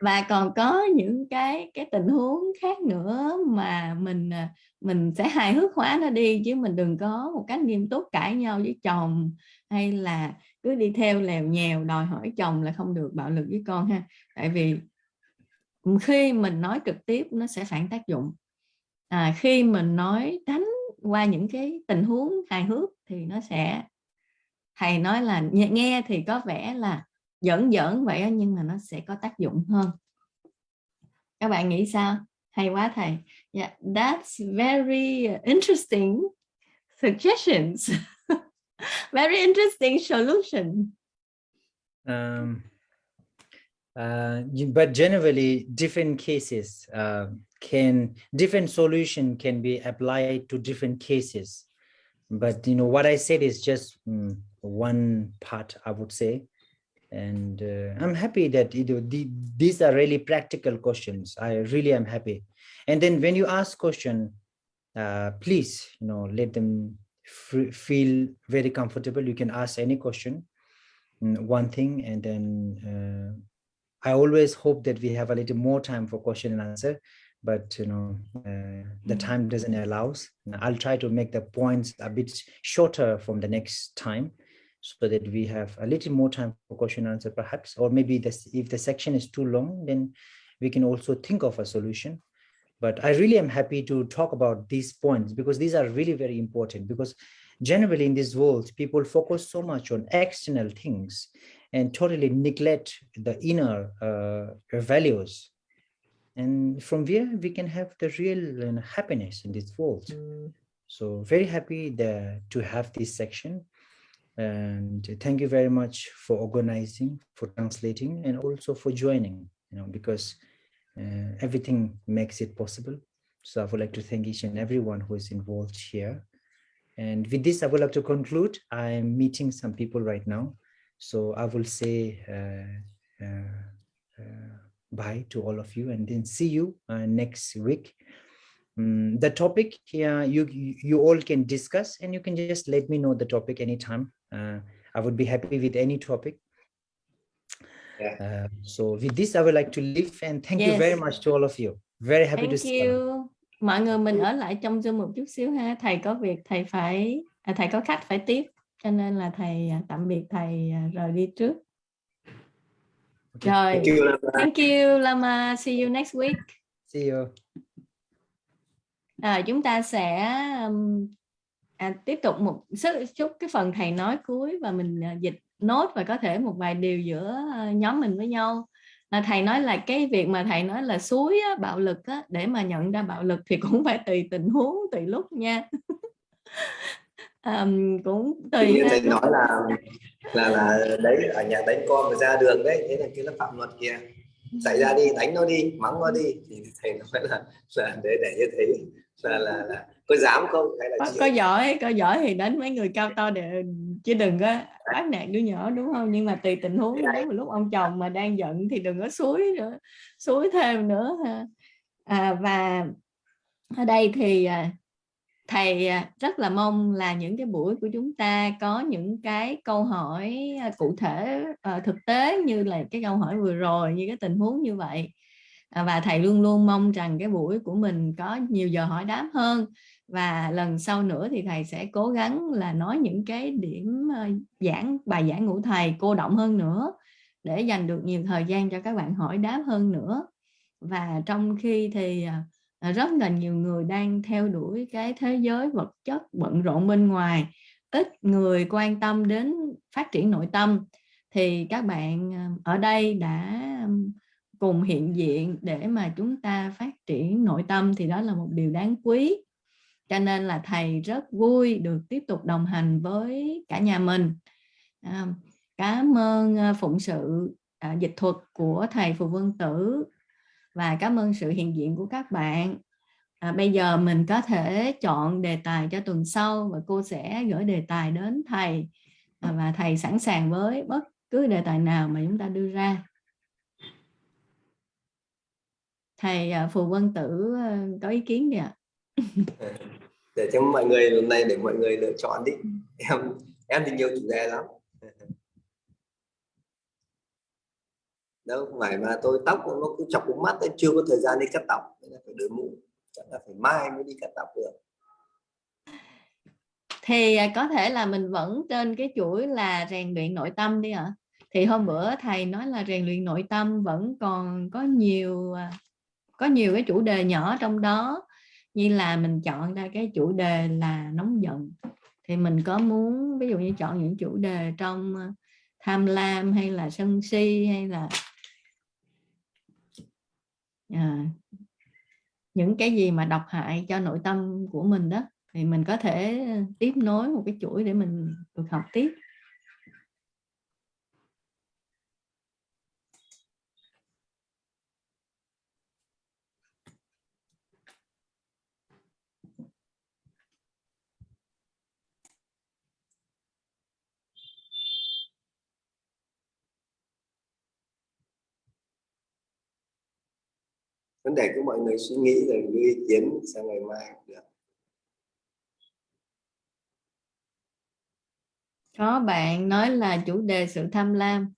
Và còn có những cái tình huống khác nữa mà mình sẽ hài hước hóa nó đi, chứ mình đừng có một cách nghiêm túc cãi nhau với chồng, hay là cứ đi theo lèo nhèo đòi hỏi chồng là không được bạo lực với con ha. Tại vì khi mình nói trực tiếp nó sẽ phản tác dụng, khi mình nói tránh qua những cái tình huống hài hước thì nó sẽ, thầy nói là nghe thì có vẻ là giỡn giỡn vậy nhưng mà nó sẽ có tác dụng hơn. Các bạn nghĩ sao? Hay quá thầy. Yeah, that's very interesting suggestions. Very interesting solution. But generally, different cases different solution can be applied to different cases. But what I said is just one part, I would say. And I'm happy that these are really practical questions. I really am happy. And then when you ask question, please, let them feel very comfortable. You can ask any question, one thing, and then I always hope that we have a little more time for question and answer, but the time doesn't allow. I'll try to make the points a bit shorter from the next time, so that we have a little more time for question and answer, perhaps. Or maybe if the section is too long, then we can also think of a solution. But I really am happy to talk about these points, because these are really very important. Because generally in this world, people focus so much on external things and totally neglect the inner values. And from where we can have the real happiness in this world. So very happy to have this section. And thank you very much for organizing, for translating, and also for joining, because everything makes it possible. So I would like to thank each and everyone who is involved here. And with this, I would like to conclude. I'm meeting some people right now. So I will say bye to all of you, and then see you next week. The topic you all can discuss, and you can just let me know the topic anytime. I would be happy with any topic. So with this, I would like to leave, and thank you very much to all of you. Very happy to see you. Mọi người mình ở lại trong Zoom một chút xíu ha. Thầy có việc, thầy phải thầy có khách phải tiếp, cho nên là thầy tạm biệt, thầy rời đi trước. Rồi, thank you Lama. See you next week. See you. Chúng ta sẽ tiếp tục một chút cái phần thầy nói cuối, và mình dịch nốt và có thể một vài điều giữa nhóm mình với nhau. Thầy nói là cái việc mà thầy nói là suối á, bạo lực á, để mà nhận ra bạo lực thì cũng phải tùy tình huống, tùy lúc nha. Cũng tùy như thầy nói là đấy, ở nhà đánh con mà ra đường đấy, thế là cái là phạm luật kìa, xảy ra đi, đánh nó đi, mắng nó đi, thì thầy nói là để như thế là có dám không, hay là có giỏi thì đánh mấy người cao to để, chứ đừng có bắt nạt đứa nhỏ, đúng không? Nhưng mà tùy tình huống, nếu một lúc ông chồng mà đang giận thì đừng có xúi thêm nữa ha. Và ở đây thì thầy rất là mong là những cái buổi của chúng ta có những cái câu hỏi cụ thể, thực tế, như là cái câu hỏi vừa rồi, như cái tình huống như vậy. Và thầy luôn luôn mong rằng cái buổi của mình có nhiều giờ hỏi đáp hơn, và lần sau nữa thì thầy sẽ cố gắng là nói những cái điểm bài giảng của thầy cô động hơn nữa, để dành được nhiều thời gian cho các bạn hỏi đáp hơn nữa. Và trong khi thì rất là nhiều người đang theo đuổi cái thế giới vật chất bận rộn bên ngoài, ít người quan tâm đến phát triển nội tâm, thì các bạn ở đây đã cùng hiện diện để mà chúng ta phát triển nội tâm, thì đó là một điều đáng quý. Cho nên là thầy rất vui được tiếp tục đồng hành với cả nhà mình. Cảm ơn phụng sự dịch thuật của thầy Phù Vân Tử, và cảm ơn sự hiện diện của các bạn. Bây giờ mình có thể chọn đề tài cho tuần sau, và cô sẽ gửi đề tài đến thầy, và thầy sẵn sàng với bất cứ đề tài nào mà chúng ta đưa ra. Thầy Phù Vân Tử có ý kiến gì ạ? Để cho mọi người lần này, để mọi người lựa chọn đi. Em thì nhiều chủ đề lắm. Đâu phải mà tôi tóc nó cứ chọc cũng mắt ấy, chưa có thời gian đi cắt tóc, nên là phải đội mũ, chắc là phải mai mới đi cắt tóc được. Thì có thể là mình vẫn trên cái chuỗi là rèn luyện nội tâm đi ạ. Thì hôm bữa thầy nói là rèn luyện nội tâm vẫn còn có nhiều cái chủ đề nhỏ trong đó, như là mình chọn ra cái chủ đề là nóng giận, thì mình có muốn ví dụ như chọn những chủ đề trong tham lam, hay là sân si, hay là những cái gì mà độc hại cho nội tâm của mình đó, thì mình có thể tiếp nối một cái chuỗi để mình được học tiếp. Vấn đề của mọi người suy nghĩ rồi đưa ý kiến sang ngày mai cũng được. Có bạn nói là chủ đề sự tham lam,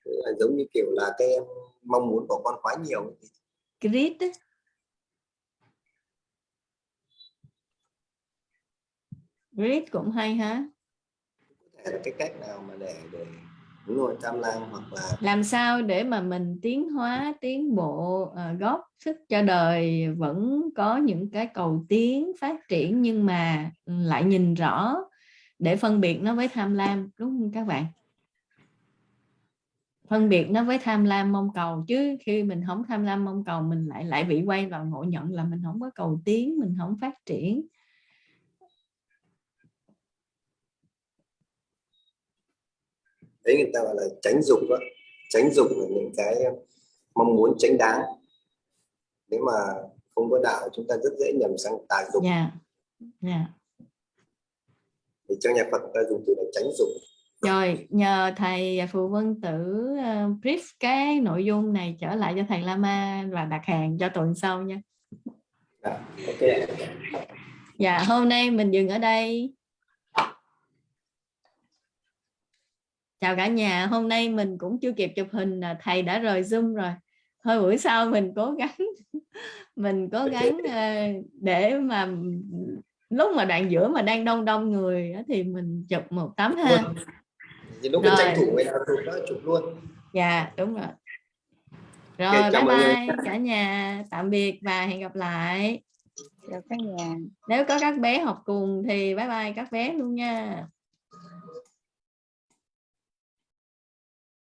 là giống như kiểu là cái em mong muốn của con quá nhiều. greed ấy. Greed cũng hay ha. Là cái cách nào mà để đúng rồi, tham lam, hoặc là làm sao để mà mình tiến hóa, tiến bộ, góp sức cho đời, vẫn có những cái cầu tiến phát triển, nhưng mà lại nhìn rõ để phân biệt nó với tham lam, đúng không các bạn? Phân biệt nó với tham lam mong cầu, chứ khi mình không tham lam mong cầu, mình lại bị quay vào ngộ nhận là mình không có cầu tiến, mình không phát triển. đấy người ta gọi là tránh dục đó. Tránh dục là những cái mong muốn tránh đáng. Nếu mà không có đạo, chúng ta rất dễ nhầm sang tà dục. Thì trong nhà Phật người ta dùng từ là tránh dục. Rồi nhờ thầy Phù Vân Tử brief cái nội dung này trở lại cho thầy Lama và đặt hàng cho tuần sau nha. Ok. Dạ, hôm nay mình dừng ở đây. Chào cả nhà, hôm nay mình cũng chưa kịp chụp hình, thầy đã rời Zoom rồi. Thôi buổi sau mình cố gắng để mà lúc mà đoạn giữa mà đang đông đông người thì mình chụp một tấm ha. Thì lúc cái tranh thủ người nào chụp đó chụp luôn. Dạ đúng rồi. Rồi Okay, bye bye cả nhà, tạm biệt và hẹn gặp lại. Chào cả nhà. Nếu có các bé học cùng thì bye bye các bé luôn nha.